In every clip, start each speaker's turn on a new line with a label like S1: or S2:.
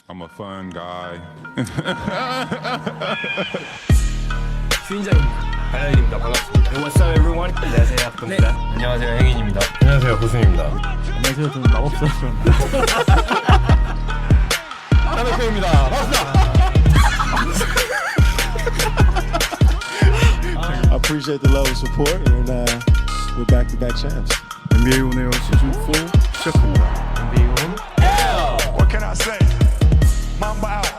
S1: I'm a fun guy.
S2: 주인장입니다. 가연입니다. 반갑습니다.
S3: What's up, everyone?
S2: 안녕하세요. 박동입니다.
S3: 안녕하세요, 행인입니다.
S4: 안녕하세요, 고승입니다.
S5: 안녕하세요. 저는 마법사
S4: 하나표입니다.
S6: I appreciate the love and support, and we're back-to-back champs.
S5: NBA 오네요 시즌 4 시작합니다.
S2: NBA 온
S1: What can I say? Mamba out.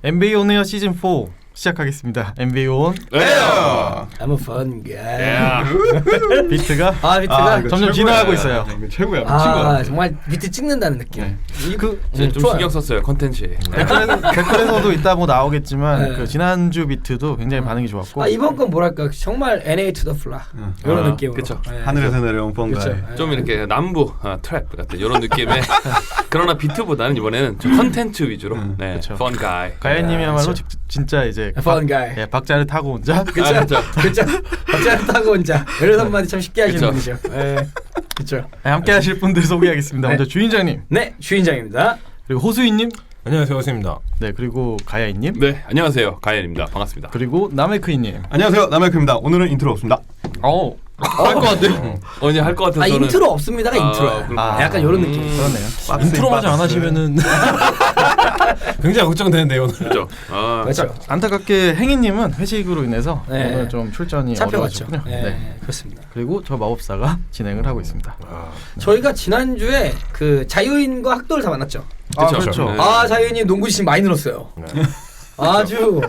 S5: NBA 오네요 시즌 4 시작하겠습니다. NBA 온
S2: I'm a fun guy.
S5: 비트가
S2: 비트가
S5: 점점 진화하고 있어요.
S4: 이거 최고야. 미친 거 같아.
S2: 정말 비트 찍는다는 느낌.
S5: 그
S3: 좀 신경 썼어요 컨텐츠에.
S5: 댓글에서도 이따 뭐 나오겠지만
S2: 네.
S5: 그 지난주 비트도 굉장히 반응이 좋았고
S2: 이번 건 뭐랄까 정말 NA to the fly 이런 느낌으로.
S3: 그쵸.
S2: 네.
S4: 하늘에서 내려온 펑가이.
S2: 그쵸.
S3: 좀 이렇게 남부 트랩 같은 이런 느낌의 그러나 비트보다는 이번에는 좀 컨텐츠 위주로 네,
S5: 그쵸.
S3: fun guy.
S5: 가연님이야말로
S2: 그쵸.
S5: 진짜 이제
S2: fun guy.
S5: 예, 박자를 타고 온 자.
S2: 그쵸.
S3: 그쵸.
S2: 그쵸. 박자를 타고 혼자. 이런 한마디 참 쉽게 하시는
S3: 그쵸.
S2: 분이죠. 네. 그쵸.
S5: 네, 함께 하실 분들 소개하겠습니다.
S2: 네.
S5: 먼저 주인장님,
S2: 네, 주인장입니다.
S5: 그리고 호수이님,
S4: 안녕하세요, 호승입니다.
S5: 네 그리고 가야이님,
S3: 네 안녕하세요 가연입니다. 반갑습니다.
S5: 그리고 남해크이님.
S4: 안녕하세요, 남혁입니다. 오늘은 인트로 없습니다.
S3: 할 것 같아요. 언제 할 것 같아서 저는
S2: 인트로 없습니다가 인트로예요.
S3: 그렇구나.
S2: 약간 이런 느낌.
S5: 그러네요. 인트로마저 안 하시면은
S4: 굉장히 걱정되는데요, 오늘.
S3: 그렇죠.
S2: 그렇죠.
S5: 안타깝게 행인님은 회식으로 인해서
S2: 네.
S5: 오늘 좀 출전이
S2: 잡혀갔죠.
S5: 어려우셨군요.
S2: 네,
S5: 네.
S2: 그렇습니다.
S5: 그리고 저 마법사가 진행을 하고 있습니다.
S2: 저희가 지난주에 그 자유인과 학도를 다 만났죠.
S3: 그쵸.
S5: 그렇죠.
S3: 네.
S2: 자유인이 농구 지금 많이 늘었어요. 아주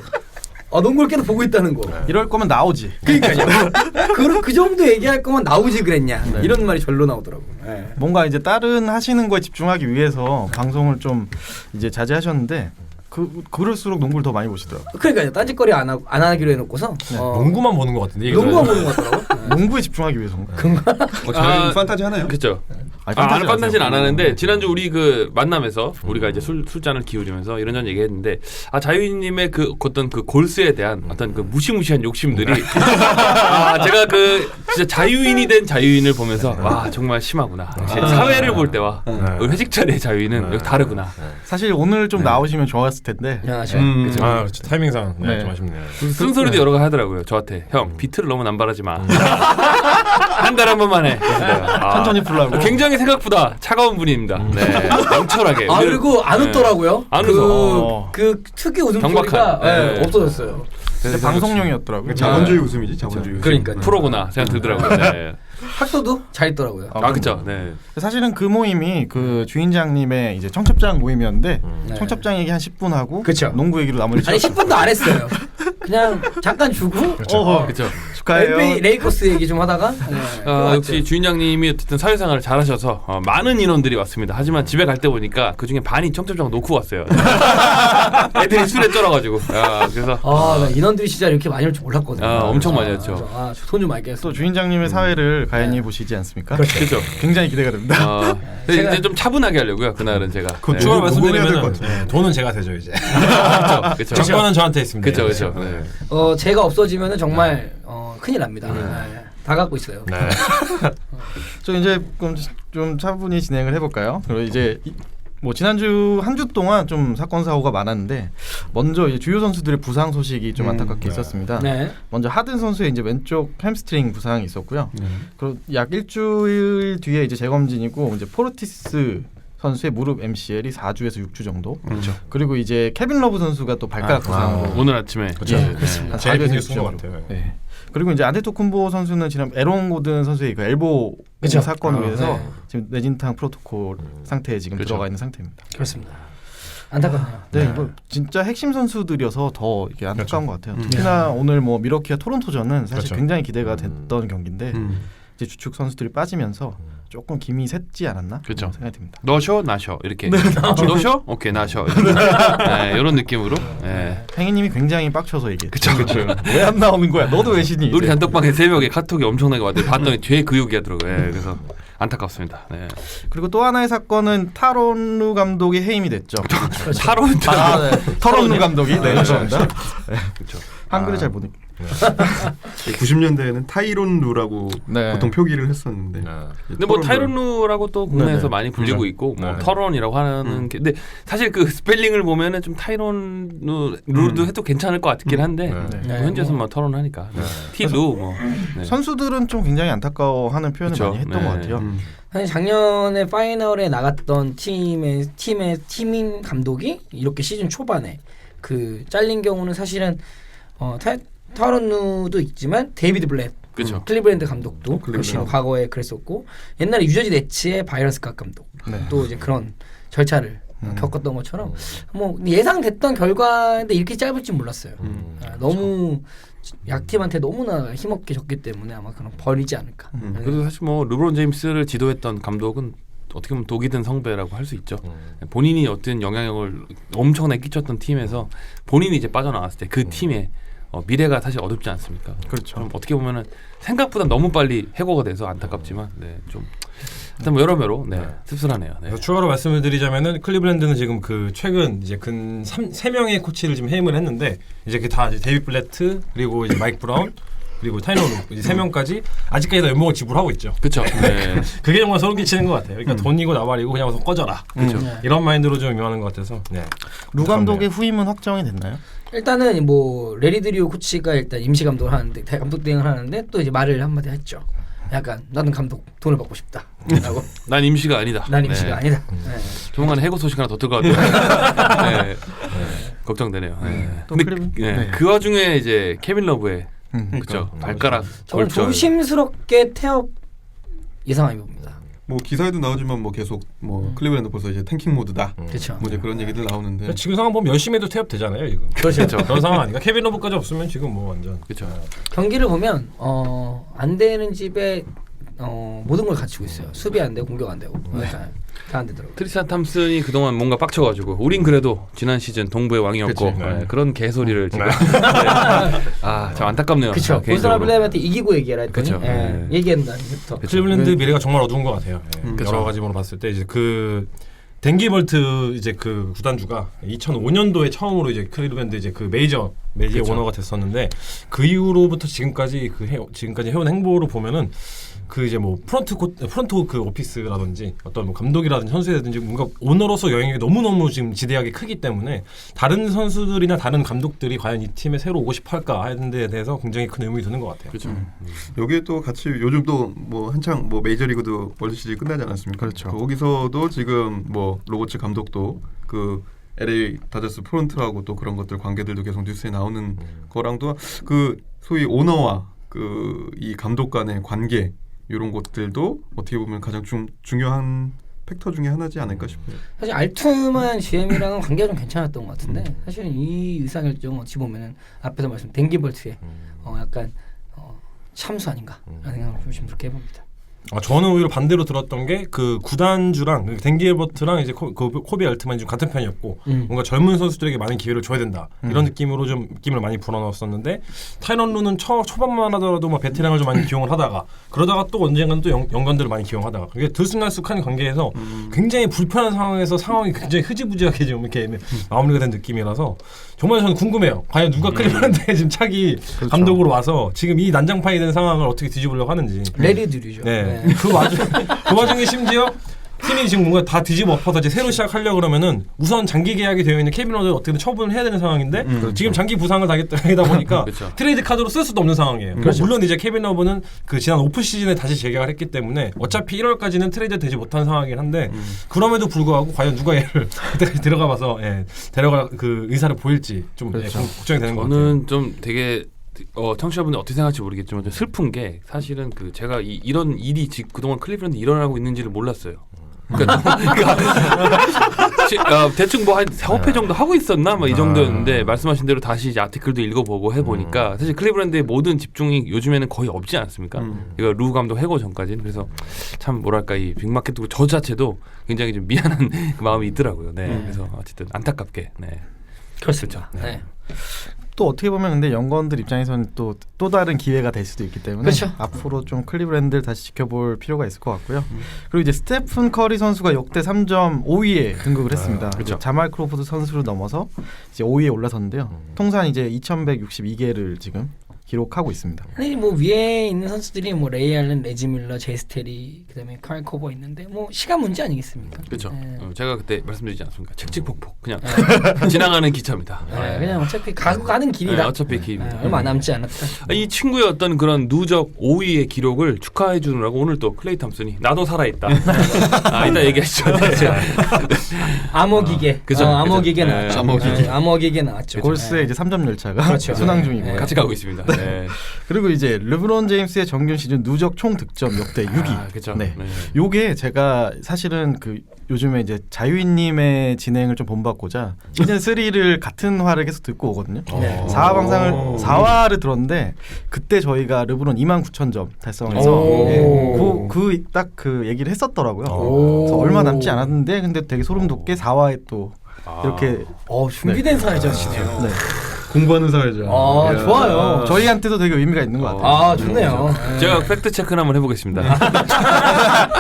S2: 농구를 계속 보고 있다는 거.
S5: 이럴 거면 나오지.
S2: 그러니까요. 그 정도 얘기할 거면 나오지 그랬냐. 이런 말이 절로 나오더라고. 네.
S5: 뭔가 이제 다른 하시는 거에 집중하기 위해서 방송을 좀 이제 자제하셨는데 그럴수록 농구를 더 많이 보시더라고요.
S2: 그러니까요. 딴짓거리 안 하기로 해놓고서
S4: 농구만 보는 것 같은데.
S2: 농구만 보는 것 같더라고.
S5: 농구에 집중하기 위해서인가?
S4: 저희 판타지 하나요?
S3: 그렇죠.
S5: 판타지
S3: 판타지는 안
S5: 하세요.
S3: 하는데 지난주 우리 그 만남에서 우리가 이제 술잔을 기울이면서 이런저런 얘기했는데 자유인님의 그 어떤 그 골스에 대한 어떤 그 무시무시한 욕심들이 제가 그 진짜 자유인이 된 자유인을 보면서 와 정말 심하구나. 사회를 볼 때와 우리 회식 자리의 자유인은 여기 다르구나.
S5: 사실 오늘 좀 나오시면 좋았을 텐데.
S2: 그죠.
S4: 그렇죠. 타이밍상
S5: 네.
S4: 좀 아쉽네요.
S3: 쓴소리도 여러 가지 하더라고요. 저한테 형 비트를 너무 남발하지 마. 한 달에 한 번만 해. 그래서 내가,
S5: 천천히 풀라고.
S3: 굉장히 생각보다 차가운 분입니다. 네, 냉철하게.
S2: 그리고 안 웃더라고요.
S3: 안
S2: 그,
S5: 웃어.
S2: 그 특유 웃음소리가
S3: 경박한. 네.
S2: 없어졌어요.
S5: 근데 방송용이었더라고요.
S4: 자본주의 웃음이지, 자본주의 웃음.
S2: 그러니까
S3: 프로구나 생각 들더라고요. 네.
S2: 학도도 잘 있더라고요.
S3: 그렇죠. 네.
S5: 사실은 그 모임이 그 주인장님의 이제 청첩장 모임이었는데
S2: 네.
S5: 청첩장 얘기 한 10분 하고
S2: 그쵸.
S5: 농구 얘기로 나머지
S2: 아니 10분도 안 했어요. 그냥 잠깐 주고
S3: 그렇죠.
S5: 축하해요.
S2: NBA 레이커스 얘기 좀 하다가
S3: 역시 주인장님이 어쨌든 사회생활을 잘하셔서 많은 인원들이 왔습니다. 하지만 집에 갈 때 보니까 그 중에 반이 청첩장 놓고 왔어요. 애들이 술에 쩔어가지고. 그래서
S2: 나 인원들이 진짜 이렇게 많이 올 줄 몰랐거든요.
S3: 엄청 많이 왔죠.
S2: 돈 좀 많이 깼어.
S5: 또 주인장님의 사회를 가연히 보시지 않습니까?
S3: 그렇죠.
S5: 굉장히 기대가 됩니다.
S3: 근데
S2: 제가-
S3: 이제 좀 차분하게 하려고요. 그날은 제가.
S4: 추가
S6: 녹음해야 될것
S4: 말씀드리면 돈은 제가 되죠, 이제.
S3: 그렇죠.
S4: 정권은 저한테 있습니다.
S3: 그렇죠. 네.
S2: 제가 없어지면은 정말 큰일 납니다. 네. 다 갖고 있어요.
S4: 네.
S5: 저 이제 좀 차분히 진행을 해볼까요? 그리고 이제 뭐 지난주 한 주 동안 좀 사건 사고가 많았는데 먼저 이제 주요 선수들의 부상 소식이 좀 안타깝게 있었습니다.
S2: 네.
S5: 먼저 하든 선수의 이제 왼쪽 햄스트링 부상이 있었고요. 그리고 약 일주일 뒤에 이제 재검진이고 이제 포르티스 선수의 무릎 MCL이 4주에서 6주 정도.
S4: 그렇죠.
S5: 그리고 이제 케빈 러브 선수가 또 발가락 부상으로
S3: 오늘 아침에.
S4: 그렇죠.
S5: 예,
S4: 네.
S5: 한
S4: 제일
S5: 4주에서
S4: 뉴스인
S5: 6주
S4: 것
S5: 정도.
S4: 같아요.
S5: 네. 그리고 이제 안테토쿤보 선수는 지난 에론 고든 선수의 그 엘보
S2: 그쵸.
S5: 사건으로 해서
S2: 네.
S5: 지금 내진탕 프로토콜 상태에 지금
S3: 그쵸.
S5: 들어가 있는 상태입니다.
S2: 그렇습니다. 안타깝네요.
S5: 네, 이거 진짜 핵심 선수들이어서 더 이게 안타까운 것 같아요.
S4: 음.
S5: 특히나 오늘 뭐 미러키와 토론토전은 사실
S4: 그렇죠.
S5: 굉장히 기대가 됐던 경기인데 이제 주축 선수들이 빠지면서 조금 김이 샜지 않았나
S3: 그렇죠.
S5: 생각이 듭니다.
S3: 너 쉬어? 나 쉬어. 이렇게. 너 쉬어? 오케이 나 쉬어. 네, 이런 느낌으로. 네.
S5: 행인님이 굉장히 빡쳐서 얘기했죠.
S3: 그쵸.
S5: 왜 안 나오는 거야? 너도 왜 쉬니?
S3: 우리
S5: 이제.
S3: 단톡방에 새벽에 카톡이 엄청나게 왔더니 봤더니 뒤에 그 욕이 하더라고요. 네, 그래서 안타깝습니다. 네.
S5: 그리고 또 하나의 사건은 타론루 감독이 해임이 됐죠.
S3: 타론
S5: 네. 터론루 감독이 네,
S3: 네.
S5: 죄송합니다.
S3: 그렇죠.
S5: 한글을 잘 모르.
S7: 90년대에는 타이론 루라고
S5: 네.
S7: 보통 표기를 했었는데.
S3: 근데 뭐 타이론루라고 또 국내에서
S5: 네네.
S3: 많이 불리고 있고 뭐 터런이라고 하는 게 근데 사실 그 스펠링을 보면은 좀 타이론루도 해도 괜찮을 것 같긴 한데 뭐 현지에서 뭐 터런하니까 티루 뭐 네.
S5: 선수들은 좀 굉장히 안타까워하는 표현을
S3: 그쵸.
S5: 많이 했던
S3: 네.
S5: 것 같아요.
S2: 사실 작년에 파이널에 나갔던 팀인 감독이 이렇게 시즌 초반에 그 잘린 경우는 사실은 타론누도 있지만 데이비드 블렛
S3: 그쵸.
S2: 클리브랜드 감독도
S7: 클리브랜드.
S2: 역시 과거에 그랬었고 옛날에 유저지 네츠의 바이런 스캇 감독
S5: 네.
S2: 또 이제 그런 절차를 겪었던 것처럼 뭐 예상됐던 결과인데 이렇게 짧을 줄 몰랐어요. 너무 약팀한테 너무나 힘없게 졌기 때문에 아마 그런 벌이지 않을까.
S3: 그래도 사실 뭐 르브론 제임스를 지도했던 감독은 어떻게 보면 독이 든 성배라고 할 수 있죠. 본인이 어떤 영향력을 엄청나게 끼쳤던 팀에서 본인이 이제 빠져나왔을 때 그 팀의 미래가 사실 어둡지 않습니까?
S5: 그렇죠.
S3: 그럼 어떻게 보면은 생각보다 너무 빨리 해고가 돼서 안타깝지만 좀 일단 뭐 여러모로 씁쓸하네요. 네.
S4: 그래서 추가로 말씀을 드리자면은 클리블랜드는 지금 그 최근 이제 근 3명의 코치를 지금 해임을 했는데 이제 그 다 데이비드 블래트 그리고 이제 마이크 브라운 그리고 타이너 이제 3명까지 아직까지 다 연봉을 지불하고 있죠.
S3: 그렇죠. 네.
S4: 그게 정말 소름 끼치는 것 같아요. 그러니까 돈이고 나발이고 그냥 와서 꺼져라. 이런 마인드로 좀 임하는 것 같아서. 네.
S5: 루 감독의 후임은 확정이 됐나요?
S2: 일단은 뭐 레리 드리오 코치가 일단 임시 감독을 하는데 감독 대행을 하는데 또 이제 말을 한마디 했죠. 약간 나는 감독 돈을 받고 싶다. 라고.
S3: 난 임시가 아니다.
S2: 난 임시가
S3: 네.
S2: 아니다.
S3: 조만간 해고 소식 하나 더 들어갈 것 같아요. 네. 걱정되네요. 네.
S5: 또
S3: 근데
S5: 클리브-
S3: 네.
S5: 네.
S3: 그 와중에 이제 케빈 러브의 그렇죠. 발가락
S2: 저는
S3: 골절.
S2: 조심스럽게 태업 예상해 봅니다.
S7: 뭐 기사에도 나오지만 뭐 계속 뭐 클리브랜드 벌써 이제 탱킹 모드다.
S2: 그렇죠.
S7: 뭐 이제 그런 얘기들 나오는데.
S4: 지금 상황 보면 열심히 해도 퇴업 되잖아요. 지금.
S3: 그렇죠.
S4: 그런 상황 아닌가? 케빈 러브까지 없으면 지금 뭐 완전.
S3: 그렇죠.
S2: 경기를 보면 안 되는 집에 모든 걸 갖추고 있어요. 수비 안 되고 공격 안 되고 다 안 되더라고요.
S3: 트리스탄 탐슨이 그동안 뭔가 빡쳐가지고 우린 그래도 지난 시즌 동부의 왕이었고
S4: 그치.
S3: 네, 그런 개소리를 지금 참 안타깝네요.
S2: 그렇죠.
S3: 개인적으로.
S2: 보스턴 블레이한테 이기고 얘기해라 했더니
S3: 그쵸. 네.
S2: 얘기한다. 이제부터.
S4: 클리블랜드 미래가 정말 어두운 것 같아요. 예.
S3: 그쵸.
S4: 여러 가지로 봤을 때 이제 그 댄기 벌트 이제 그 구단주가 2005년도에 처음으로 이제 클리블랜드 이제 그 메이저 오너가 됐었는데 그 이후로부터 지금까지 지금까지 해온 행보로 보면은 그 이제 뭐 프런트 그 오피스라든지 어떤 뭐 감독이라든지 선수라든지 뭔가 오너로서 영향이 너무너무 지금 지대하게 크기 때문에 다른 선수들이나 다른 감독들이 과연 이 팀에 새로 오고 싶어 할까 하는 데에 대해서 굉장히 큰 의문이 드는 것 같아요.
S3: 그렇죠.
S7: 여기에 또 같이 요즘 또 뭐 한창 뭐 메이저리그도 월드 시리즈 끝나지 않았습니까?
S5: 그렇죠.
S7: 거기서도 지금 뭐 로버츠 감독도 그 LA 다저스 프론트하고 또 그런 것들 관계들도 계속 뉴스에 나오는 거랑도 그 소위 오너와 그 이 감독 간의 관계 이런 것들도 어떻게 보면 가장 중요한 팩터 중에 하나지 않을까 싶어요.
S2: 사실 알투만 GM이랑은 관계가 좀 괜찮았던 것 같은데 사실은 이 의사결정 어찌 보면은 앞에서 말씀 댕기벌트의 약간 참수 아닌가 라는 생각을 좀 그렇게 해봅니다.
S4: 저는 오히려 반대로 들었던 게 그 구단주랑 댄기 엘버트랑 이제 코비 알트만이 좀 같은 편이었고 뭔가 젊은 선수들에게 많은 기회를 줘야 된다 이런 느낌으로 좀 느낌을 많이 불어넣었었는데 타이런 루는 초반만 하더라도 막 베테랑을 좀 많이 기용을 하다가 그러다가 또 언젠가는 또 연관들을 많이 기용하다가 그게 들쑥날쑥한 관계에서 굉장히 불편한 상황에서 상황이 굉장히 흐지부지하게 좀 이렇게 마무리가 된 느낌이라서 정말 저는 궁금해요. 과연 누가 클리블랜드에 지금 차기 감독으로 와서 지금 이 난장판이 된 상황을 어떻게 뒤집으려고 하는지.
S2: 레리 드리죠.
S4: 네. 그 와중에 심지어 팀이 지금 뭔가 다 뒤집어 엎어서 이제 새로 시작하려고 그러면은 우선 장기 계약이 되어 있는 케빈 러브를 어떻게든 처분을 해야 되는 상황인데 지금 장기 부상을 당하다 보니까
S3: 그렇죠.
S4: 트레이드 카드로 쓸 수도 없는 상황이에요. 물론 이제 케빈 러브는 그 지난 오프 시즌에 다시 재계약을 했기 때문에 어차피 1월까지는 트레이드 되지 못한 상황이긴 한데 그럼에도 불구하고 과연 누가 얘를 그때까지 데려가봐서 데려갈 그 의사를 보일지 좀 걱정이 되는 것 같아요.
S3: 저는 좀 되게 청취자분들 어떻게 생각할지 모르겠지만 좀 슬픈 게 사실은 그 제가 이런 일이 지금 그동안 클리브랜드 일어나고 있는지를 몰랐어요. 그러니까 대충 뭐 한 4-5회 정도 하고 있었나 뭐 이 정도였는데 말씀하신 대로 다시 이제 아티클도 읽어보고 해보니까 사실 클리브랜드의 모든 집중이 요즘에는 거의 없지 않습니까? 이거 루 감독 해고 전까지는. 그래서 참 뭐랄까 이 빅마켓도 저 자체도 굉장히 좀 미안한 그 마음이 있더라고요. 네. 그래서 어쨌든 안타깝게
S2: 그렇습니다. 네.
S5: 또 어떻게 보면 근데 연구원들 입장에서는 또 다른 기회가 될 수도 있기 때문에
S2: 그렇죠.
S5: 앞으로 좀 클리브랜드를 다시 지켜볼 필요가 있을 것 같고요. 그리고 이제 스테픈 커리 선수가 역대 3점 5위에 등극을 했습니다.
S3: 그렇죠.
S5: 자말 크로포드 선수를 넘어서 이제 5위에 올라섰는데요. 통산 이제 2,162개를 지금 기록하고 있습니다.
S2: 아니 뭐 위에 있는 선수들이 뭐 레이 알렌, 레지 밀러, 제스테리, 그다음에 카일 코버 있는데 뭐 시간 문제 아니겠습니까?
S3: 그렇죠.
S2: 네.
S3: 제가 그때 말씀드리지 않았습니까? 칙칙폭폭 그냥 지나가는 기차입니다.
S2: 네, 그냥 어차피 가는 길이다.
S3: 어차피 길입니다.
S2: 얼마 남지 않았다.
S3: 이 친구의 어떤 그런 누적 5위의 기록을 축하해 주느라고 오늘 또 클레이 탐슨이 나도 살아있다. 이따 얘기하시죠. 네.
S2: 암호기계.
S3: 그죠,
S2: 암호기계
S3: 그죠.
S2: 나왔죠.
S7: 암호기계.
S2: 네, 암호기계 나왔죠.
S5: 골스의
S2: 네.
S5: 이제 3점 열차가
S2: 그렇죠.
S5: 순항 중이고요.
S3: 같이 가고 있습니다. 네.
S5: 그리고 이제 르브론 제임스의 정규 시즌 누적 총 득점 역대 6위.
S3: 그렇죠.
S5: 네. 요게 제가 사실은 그 요즘에 이제 자유인님의 진행을 좀 본받고자 시즌 3를 같은 화를 계속 듣고 오거든요.
S2: 네.
S5: 4화 방송을 4화를 들었는데 그때 저희가 르브론 29,000점 달성해서 딱 그 얘기를 했었더라고요. 그래서 얼마 남지 않았는데 근데 되게 소름 돋게 4화에 또 이렇게
S2: 준비된 사회자시네요.
S5: 네.
S7: 공부하는 사회죠.
S2: 좋아요.
S5: 저희한테도 되게 의미가 있는 것 같아요.
S2: 좋네요.
S3: 제가 팩트 체크를 한번 해보겠습니다.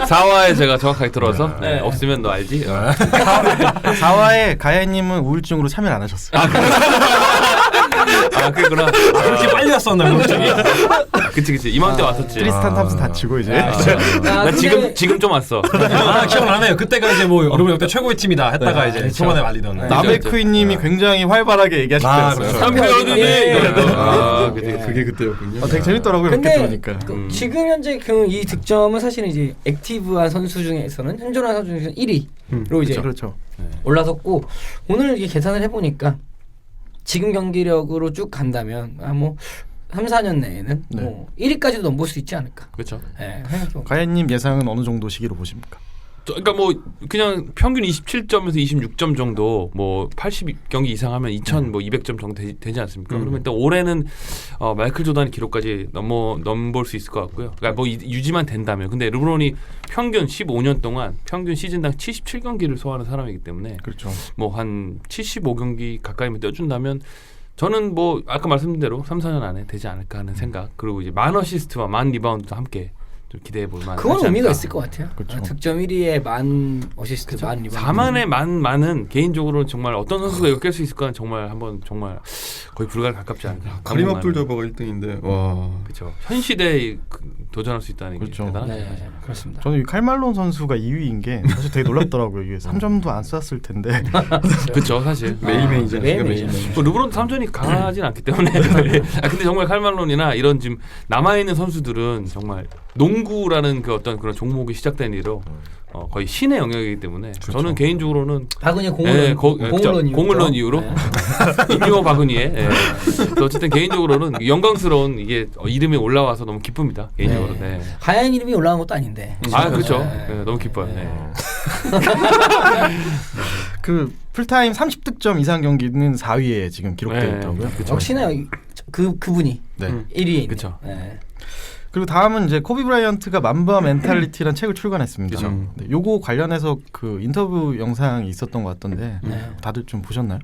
S3: 4화에 제가 정확하게 들어서 없으면 너 알지?
S5: 4화에 가야님은 우울증으로 참여를 안 하셨어요.
S3: 그랬구나.
S4: 그렇게 빨리 왔었나 우울증이?
S3: 그치 이맘때 왔었지.
S5: 트리스탄 탐슨 다치고 이제
S3: 나 지금 좀 왔어.
S4: 기억나네요. 그때가 이제 뭐 여러분 역대 최고의 팀이다 했다가 이제
S2: 그렇죠.
S4: 초반에 말리던.
S5: 나베크이님이 굉장히 활발하게 얘기하실 때였어요.
S7: 그게 그때였군요.
S5: 되게 재밌더라고요. 이렇게
S2: 근데
S5: 들으니까.
S2: 지금 현재 이 득점은 사실은 이제 액티브한 선수 중에서는 현존한 선수 중에서는 1위로 이제
S5: 그렇죠.
S2: 올라섰고 오늘 이게 계산을 해보니까 지금 경기력으로 쭉 간다면 뭐 3, 4년 내에는
S5: 네.
S2: 뭐 1위까지도 넘볼 수 있지 않을까.
S3: 그렇죠.
S2: 네,
S5: 가야님 예상은 어느 정도 시기로 보십니까?
S3: 그러니까 뭐 그냥 평균 27점에서 26점 정도 뭐 80경기 이상 하면 2,200점 정도 되지 않습니까? 그러면 일단 올해는 마이클 조단의 기록까지 넘볼 수 있을 것 같고요. 그러니까 뭐 유지만 된다면. 근데 르브론이 평균 15년 동안 평균 시즌당 77경기를 소화하는 사람이기 때문에
S5: 그렇죠.
S3: 뭐 한 75경기 가까이면 떼어준다면 저는 뭐 아까 말씀드린 대로 3, 4년 안에 되지 않을까 하는 생각. 그리고 이제 만 어시스트와 만 리바운드도 함께 좀 기대해 볼 만한.
S2: 그건 의미가 있을 것 같아요.
S5: 그렇죠.
S2: 득점 1위에 만 어시스트, 만 리바운드.
S3: 4만에 만은 개인적으로 정말 어떤 선수가 이거 깰 수 있을까 정말 한번 정말 거의 불가에 가깝지 않을까.
S7: 카림 압둘 저버가 1등인데 와.
S3: 그렇죠. 현 시대에 도전할 수 있다는
S5: 그렇죠.
S3: 게 대단하죠.
S2: 네, 그렇습니다.
S5: 저는 이 칼말론 선수가 2위인 게 사실 되게 놀랍더라고요. 이게 3점도 안 쐈을 텐데.
S3: 그렇죠, 사실.
S7: 메이메이죠.
S2: 메이메이죠.
S3: 뭐 르브론 3점이 강하진 않기 때문에. 근데 정말 칼말론이나 이런 지금 남아 있는 선수들은 정말 농구라는 그 어떤 그런 종목이 시작된 이로 거의 신의 영역이기 때문에 저는 개인적으로는
S2: 박은희 공을론
S3: 이후로 임요 박은희의 어쨌든 개인적으로는 영광스러운 이게 이름이 올라와서 너무 기쁩니다. 개인적으로. 네.
S2: 가야인 이름이 올라간 것도 아닌데.
S3: 그렇죠.
S2: 네.
S3: 너무 기뻐요. 네.
S5: 그 풀타임 30득점 이상 경기는 4위에 지금 기록되어 있더라고요.
S2: 역시나 그분이
S5: 네.
S2: 1위에 있는.
S3: 그쵸.
S2: 네.
S5: 그리고 다음은 이제 코비 브라이언트가 맘바 멘탈리티라는 책을 출간했습니다. 네, 요거 관련해서 그 인터뷰 영상이 있었던 것 같던데 다들 좀 보셨나요?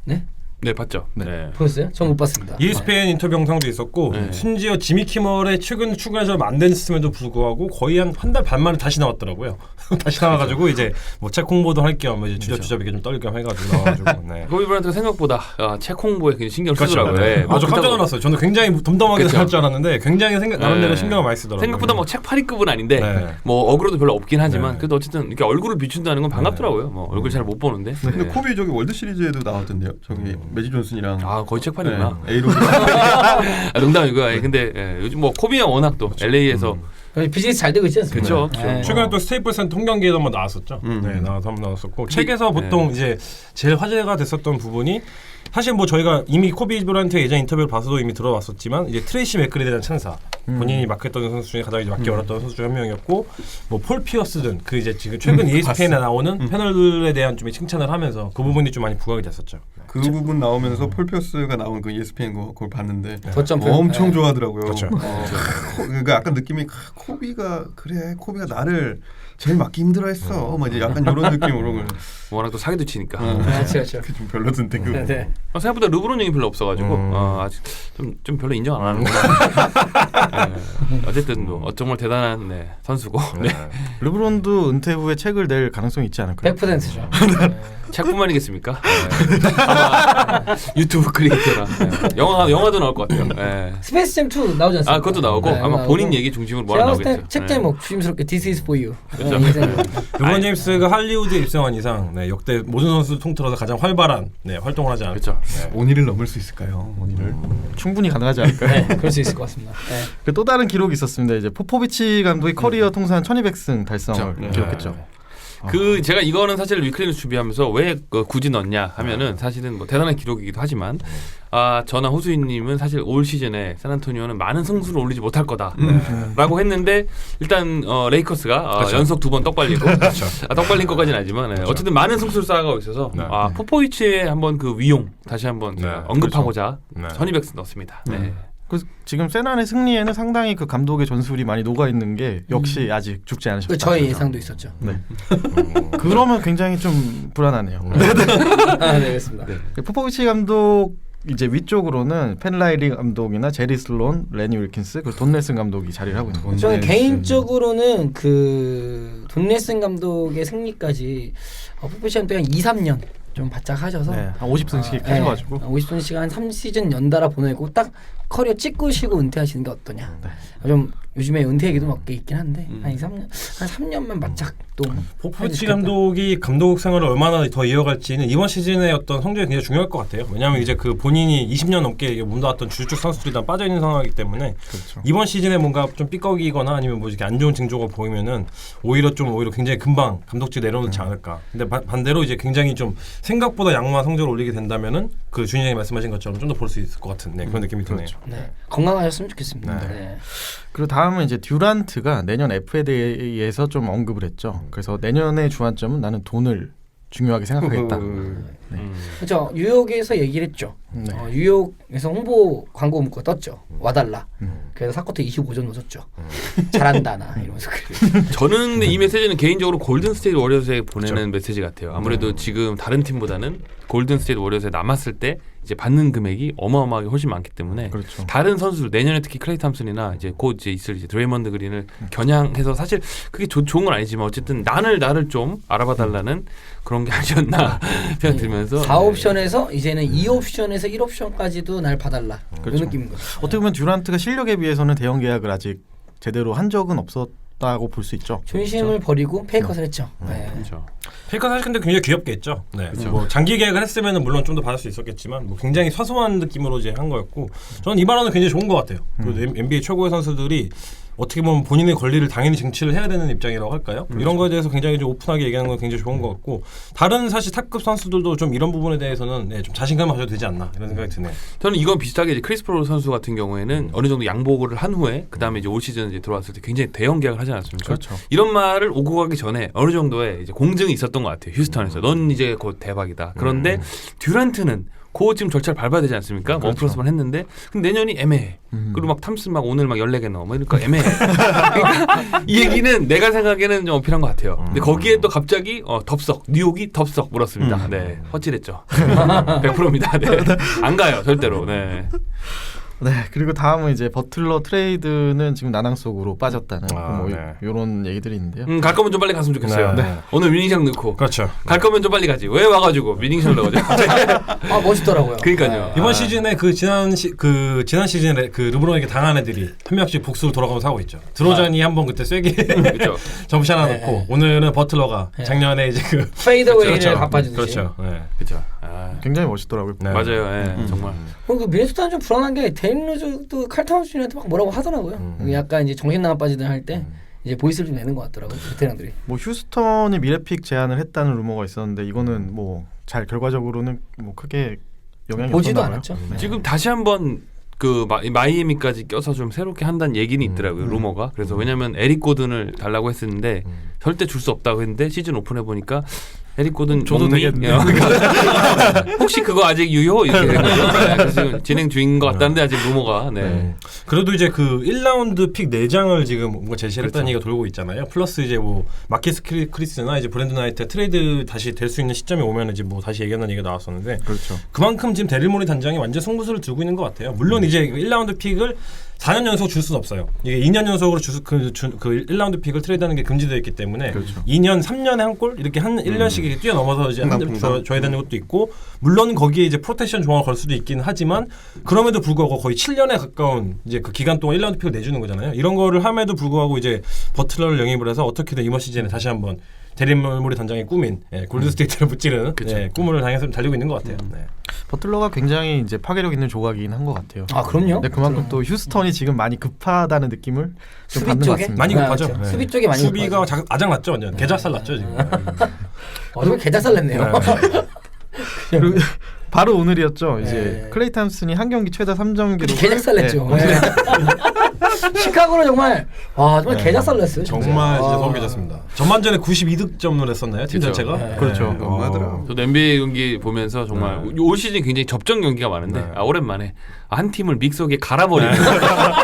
S2: 네?
S3: 네, 봤죠. 네.
S2: 보셨어요? 전 못 봤습니다.
S4: ESPN 인터뷰 영상도 있었고 심지어 지미 키멀의 최근 출간해서 안 됐음에도 불구하고 거의 한 달 반 만에 다시 나왔더라고요. 다시 나와가지고 이제 뭐 책 홍보도 할 겸 이제 주저주저 이렇게 좀 떨릴 겸 해가지고 나와가지고. 네.
S3: 코비 브라이언트가 생각보다 책 홍보에 굉장히 신경을 쓰더라고요.
S4: 네. 저 깜짝 놀랐어요. 저는 굉장히 덤덤하게 살 줄 알았는데 굉장히 나름대로 신경을 많이 쓰더라고요.
S3: 생각보다 뭐 책 8위급은 아닌데 뭐 어그로도 별로 없긴 하지만 그래도 어쨌든 이렇게 얼굴을 비춘다는 건 반갑더라고요. 뭐 얼굴 잘 못 보는데.
S7: 근데 코비 저기 월드 시리즈에도 나왔던데요. 저기 매지 존슨이랑.
S3: 거의 책판이구나.
S7: A로.
S3: 농담이고요. 근데 요즘 뭐 코비가 워낙 또 LA에서
S2: 비즈니스 잘 되고 있지 않습니까?
S3: 그렇죠.
S2: 네.
S4: 최근에 또 스테이플 센터 통경기에도 한번 나왔었죠. 네, 나와서 한번 나왔었고 책에서 보통 이제 제일 화제가 됐었던 부분이 사실 뭐 저희가 이미 코비 브라이언트의 예전 인터뷰를 봐서도 이미 들어봤었지만 이제 트레이시 맥그리에 대한 찬사 본인이 맡겼던 선수 중에 가장 이제 맡기 어렸던 선수 중 한 명이었고 뭐 폴 피어스든 그 이제 지금 최근 ESPN에 나오는 패널들에 대한 좀 칭찬을 하면서 그 부분이 좀 많이 부각이 됐었죠.
S7: 그 부분 나오면서 폴 피어스가 나온 그 ESPN 그걸 봤는데
S2: 덧점프.
S7: 엄청 좋아하더라고요.
S4: 그렇죠.
S7: 그러니까 약간 느낌이 코비가 나를 제일 맡기 힘들어했어. 막 이제 약간 이런 느낌으로.
S3: 워낙 또 사기도 치니까.
S2: 그렇죠.
S7: 좀 별로던데 그거.
S2: 네.
S3: 생각보다 르브론 형이 별로 없어가지고 아직 좀 별로 인정 안 하는구나. 어쨌든 뭐 정말 대단한 선수고. 네.
S5: 르브론도 은퇴 후에 책을 낼 가능성이 있지 않을까요?
S2: 100%죠.
S3: 책뿐만이겠습니까? 아마 유튜브 크리에이터라 영화도 나올 것 같아요.
S2: 스페이스 잼 2 나오지 않습니까?
S3: 그것도 나오고
S2: 네,
S3: 아마
S2: 나오고.
S3: 본인 얘기 중심으로 뭐라
S2: 제가 봤을
S3: 나오겠죠.
S2: 때책 제목 조심스럽게 This is for you.
S3: 그렇죠.
S4: 르브론 제임스가 할리우드에 입성한 이상 역대 모든 선수 통틀어서 가장 활발한 활동을 하지 않을까.
S3: 그렇죠.
S7: 오니를 넘을 수 있을까요? 오니를.
S5: 충분히 가능하지 않을까요?
S2: 네, 그럴 수 있을 것 같습니다. 네.
S5: 또 다른 기록이 있었습니다. 이제 포포비치 감독이 커리어 통산 1200승 달성을 기록했죠.
S3: 그 제가 이거는 사실 위클리뉴스 준비하면서 왜 굳이 넣냐 하면은 사실은 뭐 대단한 기록이기도 하지만 저나 호수인님은 사실 올 시즌에 샌안토니오는 많은 승수를 올리지 못할 거다라고 했는데 일단 레이커스가
S4: 그렇죠.
S3: 연속 2번 떡발리고 떡발린 것까지는 아니지만
S4: 그렇죠.
S3: 어쨌든 많은 승수를 쌓아가고 있어서 포포비치의 한번 그 위용 다시 한번 제가 언급하고자 1200승 넣었습니다. 네.
S5: 그 지금 세난의 승리에는 상당히 그 감독의 전술이 많이 녹아 있는 게 역시 아직 죽지 않으셨다.
S2: 그 저의 예상도 있었죠.
S5: 네. 그러면 굉장히 좀 불안하네요.
S2: 네, 그렇습니다.
S5: 포포비치 감독 이제 위쪽으로는 펜라이리 감독이나 제리 슬론, 레니 윌킨스, 그리고 돈 넬슨 감독이 자리를 하고 있는 거죠.
S2: 저는 개인적으로는 돈 넬슨 감독의 승리까지 포포비치 감독이 한 2-3년 좀 바짝 하셔서
S5: 한 50승씩 하셔가지고
S2: 50승씩 한 3시즌 연달아 보내고 딱 커리어 찍으시고 은퇴하시는 게 어떠냐. 좀 요즘에 은퇴 얘기도 몇 개 있긴 한데 한 3년만 바짝 또
S4: 포포비치 감독이 감독 생활을 얼마나 더 이어갈지는 이번 시즌의 어떤 성적이 굉장히 중요할 것 같아요. 왜냐하면 이제 그 본인이 20년 넘게 몸담았던 주축 선수들이 다 빠져 있는 상황이기 때문에 이번 시즌에 뭔가 좀 삐걱이거나 아니면 뭐 이렇게 안 좋은 징조가 보이면은 오히려 굉장히 금방 감독직 내려놓지 않을까. 근데 반대로 이제 굉장히 좀 생각보다 양호한 성적을 올리게 된다면은 그 주인장이 말씀하신 것처럼 좀 더 볼 수 있을 것 같은 그런 느낌이 드네요.
S2: 네. 건강하셨으면 좋겠습니다. 네.
S5: 그리고 다음은 이제 듀란트가 내년 FA에 대해서 좀 언급을 했죠. 그래서 내년의 주안점은 나는 돈을 중요하게 생각하겠다.
S2: 그렇죠. 뉴욕에서 얘기를 했죠.
S5: 네.
S2: 뉴욕에서 홍보 광고 문구가 떴죠. 와달라. 그래서 사코트 25점 넣었죠. 잘한다 나 이러면서.
S3: 저는 근데 이 메시지는 개인적으로 골든 스테이트 워리어스에 보내는 메시지 같아요. 아무래도 지금 다른 팀보다는 골든 스테이트 워리어스에 남았을 때 이제 받는 금액이 어마어마하게 훨씬 많기 때문에 다른 선수들 내년에 특히 클레이 탐슨이나 이제 곧 이제 있을 이제 드레이먼드 그린을 겨냥해서 사실 그게 좋은 건 아니지만 어쨌든 나를 좀 알아봐 달라는 그런 게 아니었나 생각 들면서
S2: 4옵션에서 이제는 2옵션에서 1옵션까지도 날 봐달라. 그런 느낌인 거죠.
S5: 어떻게 보면 듀란트가 실력에 비해서는 대형 계약을 아직 제대로 한 적은 없었다고 볼 수 있죠.
S2: 존심을 버리고 페이컷을 했죠. 네.
S3: 그렇죠.
S4: 페이커 사실 근데 굉장히 귀엽게 했죠. 네. 뭐 장기 계약을 했으면 물론 좀 더 받을 수 있었겠지만 뭐 굉장히 사소한 느낌으로 이제 한 거였고 저는 이 발언은 굉장히 좋은 것 같아요. NBA 최고의 선수들이 어떻게 보면 본인의 권리를 당연히 쟁취를 해야 되는 입장이라고 할까요? 이런 거에 대해서 굉장히 좀 오픈하게 얘기하는 건 굉장히 좋은 것 같고 다른 사실 탑급 선수들도 좀 이런 부분에 대해서는 좀 자신감을 가져도 되지 않나 이런 생각이 드네요.
S3: 저는 이건 비슷하게 이제 크리스 프로 선수 같은 경우에는 어느 정도 양보를 한 후에 그 다음에 이제 올 시즌 이제 들어왔을 때 굉장히 대형 계약을 하지 않았습니까?
S5: 그렇죠.
S3: 이런 말을 오고 가기 전에 어느 정도의 이제 공증이 있었던 것 같아요. 휴스턴에서 넌 이제 곧 대박이다. 그런데 듀란트는 그 지금 절차를 밟아야 되지 않습니까? 원 플러스만 했는데 근데 내년이 애매해. 그리고 막 탐슨 막 오늘 막 14개 넣어. 그러니까 애매해. 그러니까 이 얘기는 내가 생각에는 좀 어필한 것 같아요. 근데 거기에 또 갑자기 덥석 뉴욕이 덥석 물었습니다. 네, 헛질했죠. 100%입니다. 네. 안 가요 절대로. 네.
S5: 네, 그리고 다음은 이제 버틀러 트레이드는 지금 난항 속으로 빠졌다는 이런 얘기들이 있는데요.
S3: 갈 거면 좀 빨리 갔으면 좋겠어요.
S4: 네.
S3: 오늘 위닝샷 넣고.
S4: 그렇죠.
S3: 갈 거면 좀 빨리 가지. 왜 와가지고 위닝샷 넣어가지고.
S2: 멋있더라고요.
S3: 그러니까요.
S4: 이번 시즌에 지난 시즌에 그 르브론에게 당한 애들이 한 명씩 복수로 돌아가면서 하고 있죠. 드로잔이 한번 그때 세게
S3: 그렇죠.
S4: 점샷 하나 넣고 오늘은 버틀러가 작년에 이제 그
S2: 페이드웨이를 갚아주듯이.
S4: 그렇죠. 네.
S3: 그렇죠.
S5: 굉장히 멋있더라고요.
S4: 네.
S3: 맞아요. 정말.
S2: 그 미네소타는 좀 불안한 게 데인 루즈도 칼 타운스한테 막 뭐라고 하더라고요. 약간 이제 정신 나가 빠지든 할 때 이제 보이스를 좀 내는 것 같더라고요. 베테랑들이.
S5: 뭐 휴스턴이 미래픽 제안을 했다는 루머가 있었는데 이거는 뭐 잘 결과적으로는 뭐 크게 영향이
S2: 보지도
S5: 없었나 봐요.
S2: 않았죠.
S5: 네.
S3: 지금 다시 한번 그 마이애미까지 껴서 좀 새롭게 한다는 얘기는 있더라고요. 루머가. 그래서 왜냐면 에릭 고든을 달라고 했었는데 절대 줄 수 없다고 했는데 시즌 오픈해 보니까 에릭 고든
S5: 줘도 되겠네.
S3: 혹시 그거 아직 유효? 이렇게 된 거죠. 네, 그래서 지금 진행 중인 것 같다는데 아직 루머가. 네.
S4: 그래도 이제 그 1라운드 픽 4장을 지금 뭔가 제시를 했다는
S3: 그렇죠.
S4: 얘기가 돌고 있잖아요. 플러스 이제 뭐 마키스 크리스나 이제 브랜든 나이트 트레이드 다시 될 수 있는 시점이 오면 이제 뭐 다시 얘기하는 얘기가 나왔었는데
S5: 그렇죠.
S4: 그만큼 지금 데릴 모리 단장이 완전 승부수를 들고 있는 것 같아요. 물론 이제 1라운드 픽을 4년 연속 줄 수는 없어요. 이게 2년 연속으로 그 1라운드 픽을 트레이드하는 게 금지되어 있기 때문에
S5: 그렇죠.
S4: 2년, 3년에 한 골 이렇게 한 1년씩 이렇게 뛰어넘어서 이제 한 점 줘야 되는 것도 있고 물론 거기에 이제 프로텍션 조항을 걸 수도 있긴 하지만 그럼에도 불구하고 거의 7년에 가까운 이제 그 기간 동안 1라운드 픽을 내주는 거잖아요. 이런 거를 함에도 불구하고 이제 버틀러를 영입을 해서 어떻게든 이번 시즌에 다시 한번 데린머리 단장의 꿈인 골든스테이트를 무찌르는 꿈을 향해서 달리고 있는 것 같아요. 네.
S5: 버틀러가 굉장히 이제 파괴력 있는 조각이긴 한 것 같아요.
S2: 아 그럼요.
S5: 근데 그만큼 또 휴스턴이 지금 많이 급하다는 느낌을 좀
S2: 수비
S5: 받는 것
S2: 쪽에?
S5: 같습니다.
S4: 많이 급하죠.
S2: 그렇죠. 수비 쪽에 많이
S4: 수비가
S2: 급하죠.
S4: 아작났죠. 완전 개작살 났죠 지금.
S2: 정말 개작살 냈네요.
S5: 그리고 바로 오늘이었죠. 이제
S2: 네.
S5: 클레이 탐슨이 한 경기 최다 3점 기록.
S2: 개작살 냈죠. 네. 시카고는 정말 정말 개작살 냈어요. 진짜.
S4: 정말 진짜
S2: 아.
S4: 소름 끼쳤습니다. 전반전에 92득점을 했었나요? 팀
S3: 그렇죠.
S4: 자체가?
S2: 네.
S5: 그렇죠.
S7: 너무하더라고요.
S3: 저도 NBA 경기 보면서 정말 올 시즌 굉장히 접전 경기가 많은데 오랜만에 한 팀을 믹서기에 갈아버리는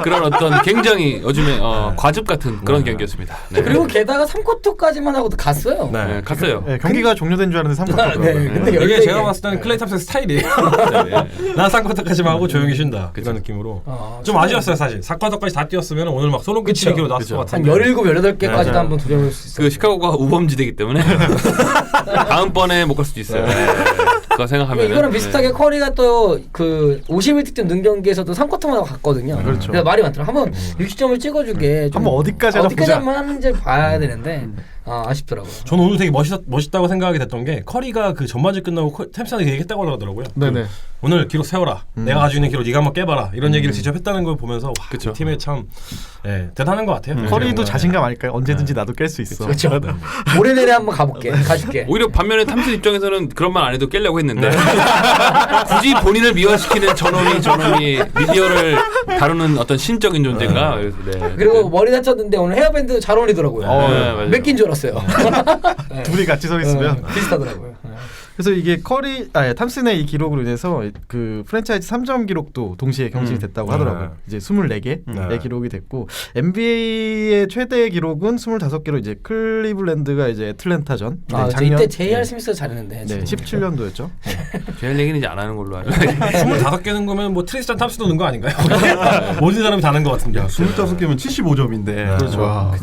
S3: 그런 어떤 굉장히 요즘에 과즙 같은 그런 경기였습니다. 네.
S2: 그리고 게다가 3쿼터까지만 하고도 갔어요.
S3: 네, 갔어요.
S5: 네, 경기가 종료된 줄 알았는데 3쿼터.
S2: 네, 근데
S4: 이게
S2: 열네
S4: 제가
S2: 개.
S4: 봤을 때는 클레이 탐슨 스타일이에요. 난 3쿼터까지만 하고 조용히 쉰다. 그런 느낌으로. 좀 아쉬웠어요 사실. 4쿼터까지 다 뛰었으면 오늘 막 소름 끼치는 기로 나왔을 것
S2: 한
S4: 같은데.
S2: 17, 18개까지도
S4: 네.
S2: 한번 도전해볼 수 있어요.
S3: 그 시카고가 우범지대이기 때문에 다음번에 못 갈 수도 있어요. 네. 그거 생각하면
S2: 이거랑 비슷하게 커리가 또 그 51득점 는 경기에서도 3쿼터만 하고 갔거든요.
S5: 그렇죠.
S2: 그래서 말이 많더라. 한번 60점을 찍어주게. 좀
S5: 한번 어디까지 하나 보자.
S2: 어디까지만 하는지 봐야 되는데 아쉽더라고요.
S4: 저는 오늘 되게 멋있다고 생각이 됐던 게 커리가 그 전반전 끝나고 템스한테 얘기했다고 하더라고요.
S5: 네네.
S4: 오늘 기록 세워라. 내가 가지고 있는 기록 네가 한번 깨봐라. 이런 얘기를 직접 했다는 걸 보면서 와, 그 팀에 참 대단한 것 같아요.
S5: 커리도 자신감 아닐까요? 언제든지 나도 깰 수 있어.
S2: 그렇죠. 모레 내내 한번 가줄게.
S3: 오히려 반면에 탐슨 입장에서는 그런 말 안 해도 깨려고 했는데 굳이 본인을 미화시키는 저놈이 미디어를 다루는 어떤 신적인 존재인가. 네.
S2: 그리고 머리 다쳤는데 오늘 헤어밴드 잘 어울리더라고요.
S3: 네, 맞아요.
S2: 몇 개인 줄 알았어요.
S5: 둘이 같이 서 있으면.
S2: 비슷하더라고요.
S5: 그래서 이게 탐슨의 이 기록으로 인해서 그 프랜차이즈 3점 기록도 동시에 경신이 됐다고 하더라고요. 이제 24개의 기록이 됐고 NBA의 최대 기록은 25개로 이제 클리블랜드가 이제 애틀랜타전
S2: 작년 이때 J.R. 스미스가 잘했는데.
S5: 네, 17년도였죠.
S3: 제일 얘기는 이제 안 하는 걸로 알고.
S4: 25개는 거면 뭐 트리스탄 탐스도 넣은 거 아닌가요? 모든 사람이 다 넣은 것 같은데.
S7: 25개면 75점인데.
S5: 그렇죠.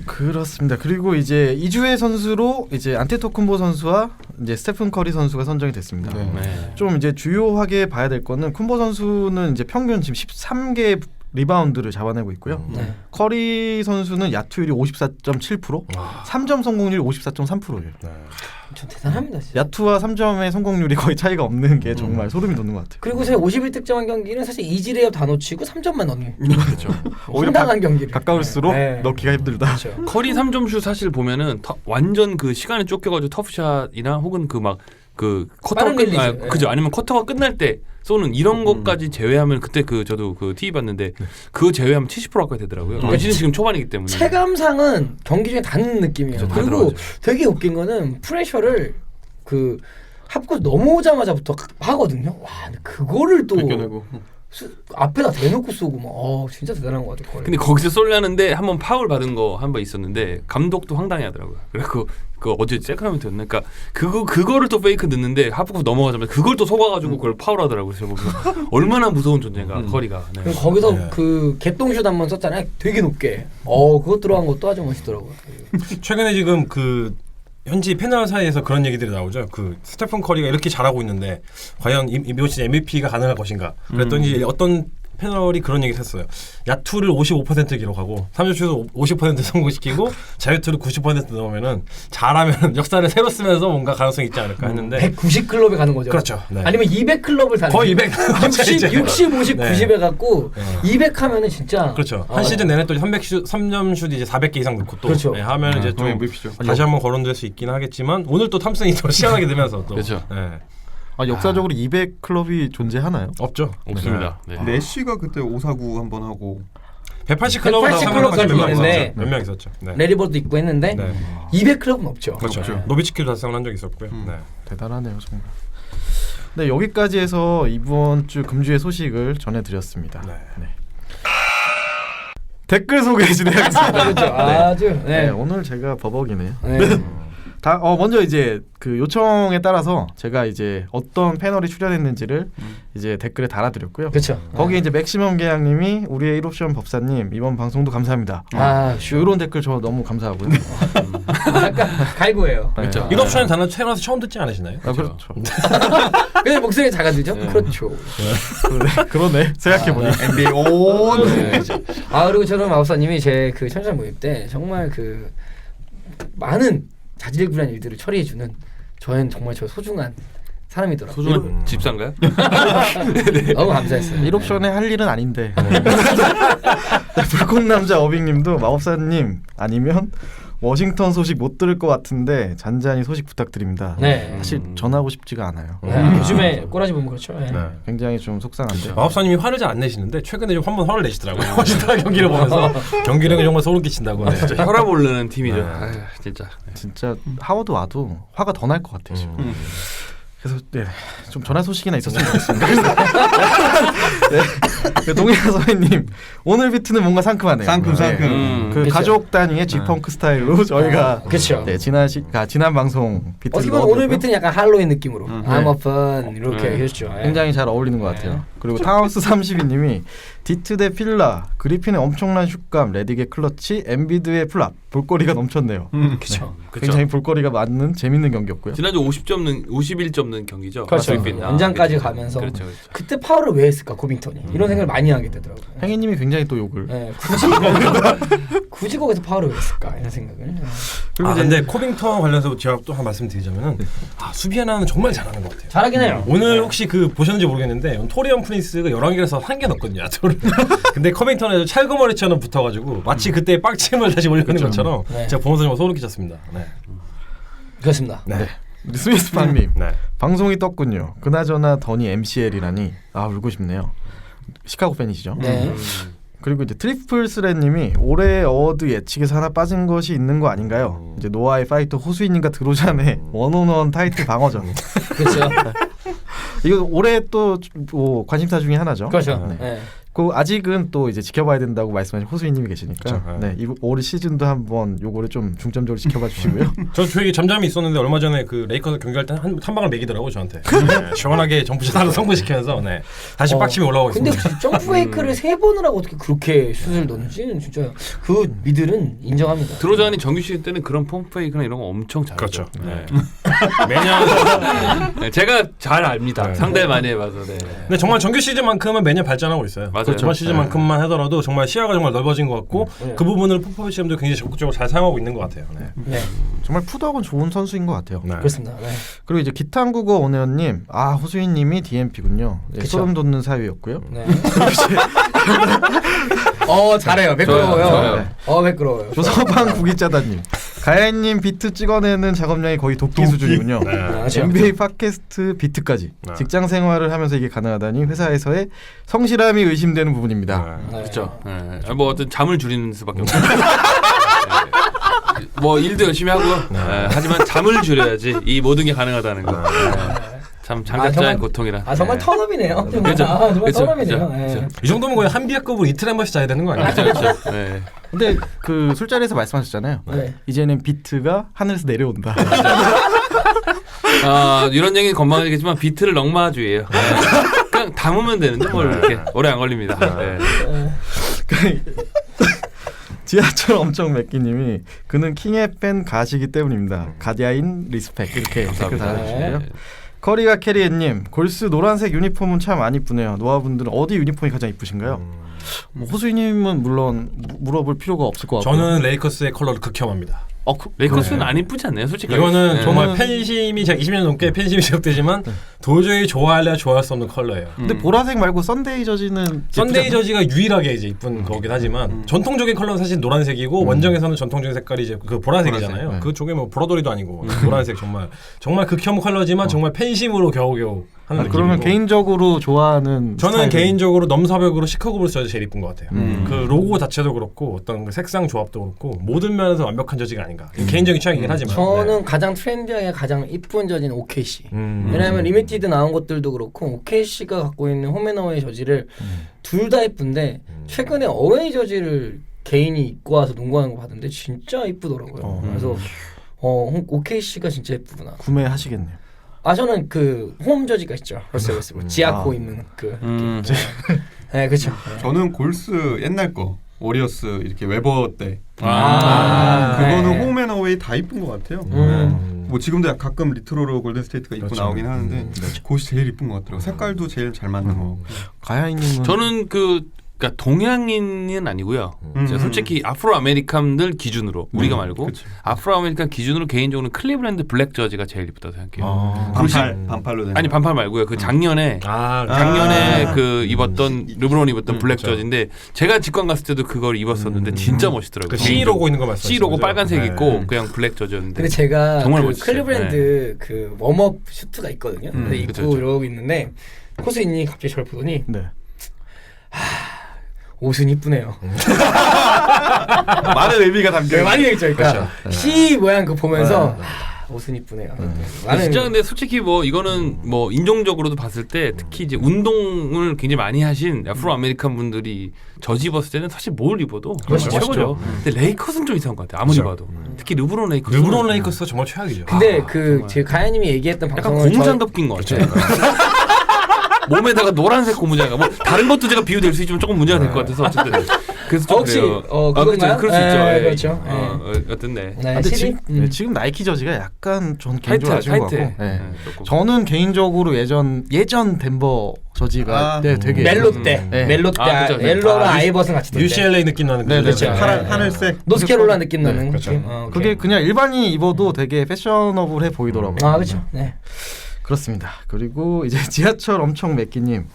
S5: 그렇습니다. 그리고 이제 이주의 선수로 이제 안테토쿤보 선수와 이제 스테픈 커리 선수가 선정이 됐습니다.
S3: 네.
S5: 좀 이제 주요하게 봐야 될 거는 쿤보 선수는 이제 평균 지금 13개 리바운드를 잡아내고 있고요. 커리 선수는 야투율이 54.7%, 3점 성공률 54.3%예요.
S2: 좀 대단합니다. 진짜.
S5: 야투와 3점의 성공률이 거의 차이가 없는 게 정말 소름이 돋는 것 같아요.
S2: 그리고 사실 51득점한 경기는 사실 이지레이업 다 놓치고 3점만 넣는
S3: 그렇죠.
S2: 황당한 경기를.
S5: 가까울수록
S2: 네.
S5: 넣기가 힘들다.
S2: 그렇죠.
S3: 커리 3점 슛 사실 보면은 완전 그 시간에 쫓겨가지고 터프샷이나 혹은 그 막 그 쿼터가
S2: 빠른 릴리즈.
S3: 그죠 아니면 쿼터가 끝날 때 쏘는 이런 것까지 제외하면 그때 저도 그 TV 봤는데 그거 제외하면 70% 가까이 되더라고요. 시즌 지금 초반이기 때문에.
S2: 체감상은 경기 중에 닿는 느낌이에요.
S3: 그렇죠, 다
S2: 그리고
S3: 들어가죠.
S2: 되게 웃긴 거는 프레셔를 그 합구 넘어오자마자부터 하거든요. 와, 근데 그거를 또
S7: 벗겨내고.
S2: 앞에다 대놓고 쏘고 막 진짜 대단한 것 같아요.
S3: 근데 거기서 쏠려는데 한번 파울 받은 거 한 번 있었는데 감독도 황당해하더라고요. 그래갖고 그 어제 세크라멘토였나? 그러니까 그거를 또 페이크 넣는데 하프코 넘어가자마자 그걸 또 속아가지고 그걸 파울하더라고요. 그래서 보면서 얼마나 무서운 존재인가 커리가. 네.
S2: 그리고 거기서 그 개똥슛 한번 썼잖아요. 되게 높게. 그거 들어간 것도 아주 멋있더라고요.
S4: 최근에 지금 그 현지 패널 사이에서 그런 얘기들이 나오죠. 그 스테픈 커리가 이렇게 잘하고 있는데 과연 이번 시즌 MVP가 가능할 것인가? 그랬더니 어떤 패널이 그런 얘기를 했어요. 야투를 55% 기록하고 3점슛을 50% 성공시키고 자유투를 90% 넣으면은 잘하면 역사를 새로 쓰면서 뭔가 가능성이 있지 않을까 했는데
S2: 190 클럽에 가는 거죠.
S4: 그렇죠. 네.
S2: 아니면 200 클럽을 달리는
S4: 거의 200
S2: 60, 50,
S4: 네.
S2: 90 해갖고 200 하면은 진짜
S4: 그렇죠. 한 시즌 내내 또 3점 슛 이제 400개 이상 넣고 또
S2: 그렇죠.
S4: 하면 이제 좀
S7: MVP죠.
S4: 다시 한번 거론될 수 있긴 하겠지만 오늘 또 탐슨이 더 시원하게 되면서 또
S3: 그렇죠.
S5: 역사적으로 200 클럽이 존재하나요?
S4: 없죠.
S3: 없습니다. 네.
S7: 내쉬가 그때 549 한번 하고
S4: 180 클럽
S2: 180 클럽까지 있는데
S4: 몇명 있었죠. 네.
S2: 레리버도 있고 했는데
S4: 네.
S2: 200 클럽은 없죠.
S4: 그렇죠.
S2: 네.
S4: 노비츠키도 달성을 한 적이 있었고요. 네.
S5: 대단하네요 정말. 네, 여기까지 해서 이번 주 금주의 소식을 전해드렸습니다.
S4: 네.
S5: 댓글 소개 진행하겠습니다.
S2: 그렇죠. 아주
S5: 네,
S2: 네.
S5: 오늘 제가 버벅이네요.
S2: 네.
S5: 먼저 이제 그 요청에 따라서 제가 이제 어떤 패널이 출연했는지를 이제 댓글에 달아드렸고요.
S2: 그렇죠.
S5: 거기 이제 맥시멈 계양님이 우리의 1옵션 법사님 이번 방송도 감사합니다. 이런 댓글 저 너무 감사하고요.
S2: 약간 갈구예요.
S3: 그렇죠.
S4: 1옵션은 단어 태어나서 처음 듣지 않으시나요?
S5: 그렇죠.
S2: 근데 목소리 작아지죠? 그렇죠.
S5: 그러네. 생각해보니.
S7: NBA 온.
S2: 네. 그리고 저는 마법사님이 제 그 천장 모임 때 정말 그 많은 자질구레한 일들을 처리해주는 저는 정말 저 소중한 사람이더라고요.
S3: 소중한 집사인가요?
S2: 너무 감사했어요.
S5: 1옵션에 할 일은 아닌데. 불꽃남자 어빙님도 마법사님 아니면 워싱턴 소식 못 들을 것 같은데 잔잔히 소식 부탁드립니다.
S2: 네.
S5: 사실 전하고 싶지가 않아요.
S2: 요즘에 꼬라지 보면 그렇죠. 네.
S5: 굉장히 좀 속상한데.
S4: 마법사님이 화를 잘 안 내시는데 최근에 좀 한번 화를 내시더라고요. 워싱턴 경기를 보면서 경기력이 정말 소름 끼친다고. 네.
S3: 진짜 혈압 오르는 팀이죠. 아유, 진짜.
S5: 진짜 하워드 와도 화가 더 날 것 같아요. 지금. 그래서 좀 전화 소식이나 있었으면 좋겠습니다. 네. 동일한 선배님 오늘 비트는 뭔가 상큼하네요.
S7: 상큼.
S5: 그
S2: 그쵸.
S5: 가족 단위의 G-펑크 스타일로 저희가
S2: 그렇죠.
S5: 지난 방송 비트
S2: 어떻게 보면 오늘 비트는 약간 할로윈 느낌으로 I'm a fun 이렇게 했죠.
S5: 굉장히 잘 어울리는 것 같아요. 그리고 타우스 32님이 디트 대 필라, 그리핀의 엄청난 슛감, 레딕의 클러치, 엠비드의 플랍, 볼거리가 넘쳤네요.
S2: 그렇죠.
S5: 굉장히 볼거리가 많은 재밌는 경기였고요.
S3: 지난주 51점 는 경기죠.
S2: 그렇죠.
S3: 그리핀.
S2: 연장까지 가면서
S3: 그렇죠.
S2: 그때 파울을 왜 했을까 고빙턴이 이런 생각을 많이 하게 되더라고요.
S5: 행인님이 굉장히 또 욕을.
S2: 네, 굳이 거기서 파울을 왜 했을까 이런 생각을.
S5: 그리고 이제
S4: 근데 코빙턴 관련해서 제가 또 한 말씀 드리자면은 수비 하나는 정말 잘하는 것 같아요.
S2: 잘하긴 해요.
S4: 오늘 혹시 그 보셨는지 모르겠는데 토리언 프린스가 11개에서 1개 넣었거든요. 야투를. 근데 커빙턴에서 찰거머리처럼 붙어가지고 마치 그때 빡침을 다시 올려놓는 것처럼
S2: 네.
S4: 제가 보면서 정말 소름 끼쳤습니다. 네.
S2: 그렇습니다.
S4: 네.
S5: 스미스팡님
S4: 네.
S5: 방송이 떴군요. 그나저나 더니 MCL이라니 울고 싶네요. 시카고 팬이시죠?
S2: 네.
S5: 그리고 이제 트리플 스레님이 올해 어워드 예측에서 하나 빠진 것이 있는 거 아닌가요? 이제 노아의 파이터 호수인님과 드로잔의 원온원 타이틀 방어전.
S2: 그렇죠.
S5: 이거 올해 또 관심사 중에 하나죠.
S2: 그렇죠.
S5: 네.
S2: 네.
S5: 그 아직은 또 이제 지켜봐야 된다고 말씀하신 호수인님이 계시니까
S4: 그렇죠.
S5: 네, 올 시즌도 한번 요거를 좀 중점적으로 지켜봐 주시고요.
S4: 저 되게 잠잠히 있었는데 얼마 전에 그 레이커스 경기할 때 한 방을 매기더라고 저한테. 네. 시원하게 점프샷 하나 성공시키면서 다시 빡침이 올라오고
S2: 근데
S4: 있습니다.
S2: 점프 페이크를 3번을 하고 어떻게 그렇게 슛을 넣는지는 진짜 그 미들은 인정합니다.
S3: 드로잔이 정규 시즌 때는 그런 펌페이크나 이런 거 엄청 잘하죠.
S4: 그렇죠. 네. 매년
S3: 네, 제가 잘 압니다.
S4: 네.
S3: 상대 많이 해봐서. 네.
S4: 근데 정말 정규 시즌만큼은 매년 발전하고 있어요.
S3: 맞아요.
S4: 저번 시즌만큼만 하더라도 정말 시야가 정말 넓어진 것 같고 그 부분을 포포비치 감독도 굉장히 적극적으로 잘 사용하고 있는 것 같아요. 네.
S2: 네.
S5: 정말 푸드하고는 좋은 선수인 것 같아요.
S4: 네.
S2: 그렇습니다. 네.
S5: 그리고 이제 기탄국어 오네언님, 호수인님이 DMP군요. 네,
S2: 그쵸.
S5: 소름 돋는 사유였고요.
S2: 네. 잘해요. 매끄러워요. 매끄러워요.
S5: 조서방 구기짜다님, 가야님 비트 찍어내는 작업량이 거의 도끼 수준이군요.
S2: 그렇죠.
S5: NBA 팟캐스트 비트까지 직장 생활을 하면서 이게 가능하다니 회사에서의 성실함이 의심되는 부분입니다.
S2: 네.
S3: 그렇죠. 네. 뭐 어떤 잠을 줄이는 수밖에 없어요. 네. 뭐 일도 열심히 하고요. 네. 하지만 잠을 줄여야지 이 모든 게 가능하다는 거. 네. 참 장작자의
S2: 정말-
S3: 고통이라.
S2: 정말
S3: 네.
S2: 턴업이네요.
S3: 그렇죠.
S2: 정말
S3: 그렇죠.
S2: 턴업이네요.
S3: 그렇죠.
S2: 네.
S4: 이 정도면 거의 한비약급으로 이틀에 한 번씩 자야 되는 거 아니에요?
S3: 그렇죠. 네.
S5: 근데 그 술자리에서 말씀하셨잖아요.
S2: 네.
S5: 이제는 비트가 하늘에서 내려온다.
S3: 이런 얘기 건방지겠지만 비트를 넉마주의예요. 네. 그냥 담으면 되는데 뭘 이렇게 오래 안 걸립니다. 네.
S5: 지하철 엄청 맥기님이 그는 킹의 팬 가시기 때문입니다. 가디아인 리스펙 이렇게 댓글 달아주시고요.
S3: 네.
S5: 커리가 캐리애님, 골스 노란색 유니폼은 참 안 이쁘네요. 노아분들은 어디 유니폼이 가장 이쁘신가요? 뭐 호수이님은 물론 물어볼 필요가 없을 것 같고.
S4: 저는 레이커스의 컬러를 극혐합니다.
S3: 레이커스는 안 이쁘지 않나요, 솔직히?
S4: 이거는
S3: 네.
S4: 정말
S5: 저는-
S4: 팬심이 제가 20년 넘게 팬심이 시작되지만 도저히 좋아할래야 좋아할 수 없는 컬러예요.
S5: 근데 보라색 말고 썬데이 저지는
S4: 썬데이 저지가 유일하게 이제 이쁜 거긴 하지만 전통적인 컬러는 사실 노란색이고 원정에서는 전통적인 색깔이 이제 그 보라색이잖아요.
S5: 보라색, 네.
S4: 그쪽에 뭐 브로더리도 아니고 노란색 정말 극혐 컬러지만 정말 팬심으로 겨우겨우 하는 느낌이고.
S5: 그러면 개인적으로 좋아하는
S4: 저는
S5: 스타일은?
S4: 개인적으로 넘사벽으로 시카고 불스가 제일 이쁜 것 같아요.
S5: 음.
S4: 그 로고 자체도 그렇고 어떤 그 색상 조합도 그렇고 모든 면에서 완벽한 저지가 아닌가. 개인적인 취향이긴 하지만.
S2: 저는
S4: 네.
S2: 가장 트렌디하게 가장 이쁜 저지는 OKC.
S4: 음.
S2: 왜냐하면 리미티드 나온 것들도 그렇고 OKC가 갖고 있는 홈앤어웨이 저지를 둘 다 이쁜데 최근에 어웨이 저지를 개인이 입고 와서 농구하는 거 봤는데 진짜 이쁘더라고요. 그래서 OKC가 진짜 예쁘구나.
S5: 구매하시겠네요.
S2: 저는 그 홈 저지가 있죠. 러셀 웨스브룩 지아코 입는 그. 네, 그렇죠.
S7: 저는 골스 옛날 거 워리어스 이렇게 웨버 때
S2: 네.
S7: 그거는 홈앤어웨이 다 이쁜 것 같아요. 뭐 지금도 가끔 리트로로 골든 스테이트가 입고
S5: 그렇죠.
S7: 나오긴 하는데 그것이 제일 이쁜 것 같더라고요. 색깔도 제일 잘 맞는 거.
S5: 가야이님은
S3: 저는 그러니까 동양인은 아니고요. 제가 솔직히 아프로 아메리칸들 기준으로 우리가 말고 아프로 아메리칸 기준으로 개인적으로는 클리블랜드 블랙 저지가 제일 이쁘다고 생각해요.
S7: 반팔로 된.
S3: 아니 반팔 말고요. 그 작년에 그 입었던 르브론 입었던 블랙 저지인데 제가 직관 갔을 때도 그걸 입었었는데 진짜 멋있더라고요.
S4: 그 C 로고 있는 거 말씀하시죠?
S3: C 로고 빨간색
S4: 네.
S3: 있고 그냥 블랙 저지였는데.
S2: 근데 제가
S3: 정말
S2: 그
S3: 멋있어요.
S2: 클리브랜드 그 웜업 슈트가 있거든요. 근데 입고
S3: 그쵸.
S2: 이러고 있는데 코스인이 갑자기 저를 보더니
S5: 네.
S2: 옷은 이쁘네요.
S7: 많은 의미가 담겨.
S2: 네, 많이 있죠. 그러니까 C 모양 그 보면서 옷은 이쁘네요.
S3: 진짜 근데 솔직히 뭐 이거는 뭐 인종적으로도 봤을 때 특히 이제 운동을 굉장히 많이 하신 아프로 아메리칸 분들이 저지 입었을 때는 사실 뭘 입어도 최고죠. 근데 레이커스는 좀 이상한 것 같아요. 아무리 봐도 특히 르브론 레이커스.
S4: 르브론 레이커스가 정말 최악이죠.
S2: 근데 제 가야님이 얘기했던
S3: 약간
S2: 방송을
S3: 고무장갑 낀 것 같아요. 몸에다가 노란색 고무장갑. 뭐 다른 것도 제가 비유될 수 있지만 조금 문제가 될 것 같아서 어쨌든 그래서 좀
S2: 혹시
S3: 그래요.
S2: 그건가요?
S3: 그럴 수 있죠.
S2: 네,
S3: 예.
S2: 그렇죠.
S3: 어떤데?
S2: 네,
S5: 근데
S2: CD?
S5: 지금 나이키 저지가 약간 전 개인적으로 아쉬운 것 같고. 네.
S3: 조금.
S5: 저는 개인적으로 예전 덴버 저지가 되게
S2: 멜로 때,
S5: 네.
S2: 멜로 때
S3: 그죠.
S2: 멜로랑 아이버슨 같이 될 때.
S4: UCLA 느낌 나는
S5: 네,
S4: 그죠?
S5: 네.
S7: 파란 하늘색.
S2: 노스캐롤라 느낌 나는
S4: 그렇죠.
S2: 느낌?
S5: 그게 그냥 일반인이 입어도 되게 패셔너블해 보이더라고요.
S2: 그렇죠. 네.
S5: 그렇습니다. 그리고 이제 지하철 엄청 맥기님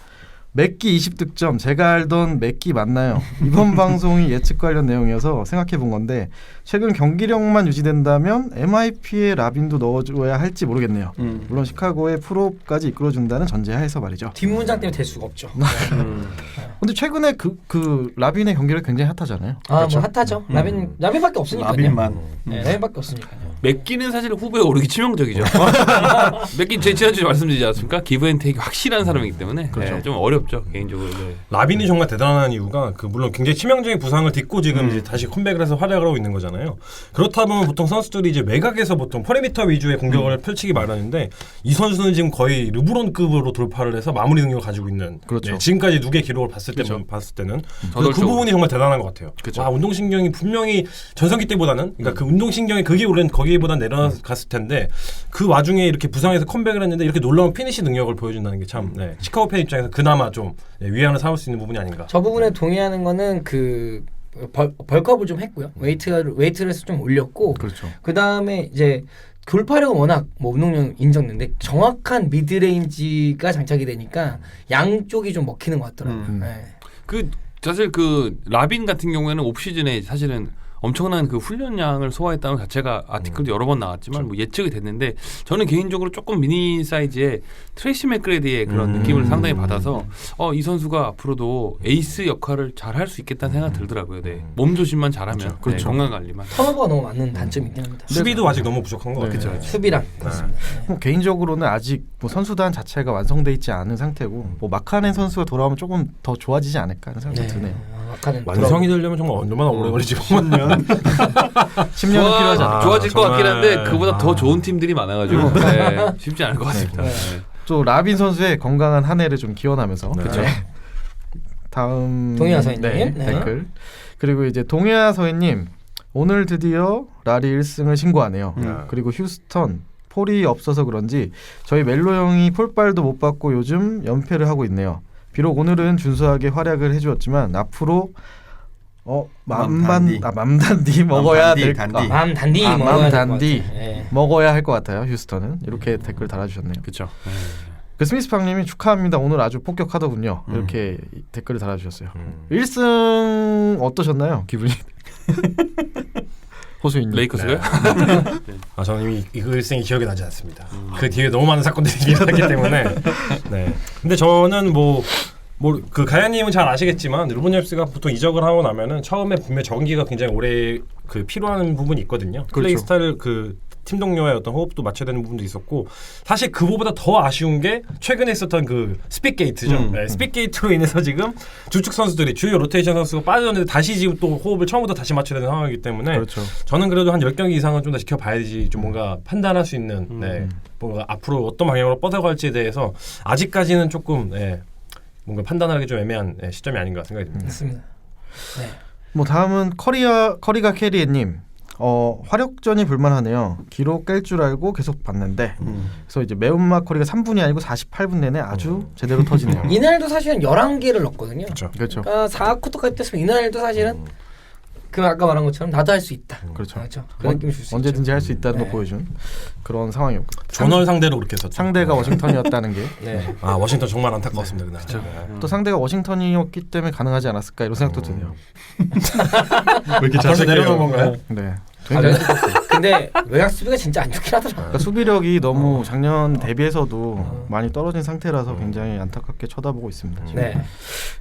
S5: 맥기 20득점 제가 알던 맥기 맞나요? 이번 방송이 예측 관련 내용이어서 생각해 본 건데 최근 경기력만 유지된다면 MIP에 라빈도 넣어줘야 할지 모르겠네요. 물론 시카고의 프로까지 이끌어준다는 전제하에서 말이죠.
S2: 뒷문장 때문에 될 수가 없죠.
S5: 근데 최근에 그 라빈의 경기력 굉장히 핫하잖아요.
S2: 뭐 핫하죠. 라빈밖에 없으니까요.
S7: 라빈만.
S2: 네, 라빈밖에 없으니까요.
S3: 맥기는 사실 후보에 오르기 치명적이죠. 맥기 제 지난주에 말씀드리지 않습니까? 기브앤테이크 확실한 사람이기 때문에 네, 좀 어렵죠 개인적으로. 네.
S4: 라빈이 정말 대단한 이유가 물론 굉장히 치명적인 부상을 딛고 지금 이제 다시 컴백을 해서 활약을 하고 있는 거잖아요. 그렇다 보면 보통 선수들이 이제 외곽에서 보통 퍼리미터 위주의 공격을 펼치기 마련인데 이 선수는 지금 거의 르브론급으로 돌파를 해서 마무리 능력을 가지고 있는.
S5: 그렇죠.
S4: 네, 지금까지 누구의 기록을 봤을 때는 그래서 그
S3: 저돌적으로.
S4: 부분이 정말 대단한 것 같아요.
S3: 그쵸.
S4: 와, 운동신경이 분명히 전성기 때보다는 그러니까 그 운동신경이 그게 오른 거기보다 내려갔을 텐데 그 와중에 이렇게 부상해서 컴백을 했는데 이렇게 놀라운 피니시 능력을 보여준다는 게 참 시카고 팬 입장에서 그나마 좀 위안을 삼을 수 있는 부분이 아닌가.
S2: 저 부분에 동의하는 거는 그 벌크업을 좀 했고요. 웨이트를 좀 올렸고.
S5: 그렇죠.
S2: 그 다음에 이제 돌파력은 워낙 뭐 운동량 인정되는데 정확한 미드레인지가 장착이 되니까 양쪽이 좀 먹히는 것 같더라고요. 네.
S3: 사실 라빈 같은 경우에는 옵 시즌에 사실은 엄청난 그 훈련량을 소화했다는 것 자체가 아티클도 여러 번 나왔지만 뭐 예측이 됐는데 저는 개인적으로 조금 미니 사이즈의 트레이시 맥그레디의 그런 느낌을 상당히 받아서 이 선수가 앞으로도 에이스 역할을 잘 할 수 있겠다는 생각이 들더라고요. 네. 몸 조심만 잘하면
S5: 그렇죠.
S3: 건강 관리만.
S2: 턴오버가 너무 많은 단점이 있긴 합니다.
S4: 수비도 아직 너무 부족한 것 같아요.
S2: 수비랑 그렇습니다.
S5: 뭐 개인적으로는 아직 뭐 선수단 자체가 완성돼 있지 않은 상태고 뭐 마카넨 선수가 돌아오면 조금 더 좋아지지 않을까 하는 생각이 드네요.
S4: 완성이 되려면 정말 얼마나 오래 걸리지 보면
S5: 10년은 필요하지 않을까.
S3: 좋아질 것 같긴 한데
S4: 정말.
S3: 그보다 더 좋은 팀들이 많아가지고 네, 쉽지 않을 것 같습니다. 네.
S5: 또 라빈 선수의 건강한 한 해를 좀 기원하면서
S4: 그렇죠.
S5: 다음
S2: 동해아 서해님. 네.
S5: 댓글 그리고 이제 동해아 서해님 오늘 드디어 라리 1승을 신고하네요. 그리고 휴스턴 폴이 없어서 그런지 저희 멜로 형이 폴발도 못 받고 요즘 연패를 하고 있네요. 비록 오늘은 준수하게 활약을 해주었지만 앞으로 맘단디 먹어야 될
S7: 단디.
S2: 맘 단디
S5: 맘
S2: 먹어야 될
S5: 단디
S2: 것 같아요. 네.
S5: 먹어야 할 것 같아요. 휴스턴은 이렇게 댓글 달아주셨네요.
S3: 그렇죠.
S5: 그 스미스팡님이 축하합니다. 오늘 아주 폭격하더군요. 이렇게 댓글을 달아주셨어요. 1승 어떠셨나요? 기분이? 호수인님.
S3: 레이커스가요?
S4: 저는 이미 이 일생이 기억이 나지 않습니다. 그 뒤에 너무 많은 사건들이 일어났기 때문에. 네. 근데 저는 그 가야님은 잘 아시겠지만 르브론 제임스가 보통 이적을 하고 나면은 처음에 분명 적응기가 굉장히 오래 필요한 부분이 있거든요. 플레이 스타일을 팀 동료의 어떤 호흡도 맞춰야 되는 부분도 있었고 사실 그거보다 더 아쉬운 게 최근에 있었던 그 스픽게이트죠. 네, 스픽게이트로 인해서 지금 주축 선수들이 주요 로테이션 선수가 빠졌는데 다시 지금 또 호흡을 처음부터 다시 맞춰야 되는 상황이기 때문에
S5: 그렇죠.
S4: 저는 그래도 한 10경기 이상은 좀 더 지켜봐야지 좀 뭔가 판단할 수 있는 네, 뭔가 앞으로 어떤 방향으로 뻗어갈지에 대해서 아직까지는 조금 뭔가 판단하기 좀 애매한 시점이 아닌가 생각이 듭니다.
S2: 맞습니다. 네.
S5: 뭐 다음은 커리가 캐리에님. 화력전이 불만하네요. 기록 깰 줄 알고 계속 봤는데 그래서 이제 매운맛 커리가 3분이 아니고 48분 내내 아주 제대로 터지네요.
S2: 이날도 사실은 11개를 넣었거든요.
S5: 그렇죠.
S2: 그러니까 4쿼터까지 됐으면 이날도 사실은 그 아까 말한 것처럼 나도 할 수 있다.
S5: 그렇죠.
S2: 그 느낌을 줄 수 있죠.
S5: 언제든지 할 수 있다는
S2: 네.
S5: 걸 보여준 그런 상황이었고
S4: 존얼 상대로 그렇게 했었죠.
S5: 상대가 워싱턴이었다는 게
S2: 네.
S4: 아 워싱턴 정말 안타까웠습니다 그날.
S5: 또 상대가 워싱턴이었기 때문에 가능하지 않았을까 이런 생각도 드네요.
S4: 왜 이렇게 벌써 내려놓은 건가요?
S5: 네.
S2: 가면 근데 외곽 수비가 진짜 안 좋긴 하더라.
S5: 그러니까 수비력이 너무 작년 대비해서도 많이 떨어진 상태라서 굉장히 안타깝게 쳐다보고 있습니다. 지금.
S2: 네.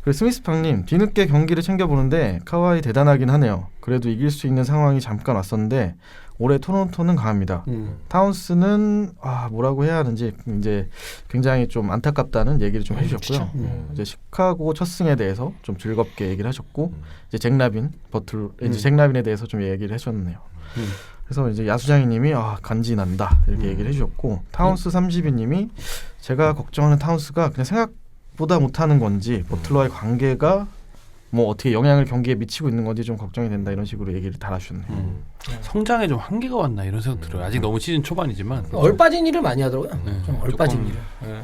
S5: 그리고 스미스팡님 뒤늦게 경기를 챙겨보는데 카와이 대단하긴 하네요. 그래도 이길 수 있는 상황이 잠깐 왔었는데 올해 토론토는 강합니다. 타운스는 뭐라고 해야 하는지 이제 굉장히 좀 안타깝다는 얘기를 좀 해주셨고요. 이제 시카고 첫 승에 대해서 좀 즐겁게 얘기를 하셨고 이제 잭라빈 이제 잭라빈에 대해서 좀 얘기를 해주셨네요. 그래서 이제 야수장이님이 간지난다 이렇게 얘기를 해주셨고 타운스 32님이 제가 걱정하는 타운스가 그냥 생각보다 못하는 건지 버틀러의 관계가 뭐 어떻게 영향을 경기에 미치고 있는 건지 좀 걱정이 된다 이런 식으로 얘기를 달아주셨네요.
S3: 성장에 좀 한계가 왔나 이런 생각 들어요. 아직 너무 시즌 초반이지만
S2: 얼빠진 일을 많이 하더라고요. 좀 얼빠진
S3: 조금.
S2: 일을. 네.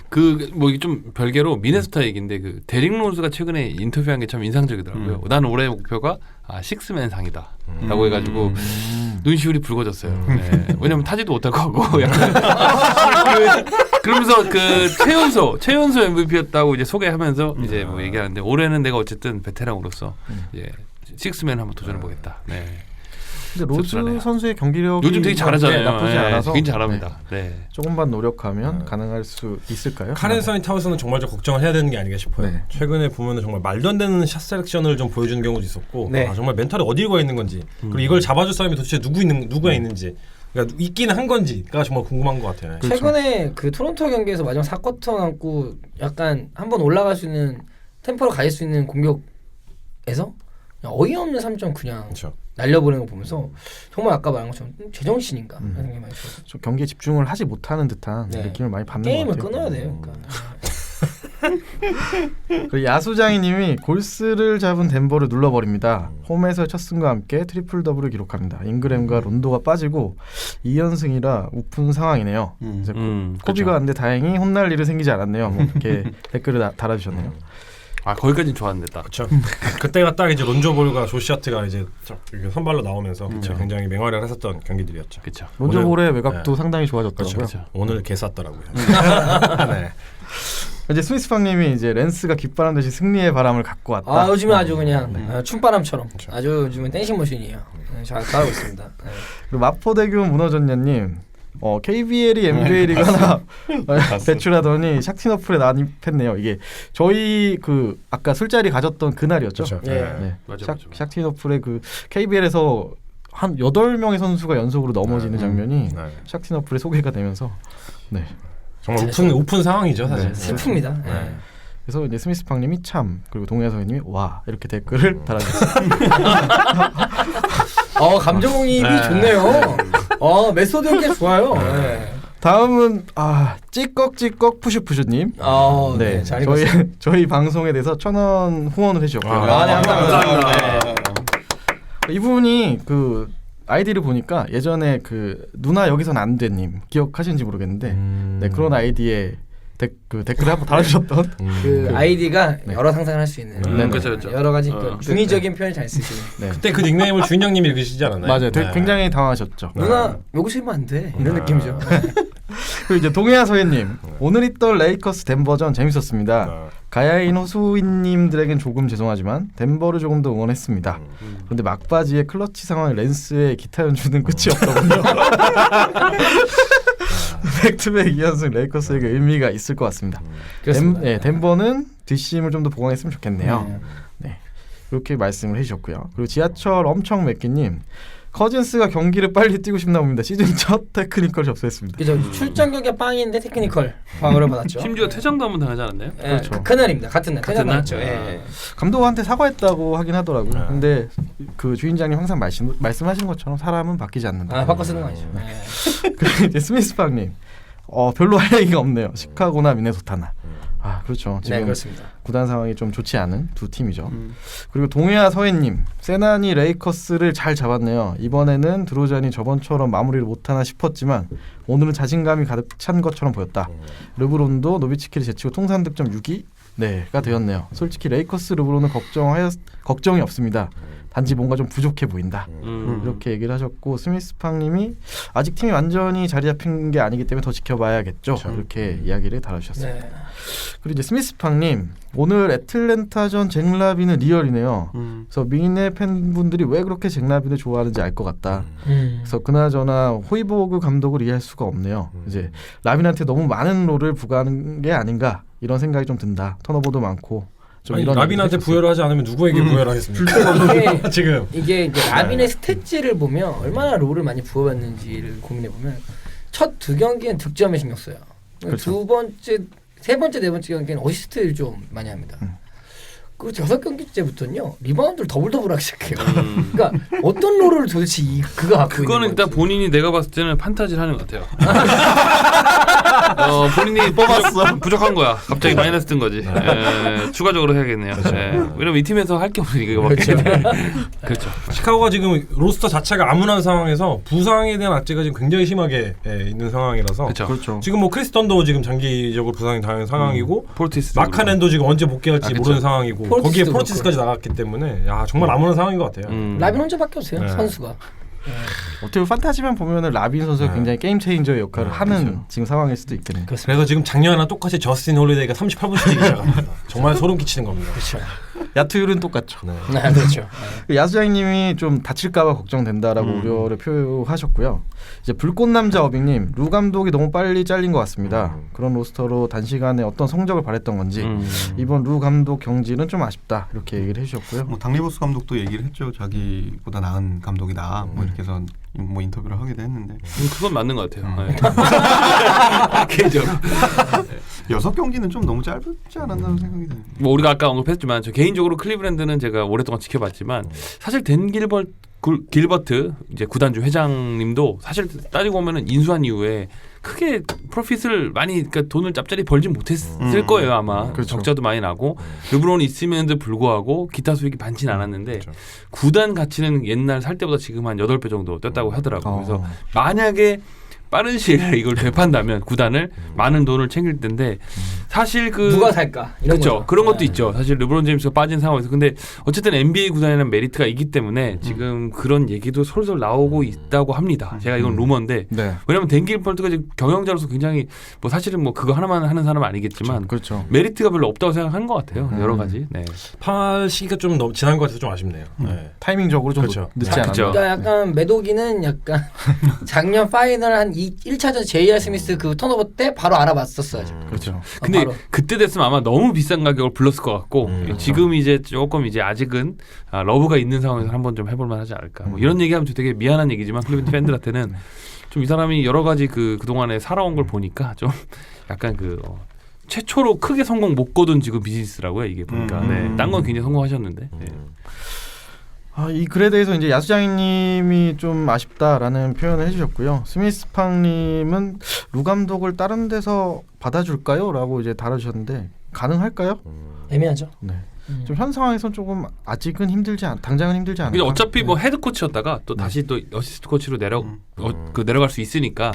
S3: 그 뭐 이게 좀 별개로 미네소타 얘기인데 그 데릭 로즈가 최근에 인터뷰한 게 참 인상적이더라고요. 나는 올해 목표가 식스맨 상이다라고 해가지고 눈시울이 붉어졌어요. 네. 왜냐면 타지도 못할 거고 약간 그러면서 그 최연소 MVP였다고 이제 소개하면서 이제 뭐 얘기하는데 올해는 내가 어쨌든 베테랑으로서 이제 식스맨 한번 도전해 보겠다. 네.
S5: 근데 로즈
S3: 씁쓸하네요.
S5: 선수의 경기력이
S3: 요즘 되게 잘하잖아요.
S5: 나쁘지
S3: 네,
S5: 않아서
S3: 굉장히 잘합니다. 네.
S5: 조금만 노력하면 가능할 수 있을까요?
S4: 카렌서니 타운스는 정말 좀 걱정을 해야 되는 게 아닌가 싶어요.
S5: 네.
S4: 최근에 보면은 정말 말도 안 되는 샷 셀렉션을 좀 보여주는 경우도 있었고,
S2: 네.
S4: 정말 멘탈이 어디에 가 있는 건지, 그리고 이걸 잡아줄 사람이 도대체 누가 있는지, 그러니까 있기는 한 건지가 정말 궁금한 것 같아요.
S2: 최근에 그 토론토 경기에서 마지막 4쿼터 남고 약간 한번 올라갈 수 있는 템포로 가질 수 있는 공격에서 그냥 어이없는 3점 그냥
S4: 그렇죠.
S2: 날려보내는 거 보면서 정말 아까 말한 것처럼 제정신인가 하는 생각이 많이 들었어요.
S5: 좀 경기에 집중을 하지 못하는 듯한
S2: 네.
S5: 느낌을 많이 받는
S2: 게임을
S5: 것 같아요.
S2: 끊어야 돼요. 그러니까.
S5: 그리고 야수장이님이 골스를 잡은 덴버를 눌러버립니다. 홈에서 첫 승과 함께 트리플 더블을 기록합니다. 잉그램과 론도가 빠지고 2연승이라 우픈 상황이네요. 이제 코비가
S3: 그렇죠.
S5: 왔는데 다행히 혼날 일은 생기지 않았네요. 뭐 이렇게 댓글을 달아주셨네요.
S3: 거기까지는 좋았는데 딱.
S4: 그렇죠. 그때가 딱 이제 론조볼과 조시아트가 이제 이렇게 선발로 나오면서 굉장히 맹활약을 했었던 경기들이었죠.
S3: 그렇죠.
S5: 론조볼의 외곽도
S4: 네.
S5: 상당히 좋아졌더라고요.
S3: 그렇죠.
S4: 오늘 개 쌌더라고요. 네.
S5: 이제 스미스팡님이 이제 랜스가 깃바람 대신 승리의 바람을 갖고 왔다.
S2: 요즘에 아주 그냥 춤바람처럼 아주 요즘은 댄싱 머신이에요. 잘 잘하고 있습니다. 네.
S5: 그리고 마포대교 문어전녀님 KBL이 NBA 리그 하나 배출하더니 샥티너플에 난입했네요. 이게 저희 그 아까 술자리 가졌던 그날이었죠.
S4: 그렇죠.
S2: 예.
S5: 네.
S3: 맞아.
S5: 샥티너플의 그 KBL에서 한 8명의 선수가 연속으로 넘어지는 장면이
S4: 네.
S5: 샥티너플에 소개가 되면서 네.
S4: 정말 오픈 상황이죠 사실.
S2: 슬픕니다. 네.
S5: 그래서 이제 스미스팡님이 참 그리고 동해서님이 와 이렇게 댓글을 달아주셨어요.
S2: 감정이입이
S4: 네.
S2: 좋네요. 메소드 연기 좋아요. 네.
S5: 다음은 찌꺽찌꺽 푸슈푸슈님.
S2: 네.
S5: 네,
S2: 잘 읽었어요.
S5: 저희 방송에 대해서 1,000원 후원을 해주셨고요.
S2: 네, 감사합니다.
S5: 이분이 그 아이디를 보니까 예전에 그 누나 여기선 안 돼님 기억하시는지 모르겠는데 네, 그런 아이디에 댓글을 한번 달아주셨던
S2: 그 아이디가 여러 상상을 할 수 있는
S3: 그렇죠.
S2: 여러 가지 중의적인 표현을 잘 쓰시는.
S5: 네.
S4: 그때 그 닉네임을 주인 형님이 읽으시지 않았나요?
S5: 맞아요.
S4: 네.
S5: 굉장히 당황하셨죠.
S2: 누나 요거 쓰면 안 돼. 이런 느낌이죠.
S5: 그리고 이제 동해아 서해님 오늘 있던 레이커스 덴버전 재밌었습니다. 가야인 호수인님들에겐 조금 죄송하지만 덴버를 조금 더 응원했습니다. 그런데 막바지에 클러치 상황에 랜스의 기타 연주는 끝이 없더군요. 백투백 2연승 레이커스에게 의미가 있을 것 같습니다. 덴버는 뒷심을 좀 더 보강했으면 좋겠네요. 네. 그렇게 말씀을 해주셨고요. 그리고 지하철 엄청 맥기님 커즌스가 경기를 빨리 뛰고 싶나 봅니다. 시즌 첫 테크니컬 접수했습니다.
S2: 그죠. 출전격이 빵인데 테크니컬 방어를 받았죠.
S3: 심지어 퇴장도 한번 당하지 않았나요?
S2: 예,
S5: 그렇죠.
S2: 그날입니다. 같은 날
S3: 같은 날?
S2: 퇴장당했죠. 예.
S5: 감독한테 사과했다고 하긴 하더라고요. 근데 그 주인장님 항상 말씀하신 것처럼 사람은 바뀌지 않는다.
S2: 아 바꿔 쓰는 거 아니죠. 예.
S5: 그리고 이제 스미스팡님 별로 할 얘기가 없네요. 시카고나 미네소타나. 아 그렇죠. 지금
S2: 네 그렇습니다.
S5: 구단 상황이 좀 좋지 않은 두 팀이죠. 그리고 동해아 서해님, 세난이 레이커스를 잘 잡았네요. 이번에는 드로잔이 저번처럼 마무리를 못하나 싶었지만 오늘은 자신감이 가득 찬 것처럼 보였다. 르브론도 노비츠키를 제치고 통산 득점 6위 가 되었네요. 솔직히 레이커스 르브론은 걱정이 없습니다. 단지 뭔가 좀 부족해 보인다. 이렇게 얘기를 하셨고 스미스팡님이 아직 팀이 완전히 자리 잡힌 게 아니기 때문에 더 지켜봐야겠죠. 이렇게 이야기를 달아주셨어요.
S2: 네.
S5: 그리고 이제 스미스팡님 오늘 애틀랜타전 잭라빈은 리얼이네요. 그래서 미네 팬분들이 왜 그렇게 잭라빈을 좋아하는지 알 것 같다. 그래서 그나저나 호이보그 감독을 이해할 수가 없네요. 이제 라빈한테 너무 많은 롤을 부과하는 게 아닌가 이런 생각이 좀 든다. 턴오버도 많고. 좀
S4: 아니,
S5: 이런
S4: 라빈한테 부여를 하지 않으면 누구에게 부여를 하겠습니까?
S2: 이게,
S4: 지금
S2: 이게 이제 라빈의 스탯지를 보면 얼마나 롤을 많이 부어봤는지를 고민해 보면 첫 두 경기엔 득점에 신경 써요.
S5: 그렇죠.
S2: 두 번째, 세 번째, 네 번째 경기는 어시스트를 좀 많이 합니다. 그 6경기째부터는요 리바운드를 더블더블하기 시작해요. 그러니까 어떤 롤을 도대체 그가 갖고
S3: 그거는
S2: 있는
S3: 일단
S2: 건지.
S3: 본인이 내가 봤을 때는 판타지를 하는 것 같아요. 본인이
S5: 뽑았어.
S3: 부족한 거야. 갑자기 마이너스 뜬 거지. 추가적으로 해야겠네요. 왜냐면 이 팀에서 할 게 없으니까 이거밖에. 그렇죠.
S4: 시카고가 지금 로스터 자체가 암울한 상황에서 부상에 대한 악재가 지금 굉장히 심하게 있는 상황이라서
S3: 그렇죠.
S5: 그렇죠.
S4: 지금 뭐 크리스턴도 지금 장기적으로 부상이 당한 상황이고
S3: 포르티스
S4: 마카넨도 지금 언제 복귀할지
S3: 그쵸.
S4: 모르는 상황이고
S2: 포르티스도
S4: 거기에 포르티스까지 나갔기 때문에 야 정말 암울한 상황인 것 같아요.
S2: 라빈 혼자밖에 없어요.
S4: 네.
S2: 선수가.
S5: 어떻게 보면 판타지만 보면은 라빈 선수가 굉장히 게임 체인저의 역할을 하는 지금 상황일 수도 있겠네요.
S4: 그래서 지금 작년이랑 똑같이 저스틴 홀리데이가 38분씩 시작합니다. 정말 소름 끼치는 겁니다.
S2: 그렇죠.
S5: 야투율은 똑같죠.
S4: 네.
S2: 네, 그렇죠.
S5: 야수장님이 좀 다칠까봐 걱정된다라고 우려를 표하셨고요. 이제 불꽃남자 어빙님, 루 감독이 너무 빨리 잘린 것 같습니다. 그런 로스터로 단시간에 어떤 성적을 발했던 건지 이번 루 감독 경질은 좀 아쉽다 이렇게 얘기를 해주셨고요.
S7: 뭐 당리버스 감독도 얘기를 했죠. 자기보다 나은 감독이다. 뭐 이렇게 해서 뭐 인터뷰를 하기도 했는데
S3: 그건 맞는 것 같아요. 개인적으로.
S7: 6경기는 좀 너무 짧지 않았나 생각이 드네요.
S3: 뭐 우리가 아까 언급했지만 저 개인적으로 클리브랜드는 제가 오랫동안 지켜봤지만 사실 댄 길버트 이제 구단주 회장님도 사실 따지고 보면은 인수한 이후에 크게 프로핏을 많이 그러니까 돈을 짭짤이 벌진 못했을 거예요 아마.
S5: 그렇죠.
S3: 적자도 많이 나고 르브론이 있으면도 불구하고 기타 수익이 많지는 않았는데 구단 가치는 옛날 살 때보다 지금 한 8배 정도 떴다고 하더라고요. 그래서 만약에 빠른 시일에 이걸 되판다면 구단을 많은 돈을 챙길 텐데 사실 그
S2: 누가 살까? 이런
S3: 그렇죠.
S2: 거죠.
S3: 그런 것도
S2: 네.
S3: 있죠. 사실 르브론 제임스가 빠진 상황에서 근데 어쨌든 NBA 구단에는 메리트가 있기 때문에 지금 그런 얘기도 솔솔 나오고 있다고 합니다. 제가 이건 루머인데
S5: 네,
S3: 왜냐면 댄 길버트가 지금 경영자로서 굉장히 뭐 사실은 뭐 그거 하나만 하는 사람은 아니겠지만
S5: 그렇죠.
S3: 메리트가 별로 없다고 생각하는 것 같아요. 여러 가지. 네.
S4: 팔 시기가 좀 너무 지난 것 같아서 좀 아쉽네요. 네.
S5: 타이밍적으로 좀
S4: 그렇죠.
S5: 늦지
S3: 아,
S5: 않았나.
S3: 그렇죠.
S2: 그러니까 약간 매도기는 약간 작년 파이널 한 1차전 J.R. 스미스 그 턴오버 때 바로 알아봤었어요.
S5: 그렇죠.
S3: 근데
S2: 바로.
S3: 그때 됐으면 아마 너무 비싼 가격을 불렀을 것 같고 지금 이제 조금 이제 아직은 러브가 있는 상황에서 한번 좀 해볼만 하지 않을까. 뭐 이런 얘기하면 좀 되게 미안한 얘기지만 클리브랜드 팬들한테는 좀 이 사람이 여러 가지 그동안에 살아온 걸 보니까 좀 약간 최초로 크게 성공 못 거둔 지금 비즈니스라고요 이게 보니까. 네. 딴 건 굉장히 성공하셨는데. 네.
S5: 이 글에 대해서 이제 야수장님이 좀 아쉽다라는 표현을 해주셨고요. 스미스팡님은 루 감독을 다른 데서 받아줄까요?라고 이제 달아주셨는데 가능할까요?
S2: 애매하죠.
S5: 네. 좀 현 상황에선 조금 아직은 당장은 힘들지 않을까.
S3: 근데 어차피 뭐 헤드 코치였다가 또 다시 또 어시스트 코치로 내려갈 수 있으니까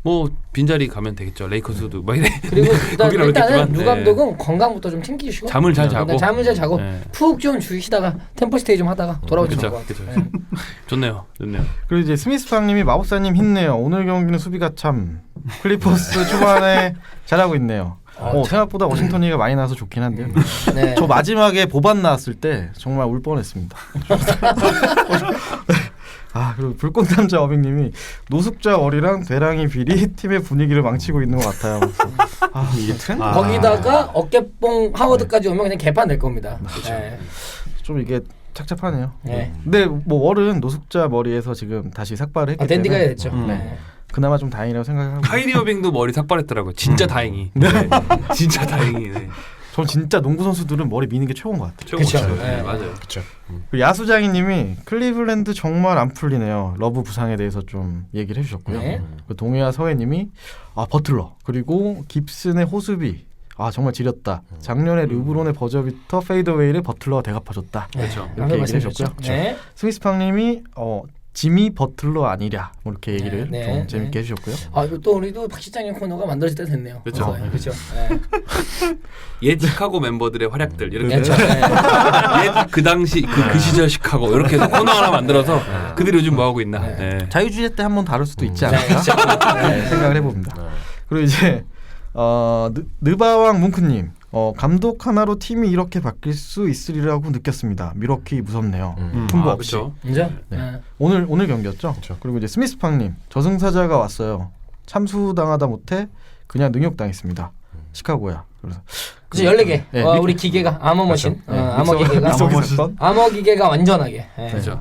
S3: 뭐 빈자리 가면 되겠죠. 레이커스도 막 이래.
S2: 그리고
S3: 거기는
S2: 일단은
S3: 어렵겠지만,
S2: 루 감독은 건강부터 좀 챙기시고
S3: 잠을 잘 자고.
S2: 잠을 잘 자고
S3: 네.
S2: 푹 좀 주시다가 템포 스테이 좀 하다가 돌아오시면 좋을 것
S3: 그렇죠.
S2: 같아요.
S3: 좋네요.
S5: 그리고 이제 스미스팡님이 마법사님 힘내요. 오늘 경기는 수비가 참 클리퍼스 초반에 잘하고 있네요. 생각보다 워싱턴이가 많이 나와서 좋긴 한데요.
S2: 네.
S5: 저 마지막에 보반 나왔을 때 정말 울 뻔했습니다. 그리고 불꽃남자 어빙님이 노숙자 어리랑 대랑이 비리 팀의 분위기를 망치고 있는 것 같아요.
S7: 이게 트렌드?
S2: 거기다가 어깨뽕 하워드까지 오면 그냥 개판 될 겁니다. 네.
S5: 좀 이게 착잡하네요.
S2: 네.
S5: 근데 뭐 월은 노숙자 머리에서 지금 다시 삭발을 했기
S2: 댄디가
S5: 때문에
S2: 됐죠.
S5: 네. 그나마 좀 다행이라고 생각하고.
S3: 카이리 어빙도 머리 삭발했더라고요. 진짜 다행히. 네. 진짜 다행히. 네.
S5: 전 진짜 농구 선수들은 머리 미는 게 최고인 것 같아요.
S2: 그쵸.
S3: 네,
S2: 네.
S3: 맞아요.
S4: 그렇죠.
S5: 그 야수장이님이 클리블랜드 정말 안 풀리네요. 러브 부상에 대해서 좀 얘기를 해주셨고요.
S2: 네.
S5: 그 동해와 서해님이 버틀러 그리고 깁슨의 호수비 정말 지렸다. 작년에 르브론의 버저비터 페이드웨이를 버틀러가 대갚아줬다.
S3: 그렇죠.
S5: 이렇게 얘기를 해주셨고요.
S2: 네.
S5: 스미스팡님이 지미 버틀러 아니랴 뭐 이렇게 얘기를
S2: 네,
S5: 좀
S2: 네,
S5: 재밌게 해주셨고요.
S2: 이거 또 우리도 박 실장님 코너가 만들어질 때 됐네요.
S3: 그쵸.
S2: 그렇죠. 네.
S3: 옛 시카고 멤버들의 활약들 이렇게
S2: 그렇죠. 네.
S3: 옛그 당시 그 시절 시카고 이렇게 해서 코너 하나 만들어서 그들이 요즘 뭐 하고 있나. 네.
S5: 자유주의 때 한번 다룰 수도 있지
S2: 네,
S5: 않을까 생각을 해봅니다. 그리고 이제 느바왕 뭉크님 감독 하나로 팀이 이렇게 바뀔 수 있으리라고 느꼈습니다. 미러키 무섭네요. 풍부 없이.
S3: 그렇죠.
S2: 인정?
S5: 네.
S2: 네.
S5: 오늘 경기였죠. 그리고 이제 스미스팡님 저승사자가 왔어요. 참수당하다 못해 그냥 능욕당했습니다. 시카고야. 그래서
S2: 그래서 14개.
S5: 네,
S2: 우리 기계가 아머머신. 아머
S5: 믹서-
S2: 기계가
S5: 믹서 사건.
S2: 아머 기계가 완전하게. 네.
S3: 그렇죠.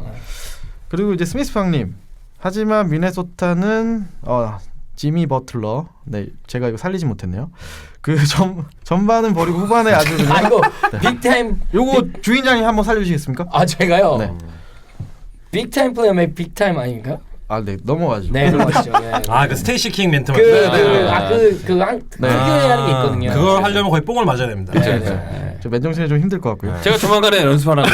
S5: 그리고 이제 스미스팡님 하지만 미네소타는 지미 버틀러. 네, 제가 이거 살리지 못했네요. 그 전반은 버리고 후반에 아주 그냥
S2: 이거 빅타임.
S5: 요거 주인장님 한번 살려주시겠습니까?
S2: 제가요.
S5: 네.
S2: 빅타임 플레이어 빅타임 아닌가?
S5: 네, 넘어가죠.
S2: 네, 넘어가시죠. 네.
S4: 그 스테이시 킹 멘트
S2: 특유의 하는 게 있거든요.
S4: 그걸 하려면 거의 뽕을 맞아야 됩니다.
S2: 네.
S5: 저 맨정신에 좀 힘들 것 같고요.
S3: 제가 조만간에 연습하라는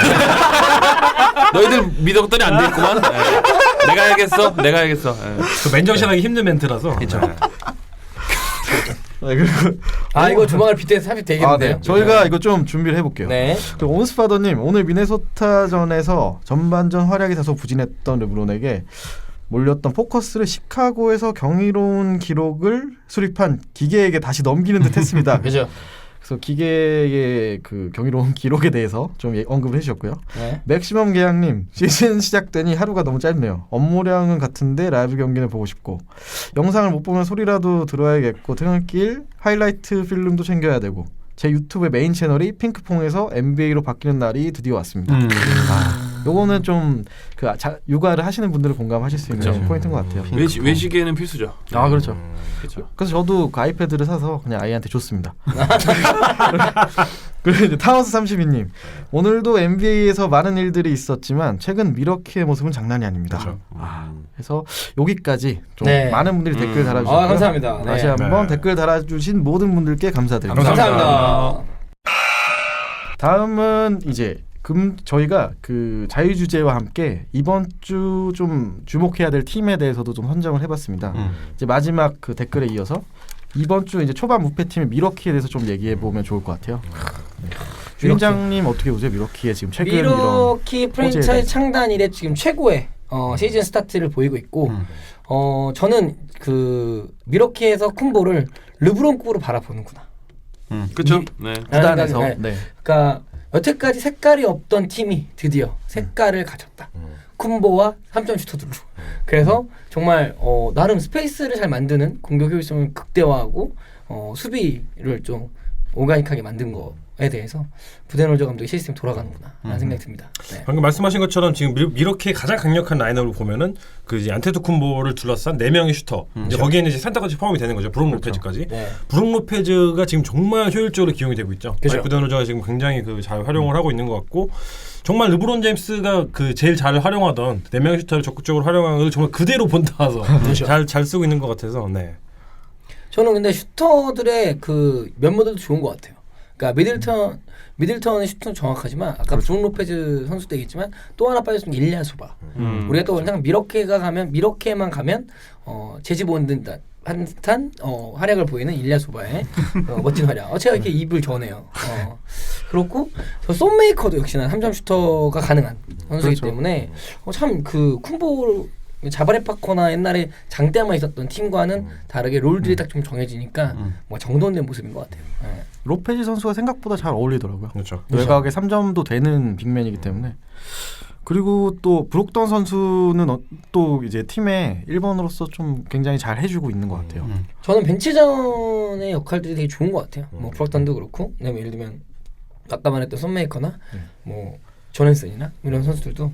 S3: 너희들 믿었더니 안 됐구만. 내가 해야겠어.
S4: 그 맨정신하기 힘든 멘트라서.
S3: 그렇죠.
S5: 네, 그리고
S2: 이거 조만간 빗대에서 삽입 되겠는데요.
S5: 네. 저희가 이거 좀 준비를 해볼게요.
S2: 네.
S5: 그 온스파더님 오늘 미네소타전에서 전반전 활약이 다소 부진했던 르브론에게 몰렸던 포커스를 시카고에서 경이로운 기록을 수립한 기계에게 다시 넘기는 듯했습니다.
S2: 그죠.
S5: 그래서 기계의 그 경이로운 기록에 대해서 좀 언급을 해주셨고요.
S2: 네.
S5: 맥시멈 계약님 시즌 시작되니 하루가 너무 짧네요. 업무량은 같은데 라이브 경기는 보고 싶고 영상을 못 보면 소리라도 들어야겠고 퇴근길 하이라이트 필름도 챙겨야 되고 제 유튜브의 메인 채널이 핑크퐁에서 NBA로 바뀌는 날이 드디어 왔습니다. 요거는 좀 그 육아를 하시는 분들은 공감하실 수 있는
S3: 그쵸.
S5: 포인트인 것 같아요.
S3: 외식에는 필수죠.
S5: 그렇죠.
S3: 그렇죠.
S5: 그래서 저도 그 아이패드를 사서 그냥 아이한테 줬습니다. 그리고 이제 타워스 32님 오늘도 NBA에서 많은 일들이 있었지만 최근 미러키의 모습은 장난이 아닙니다.
S4: 그렇죠.
S5: 그래서 여기까지 좀
S2: 네.
S5: 많은 분들이 댓글 달아주셨고요.
S2: 감사합니다. 네.
S5: 다시 한번
S4: 네.
S5: 댓글 달아주신 모든 분들께 감사드립니다.
S2: 감사합니다.
S5: 다음은 이제 저희가 그 자유주제와 함께 이번 주 좀 주목해야 될 팀에 대해서도 좀 선정을 해봤습니다. 이제 마지막 그 댓글에 이어서 이번 주 이제 초반 무패팀의 미러키에 대해서 좀 얘기해 보면 좋을 것 같아요. 주인장님 어떻게 보세요? 미러키의 지금 최근
S2: 미러키
S5: 이런
S2: 프랜차이즈
S5: 호재에
S2: 창단 이래 지금 최고의 시즌 스타트를 보이고 있고 저는 그 미러키에서 쿤보를 르브론급으로 바라보는구나.
S3: 그렇죠. 네.
S5: 구단에서
S2: 네. 그러니까 여태까지 색깔이 없던 팀이 드디어 색깔을 가졌다. 쿤보와 3점 슈터들로. 그래서 정말 나름 스페이스를 잘 만드는 공격 효율성을 극대화하고 수비를 좀 오가닉하게 만든 거에 대해서 부데놀저 감독의 시스템이 돌아가는구나 라는 생각이 듭니다. 네.
S4: 방금 말씀하신 것처럼 지금 미러키의 가장 강력한 라인업을 보면은 그 이제 안테토쿤보를 둘러싼 4명의 슈터. 이제 거기에는 이제 산타까지 포함이 되는 거죠. 브룩 로페즈까지.
S2: 네.
S4: 브룩 로페즈가 지금 정말 효율적으로 기용이 되고 있죠.
S2: 그죠.
S4: 마이크 데노저가 지금 굉장히 그 잘 활용을 하고 있는 것 같고 정말 르브론 제임스가 그 제일 잘 활용하던 4명의 슈터를 적극적으로 활용하는 걸 정말 그대로 본따서 잘 쓰고 있는 것 같아서 네.
S2: 저는 근데 슈터들의 그 면모들도 좋은 것 같아요. 그러니까 미들턴의 슈터는 정확하지만 아까 브룩 로페즈 선수도 얘기했지만 또 하나 빠졌으면 일리아 소바. 우리가 또 항상 미러키에만 가면 제지본 듯한 활약을 보이는 일리아 소바의 멋진 활약. 제가 이렇게 입을 전해요. 그렇고 저 쏨메이커도 역시나 3점 슈터가 가능한 선수이기 때문에 참 그 쿤보 자바레 파커나 옛날에 장대만 있었던 팀과는 다르게 롤들이 딱 좀 정해지니까 뭐 정돈된 모습인 것 같아요. 네.
S5: 로페즈 선수가 생각보다 잘 어울리더라고요.
S4: 그렇죠.
S5: 외곽에 3점도 되는 빅맨이기 때문에. 그리고 또 브록던 선수는 또 이제 팀의 1번으로서 좀 굉장히 잘 해주고 있는 것 같아요.
S2: 저는 벤치전의 역할들이 되게 좋은 것 같아요. 뭐 브록던도 그렇고, 예를 들면 아까 말했던 썬메이커나 뭐 존앤슨이나 이런 선수들도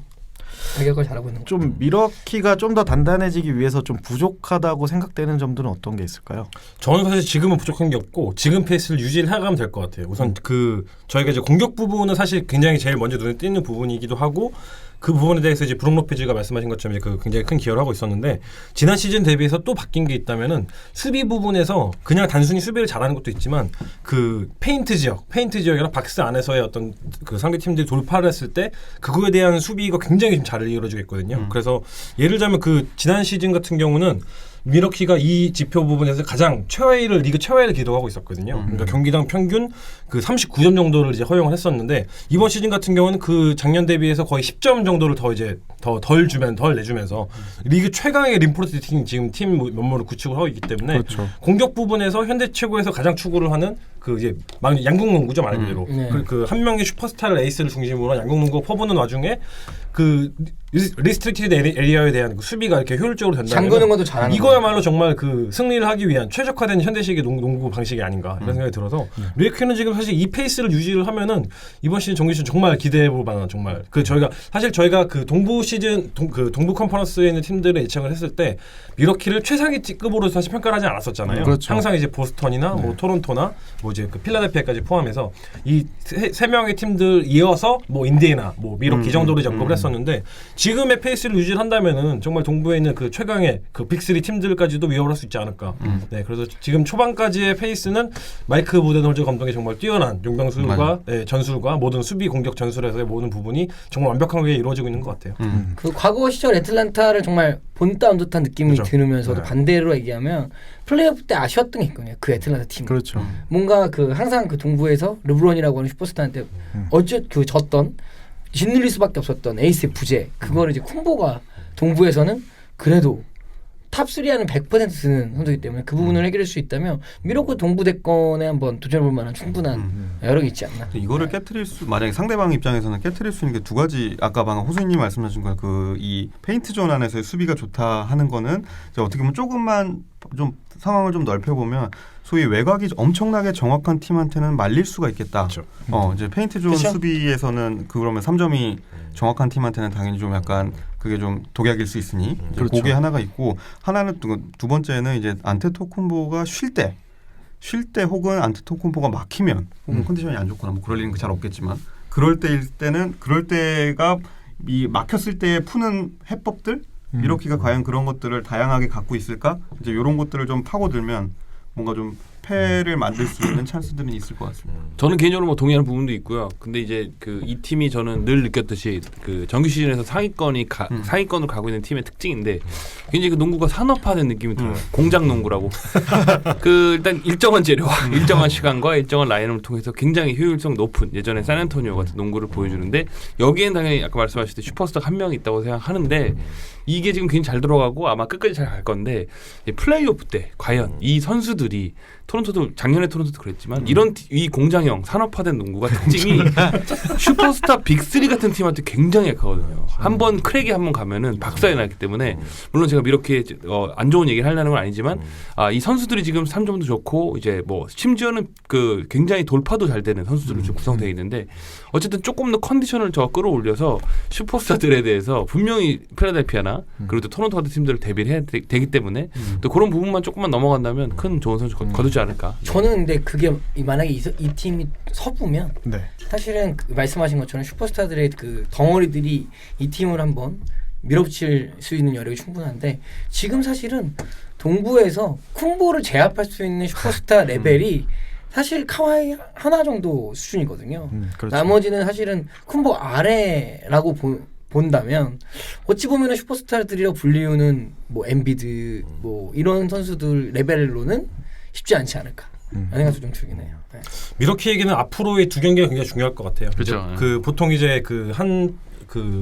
S2: 자격을 잘하고 있는 거.
S5: 좀 미러키가 좀 더 단단해지기 위해서 좀 부족하다고 생각되는 점들은 어떤 게 있을까요?
S4: 저는 사실 지금은 부족한 게 없고 지금 페이스를 유지를 해가면 될 것 같아요. 우선 그 저희가 이제 공격 부분은 사실 굉장히 제일 먼저 눈에 띄는 부분이기도 하고 그 부분에 대해서 이제 브룩 로페즈가 말씀하신 것처럼 이제 그 굉장히 큰 기여를 하고 있었는데 지난 시즌 대비해서 또 바뀐 게 있다면은 수비 부분에서 그냥 단순히 수비를 잘하는 것도 있지만 그 페인트 지역이랑 박스 안에서의 어떤 그 상대 팀들이 돌파를 했을 때 그거에 대한 수비가 굉장히 좀 잘 이루어지고 있거든요. 그래서 예를 들자면 그 지난 시즌 같은 경우는 미러키가 이 지표 부분에서 가장 리그 최하위를 기록하고 있었거든요. 그러니까 경기당 평균 그 39점 정도를 이제 허용을 했었는데 이번 시즌 같은 경우는 그 작년 대비해서 거의 10점 정도를 덜 내주면서 리그 최강의 림포르트 팀 지금 팀 면모를 구축을 하고 있기 때문에
S5: 그렇죠.
S4: 공격 부분에서 현대 최고에서 가장 추구를 하는 그 이제 양궁농구죠 말 그대로 그 한 명의 슈퍼스타를 에이스를 중심으로 양궁농구가 퍼부는 와중에 그 리스트릭티드 에리어에 대한 그 수비가 이렇게 효율적으로 된다면
S2: 잠그는 것도 잘하는
S4: 이거야말로 정말 그 승리를 하기 위한 최적화된 현대식의 농구 방식이 아닌가 이런 생각이 들어서 미러키는 지금 사실 이 페이스를 유지를 하면은 이번 시즌 정규 시즌 정말 기대해볼 만한 정말 그 저희가 그 동부 시즌 동부 컨퍼런스에 있는 팀들을 예측을 했을 때 미러키를 최상위급으로 사실 평가를 하지 않았었잖아요.
S5: 그렇죠.
S4: 항상 이제 보스턴이나 뭐 토론토나 뭐 이제 그 필라델피아까지 포함해서 이 세 명의 팀들 이어서 뭐 인디애나 뭐 미러키 정도로 접근을 했었는데 지금의 페이스를 유지를 한다면은 정말 동부에 있는 그 최강의 그 빅3 팀들까지도 위협을 할 수 있지 않을까. 네, 그래서 지금 초반까지의 페이스는 마이크 부덴홀저 감독의 정말 뛰어난 용병술과 전술과 모든 수비 공격 전술에서의 모든 부분이 정말 완벽하게 이루어지고 있는 것 같아요.
S2: 그 과거 시절 애틀란타를 정말 본따온 듯한 느낌이
S4: 그렇죠.
S2: 들으면서도 반대로 얘기하면 플레이오프 때 아쉬웠던 게 있거든요. 그 애틀란타 팀.
S5: 그렇죠.
S2: 뭔가 그 항상 그 동부에서 르브론이라고 하는 슈퍼스타한테 그 졌던 짓눌릴 수밖에 없었던 에이스의 부재. 그거를 이제 쿤보가 동부에서는 그래도 탑3 안은 100% 드는 선수이기 때문에 그 부분을 해결할 수 있다면 미러키 동부 대권에 한번 도전해볼 만한 충분한 여력이 있지 않나.
S7: 이거를 깨트릴 수 만약에 상대방 입장에서는 깨트릴 수 있는 게 두 가지. 아까 방금 호수님 말씀하신 거 그 이 페인트 존 안에서의 수비가 좋다 하는 거는 이제 어떻게 보면 조금만 좀 상황을 좀 넓혀보면 소위 외곽이 엄청나게 정확한 팀한테는 말릴 수가 있겠다.
S4: 그렇죠.
S7: 이제 페인트 존 수비에서는 그러면 3점이 정확한 팀한테는 당연히 좀 약간 그게 좀 독약일 수 있으니 이제
S5: 그렇죠.
S7: 그게 하나가 있고 하나는 두 번째는 이제 안테토쿤보가 쉴 때 혹은 안테토쿤보가 막히면 혹은 컨디션이 안 좋거나 뭐 그럴 일은 잘 없겠지만 그럴 때가 이 막혔을 때 푸는 해법들 미러키가 과연 그런 것들을 다양하게 갖고 있을까? 이제 이런 것들을 좀 파고들면 뭔가 좀 패를 만들 수 있는 찬스들은 있을 것 같습니다.
S3: 저는 개인적으로 뭐 동의하는 부분도 있고요. 근데 이제 그 이 팀이 저는 늘 느꼈듯이 그 정규 시즌에서 상위권으로 가고 있는 팀의 특징인데 굉장히 그 농구가 산업화된 느낌이 들어요. 공장 농구라고. 그 일단 일정한 재료와 일정한 시간과 일정한 라인을 통해서 굉장히 효율성 높은 예전에 샌안토니오 같은 농구를 보여주는데 여기엔 당연히 아까 말씀하셨듯이 슈퍼스타 한 명 있다고 생각하는데 이게 지금 굉장히 잘 돌아가고 아마 끝까지 잘 갈 건데 플레이오프 때 과연 이 선수들이 작년에 토론토도 그랬지만 이런 이 공장형 산업화된 농구가 특징이 슈퍼스타 빅3 같은 팀한테 굉장히 약하거든요. 한번 크랙이 한번 가면은 박살이 나기 때문에 물론 제가 이렇게 안 좋은 얘기를 하려는 건 아니지만 이 선수들이 지금 3점도 좋고 이제 뭐 심지어는 그 굉장히 돌파도 잘 되는 선수들로 좀 구성되어 있는데 어쨌든 조금 더 컨디션을 끌어올려서 슈퍼스타들에 대해서 분명히 필라델피아나 그리고 또 토론토 같은 팀들을 대비를 해야 되기 때문에 또 그런 부분만 조금만 넘어간다면 큰 좋은 선수 거두지 않을까.
S2: 저는 근데 그게 만약에 이 팀이 서부면 사실은 그 말씀하신 것처럼 슈퍼스타들의 그 덩어리들이 이 팀을 한번 밀어붙일 수 있는 여력이 충분한데 지금 사실은 동부에서 쿤보를 제압할 수 있는 슈퍼스타 레벨이 사실 카와이 하나 정도 수준이거든요.
S5: 그렇죠.
S2: 나머지는 사실은 쿤보 아래라고 본다면 어찌 보면 슈퍼스타들이라고 불리우는 뭐 엔비드 뭐 이런 선수들 레벨로는 쉽지 않지 않을까 라는 생각도 좀 들긴 해요. 네.
S4: 미러키에게는 앞으로의 두 경기가 굉장히 중요할 것 같아요.
S3: 그렇죠.
S4: 그 보통 이제 그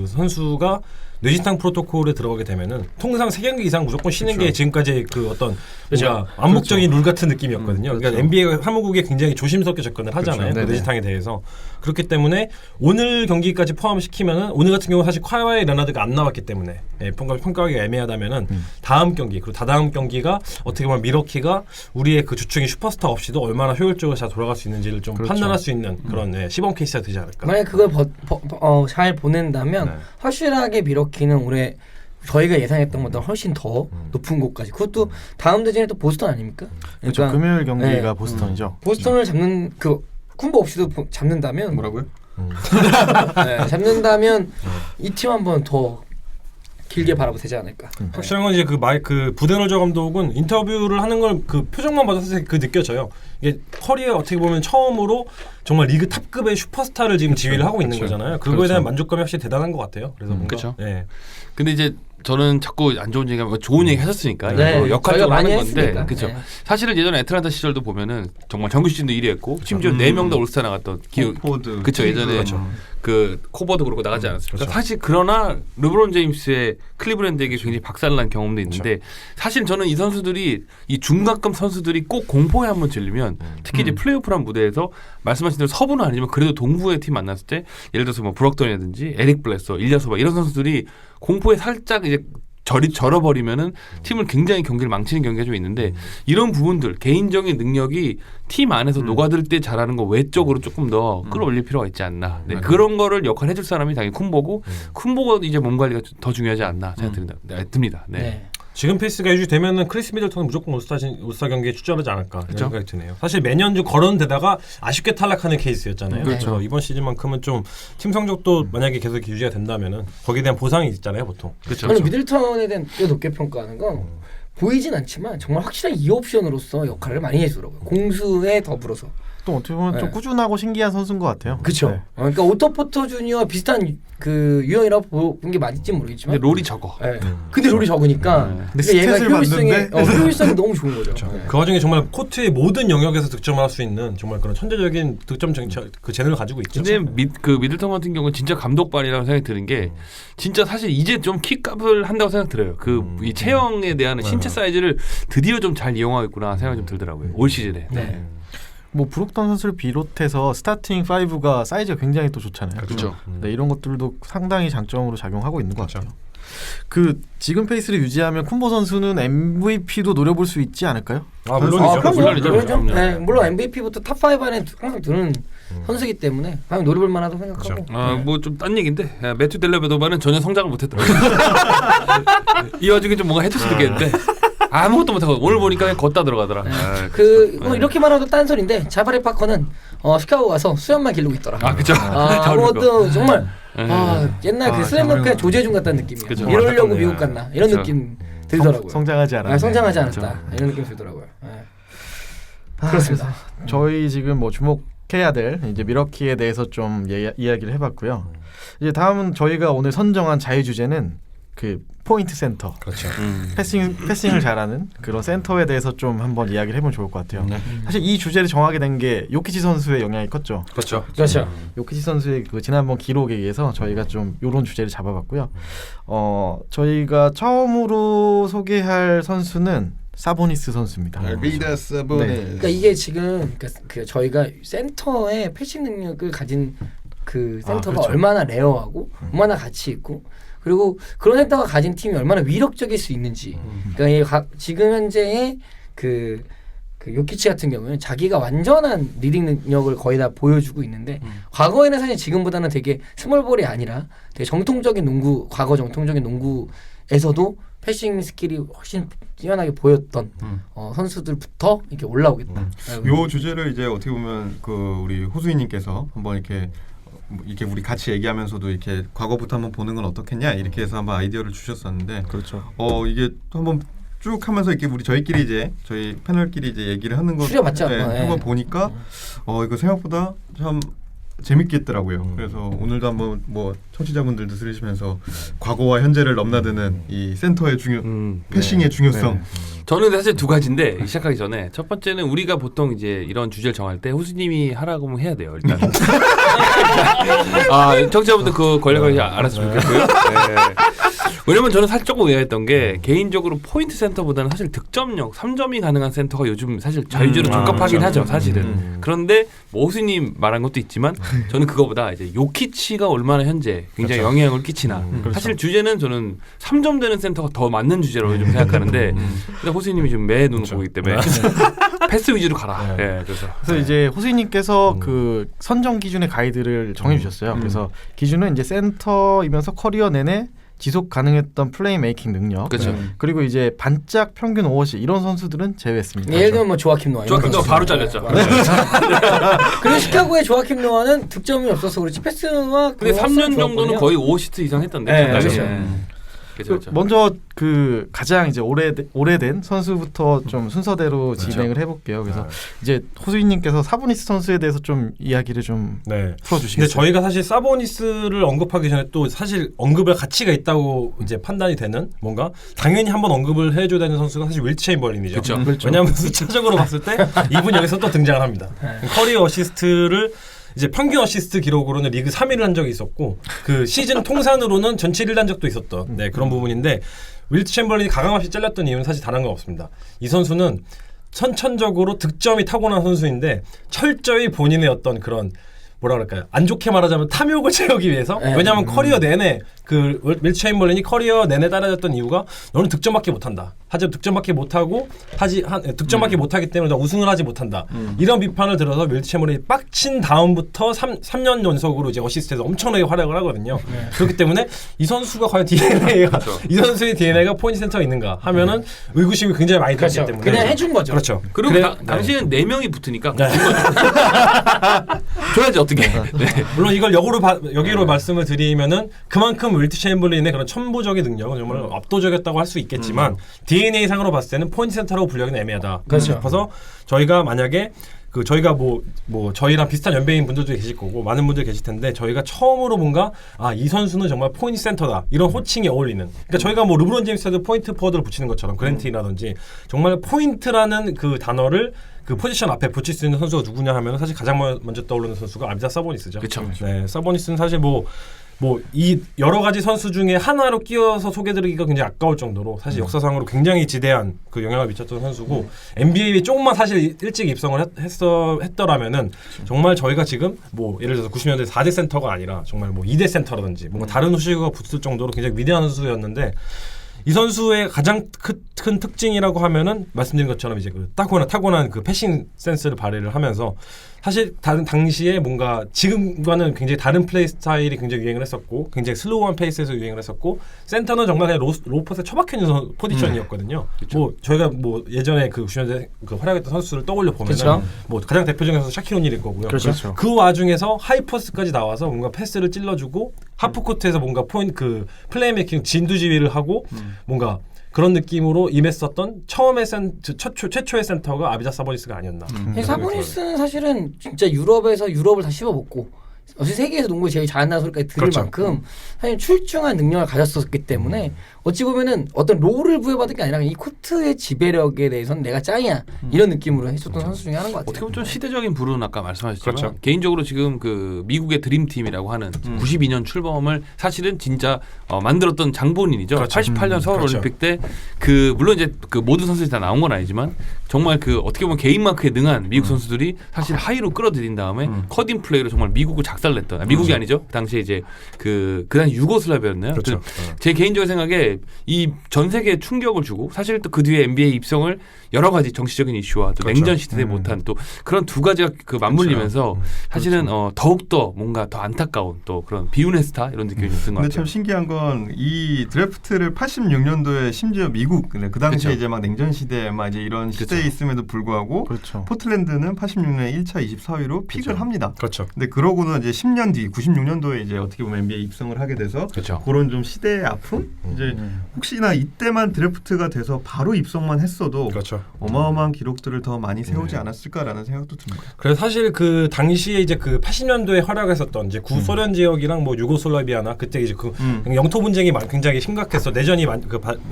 S4: 선수가 뇌지탕 프로토콜에 들어가게 되면은 통상 3경기 이상 무조건 쉬는
S7: 그렇죠.
S4: 게 지금까지 그 어떤
S2: 그렇죠.
S4: 뭔가 암묵적인 룰 같은 느낌이었거든요. 그러니까
S7: 그렇죠.
S4: NBA가 사무국에 굉장히 조심스럽게 접근을 하잖아요.
S5: 그렇죠.
S4: 그 뇌지탕에 대해서. 그렇기 때문에 오늘 경기까지 포함시키면은 오늘 같은 경우 사실 콰이와이 레나드가 안 나왔기 때문에 평가하기가 애매하다면은 다음 경기 그리고 다다음 경기가 어떻게 보면 미러키가 우리의 그 주축인 슈퍼스타 없이도 얼마나 효율적으로 잘 돌아갈 수 있는지를 좀
S5: 그렇죠.
S4: 판단할 수 있는 그런 시범 케이스가 되지 않을까.
S2: 만약 그걸 잘 보낸다면
S4: 네.
S2: 확실하게 미러키는 올해 저희가 예상했던 것보다 훨씬 더 높은 곳까지. 그것도 다음 대전에 또 보스턴 아닙니까?
S5: 그렇죠. 금요일 경기가
S2: 네.
S5: 보스턴이죠.
S2: 보스턴을 잡는 그 쿤보 없이도 잡는다면
S7: 뭐라고요?
S2: 네, 잡는다면 이 팀 한번 더 길게 바라보도 되지 않을까.
S4: 확실한 건 이제 그 부데널저 감독은 인터뷰를 하는 걸 그 표정만 봐도 사실 그 느껴져요. 이게 커리어 어떻게 보면 처음으로 정말 리그 탑급의 슈퍼스타를 지금 지휘를 하고 있는 거잖아요. 그거에 대한 만족감이 확실히 대단한 것 같아요. 그래서 뭔가
S3: 그쵸.
S4: 예.
S3: 근데 이제 저는 자꾸 안 좋은 얘기하면 좋은 얘기 하셨으니까
S2: 네,
S3: 이거 역할적으로
S2: 저희가 많이
S3: 하는 건데
S2: 했으니까.
S3: 그렇죠.
S2: 네.
S3: 사실은 예전에 애틀란타 시절도 보면은 정말 정규 시즌도 1위했고 심지어 4명 다 올스타 나갔던
S7: 포드
S3: 그렇죠. 예전에 그 코버도 그렇고 나가지 않았습니까?
S4: 그렇죠.
S3: 사실 그러나 르브론 제임스의 클리브랜드에게 굉장히 박살난 경험도 있는데 사실 저는 이 선수들이 이 중간급 선수들이 꼭 공포에 한번 질리면 특히 이제 플레이오프란 무대에서 말씀하신 대로 서부는 아니지만 그래도 동부의 팀 만났을 때 예를 들어서 뭐 브록턴이라든지 에릭 블레서, 일리아소바 이런 선수들이 공포에 살짝 이제 절어버리면은 팀을 굉장히 경기를 망치는 경기가 좀 있는데 이런 부분들 개인적인 능력이 팀 안에서 녹아들 때 잘하는 거 외적으로 조금 더 끌어올릴 필요가 있지 않나. 네, 그런 거를 역할 해줄 사람이 당연히 쿤보고 쿤보가 이제 몸 관리가 더 중요하지 않나 생각됩니다. 네.
S2: 네.
S4: 지금 페이스가 유지되면은 크리스 미들턴은 무조건 올스타 경기에 출전하지 않을까 이런 생각이 드네요. 사실 매년 좀 거론되다가 아쉽게 탈락하는 케이스였잖아요. 그래서 이번 시즌만큼은 좀 팀 성적도 만약에 계속 유지가 된다면은 거기에 대한 보상이 있잖아요, 보통.
S3: 그렇죠.
S2: 저는 미들턴에 대한 꽤 높게 평가하는 건 보이진 않지만 정말 확실한 2옵션으로서 역할을 많이 해주더라고요. 공수에 더불어서.
S5: 또 어떻게 보면 좀 꾸준하고 신기한 선수인 것 같아요.
S2: 그렇죠.
S5: 네.
S2: 그러니까 오토 포터 주니어 비슷한 그 유형이라고 본 게 맞을지 모르겠지만.
S3: 근데 롤이 적어.
S2: 네. 근데 롤이 적으니까.
S5: 근데
S2: 얘가
S5: 스탯을
S2: 효율성이 너무 좋은 거죠. 네.
S4: 그 와중에 정말 코트의 모든 영역에서 득점할 수 있는 정말 그런 천재적인 득점 그 재능을 가지고 있죠.
S3: 근데 그 미들턴 같은 경우는 진짜 감독발이라고 생각이 드는 게 진짜 사실 이제 좀 키값을 한다고 생각 들어요. 그 이 체형에 대한 신체 사이즈를 드디어 좀 잘 이용하겠구나 생각이 좀 들더라고요. 올 시즌에.
S2: 네.
S5: 뭐 브록턴 선수를 비롯해서 스타팅 5가 사이즈가 굉장히 또 좋잖아요.
S3: 그렇죠.
S5: 네, 이런 것들도 상당히 장점으로 작용하고 있는 것 같아요. 그 지금 페이스를 유지하면 쿤보 선수는 MVP도 노려볼 수 있지 않을까요?
S4: 아, 물론이죠.
S3: 물론이죠.
S2: 네, 물론 MVP부터 탑 5 안에 항상 드는 선수이기 때문에 방금 노려볼 만하다고 생각하고.
S3: 뭐 좀 딴 얘기인데 매튜 델레베도바는 전혀 성장을 못했더라고요. 이 와중에 좀 뭔가 해줄 수도 있겠는데 아무것도 못하고 오늘 보니까 그냥 걷다 들어가더라.
S2: 뭐 이렇게 말하도 딴소리인데 자바리 파커는 시카고 가서 수염만 기르고 있더라.
S3: 아 그죠.
S2: 아무것도 정말 옛날 그
S5: 아,
S2: 슬램덩크의 조재준 같다는 느낌이에요.
S3: 그죠.
S2: 이러려고
S4: 맞았네.
S2: 미국 갔나 이런
S3: 그죠.
S2: 느낌 들더라고요.
S5: 성장하지 않았네.
S2: 성장하지 않았다 이런 느낌 들더라고요. 그렇습니다.
S5: 저희 지금 뭐 주목해야 될 이제 미러키에 대해서 좀 이야기를 해봤고요. 이제 다음은 저희가 오늘 선정한 자유 주제는 그 포인트 센터.
S4: 그렇죠.
S5: 패싱을 잘하는 그런 센터에 대해서 좀 한번 이야기를 해보면 좋을 것 같아요. 사실 이 주제를 정하게 된 게 요키치 선수의 영향이 컸죠.
S4: 그렇죠.
S2: 그렇죠.
S5: 요키치 선수의 그 지난번 기록에 의해서 저희가 좀 이런 주제를 잡아봤고요. 저희가 처음으로 소개할 선수는 사보니스 선수입니다.
S7: 리더스
S5: 네.
S2: 그러니까 이게 지금 그 저희가 센터의 패싱 능력을 가진 그 센터가
S5: 그렇죠.
S2: 얼마나 레어하고 얼마나 가치 있고 그리고 그런 센터가 가진 팀이 얼마나 위력적일 수 있는지. 그러니까 지금 현재의 그 요키치 같은 경우는 자기가 완전한 리딩 능력을 거의 다 보여주고 있는데 과거에는 사실 지금보다는 되게 스몰볼이 아니라 되게 정통적인 농구, 과거 정통적인 농구에서도 패싱 스킬이 훨씬 뛰어나게 보였던 선수들부터 이렇게 올라오겠다.
S7: 요 주제를 이제 어떻게 보면 그 우리 호수이님께서 한번 이렇게 우리 같이 얘기하면서도 이렇게 과거부터 한번 보는 건 어떻겠냐 이렇게 해서 한번 아이디어를 주셨었는데
S5: 그렇죠.
S7: 이게 또 한번 쭉 하면서 이렇게 저희끼리 이제 저희 패널끼리 이제 얘기를 하는 거
S2: 추려봤죠.
S7: 한번 보니까 이거 생각보다 참 재밌겠더라고요. 그래서 오늘도 한번 뭐 청취자분들도 들으시면서 과거와 현재를 넘나드는 이 센터의 패싱의 중요성
S3: 저는 사실 두 가지인데 시작하기 전에 첫 번째는 우리가 보통 이제 이런 주제를 정할 때 호수님이 하라고 하면 해야 돼요. 일단 청취자분들 그 권력을 알았으면 좋겠고요. 네. 왜냐면 저는 사실 조금 의아했던 게 개인적으로 포인트 센터보다는 사실 득점력 3점이 가능한 센터가 요즘 사실 자유주로 적합하긴 하죠. 사실은. 그런데 뭐 호수님 말한 것도 있지만 저는 그거보다 이제 요키치가 얼마나 현재 굉장히 영향을 끼치나. 사실 주제는 저는 3점 되는 센터가 더 맞는 주제로 요즘 생각하는데 근데 호수님이 지금 매 눈을 보기 때문에 패스 위주로 가라. 네,
S5: 그래서 이제 호수님께서 그 선정 기준의 가이드를 정해주셨어요. 그래서 기준은 이제 센터이면서 커리어 내내 지속 가능했던 플레이메이킹 능력.
S3: 그렇죠.
S5: 그리고 이제 반짝 평균 오버슛 이런 선수들은 제외했습니다.
S2: 예를 들면 뭐 조아킴 노아.
S3: 조아킴 노아 바로 잘렸죠.
S2: 그리고 시카고의 조아킴 노아는 득점이 없어서 그렇지 패스와
S3: 근데 3년 정도는 거의 5시트 이상 했던데.
S2: 네,
S3: 그렇죠.
S2: 그렇죠.
S5: 먼저 그 가장 이제 오래된 선수부터 좀 순서대로 진행을 해볼게요. 그래서 이제 호수인님께서 사보니스 선수에 대해서 좀 이야기를 좀 풀어주시겠어요?
S4: 근데 저희가 사실 사보니스를 언급하기 전에 또 사실 언급할 가치가 있다고 이제 판단이 되는 뭔가 당연히 한번 언급을 해줘야 되는 선수가 사실 윌트 체인벌린이죠.
S3: 그렇죠.
S4: 왜냐하면 숫자적으로 봤을 때 이분 여기서 또 등장을 합니다. 커리어 어시스트를 이제 평균 어시스트 기록으로는 리그 3위를 한 적이 있었고 그 시즌 통산으로는 전체 1위 한 적도 있었던 그런 부분인데 윌트 챔벌린이 가감없이 잘렸던 이유는 사실 다른 거 없습니다. 이 선수는 선천적으로 득점이 타고난 선수인데 철저히 본인의 어떤 그런 뭐라 그럴까요? 안 좋게 말하자면 탐욕을 채우기 위해서 왜냐하면 커리어 내내 그 윌트 체인벌린이 커리어 내내 따라졌던 이유가 너는 득점밖에 못한다. 하지만 득점밖에 못하고 득점밖에 못하기 때문에 너 우승을 하지 못한다. 이런 비판을 들어서 윌트 체인벌린이 빡친 다음부터 3년 연속으로 이제 어시스트에서 엄청나게 활약을 하거든요. 그렇기 때문에 이 선수가 과연 DNA가 이 선수의 DNA가 포인트 센터가 있는가 하면은 의구심이 굉장히 많이 들기 때문에
S2: 그냥 해준 거죠.
S4: 그렇죠.
S3: 그리고 당시에는 4명이 붙으니까 줘야지 어떻게.
S4: 물론 이걸 여기로 말씀을 드리면은 그만큼 윌트 체인벌린의 그런 천부적인 능력은 정말 압도적이었다고 할 수 있겠지만 DNA 상으로 봤을 때는 포인트 센터라고 분류하기는 애매하다. 싶어서 저희가 만약에 저희가 뭐 저희랑 비슷한 연배인 분들도 계실 거고 많은 분들 계실 텐데 저희가 처음으로 뭔가 이 선수는 정말 포인트 센터다 이런 호칭이 어울리는 그러니까 저희가 뭐 르브론 제임스도 포인트 포워드를 붙이는 것처럼 그랜트이라든지 정말 포인트라는 그 단어를 그 포지션 앞에 붙일 수 있는 선수가 누구냐 하면 사실 가장 먼저 떠오르는 선수가 아비자 사보니스죠.
S3: 그렇죠.
S4: 네, 사보니스는 사실 뭐 이 여러 가지 선수 중에 하나로 끼워서 소개드리기가 굉장히 아까울 정도로 사실 역사상으로 굉장히 지대한 그 영향을 미쳤던 선수고 NBA에 조금만 사실 일찍 입성을 했더라면은 정말 저희가 지금 뭐 예를 들어서 90년대 4대 센터가 아니라 정말 뭐 2대 센터라든지 뭔가 다른 호시가 붙을 정도로 굉장히 위대한 선수였는데 이 선수의 가장 큰 특징이라고 하면은 말씀드린 것처럼 이제 그 타고난 그 패싱 센스를 발휘를 하면서 사실 당시에 뭔가 지금과는 굉장히 다른 플레이 스타일이 굉장히 유행을 했었고 굉장히 슬로우한 페이스에서 유행을 했었고 센터는 정말 그냥 로포스에 처박혀 있는 포지션이었거든요. 뭐 저희가 뭐 예전에 그 90년대 그 활약했던 선수를 떠올려 보면은 뭐 가장 대표적인 선수 샤킬 오닐일 거고요.
S5: 그렇죠.
S4: 그 와중에서 하이포스까지 나와서 뭔가 패스를 찔러주고 하프코트에서 뭔가 포인트 플레이메이킹 진두지휘를 하고 뭔가 그런 느낌으로 임했었던 최초의 센터가 아비자 사보니스가 아니었나.
S2: 사보니스는 사실은 진짜 유럽을 다 씹어먹고 세계에서 농구 제일 잘한다는 소리까지 들을 만큼 사실 출중한 능력을 가졌었기 때문에 어찌 보면은 어떤 롤을 부여받은 게 아니라 이 코트의 지배력에 대해서는 내가 짱이야 이런 느낌으로 했었던 선수 중에 하나인 것 같아요.
S3: 어떻게 보면 좀 시대적인 부류는 아까 말씀하셨지만
S4: 그렇죠.
S3: 개인적으로 지금 그 미국의 드림팀이라고 하는 92년 출범을 사실은 진짜 만들었던 장본인이죠.
S4: 그렇죠.
S3: 88년 서울 올림픽 때 그 물론 이제 그 모든 선수들이 다 나온 건 아니지만 정말 그 어떻게 보면 개인 마크에 능한 미국 선수들이 사실 하이로 끌어들인 다음에 컷인 플레이로 정말 미국을 작살냈던 미국이 아니죠. 당시에 이제 그 당시 유고슬라비아였나요?
S4: 그렇죠.
S3: 제 개인적인 생각에 이 전 세계에 충격을 주고 사실 또 그 뒤에 NBA 입성을 여러 가지 정치적인 이슈와 또 냉전 시대에 못한 또 그런 두 가지가 그 맞물리면서 사실은 더욱더 뭔가 더 안타까운 또 그런 비운의 스타 이런 느낌이 좀 든 것
S7: 근데
S3: 같아요.
S7: 참 신기한 건 이 드래프트를 86년도에 심지어 미국 그 당시에 이제 막 냉전 시대 막 이제 이런 시대에 있음에도 불구하고 포틀랜드는 86년에 1차 24위로 픽을 합니다.
S4: 그렇죠.
S7: 근데 그러고는 이제 10년 뒤 96년도에 이제 어떻게 보면 NBA 입성을 하게 돼서
S3: 그렇죠.
S7: 그런 좀 시대의 아픔 이제 혹시나 이때만 드래프트가 돼서 바로 입성만 했어도
S4: 그렇죠.
S7: 어마어마한 기록들을 더 많이 세우지 않았을까라는 생각도 듭니다.
S4: 그래서 사실 그 당시에 이제 그 80년도에 활약했었던 이제 구소련 지역이랑 뭐 유고슬라비아나 그때 이제 그 영토 분쟁이 굉장히 심각했어 내전이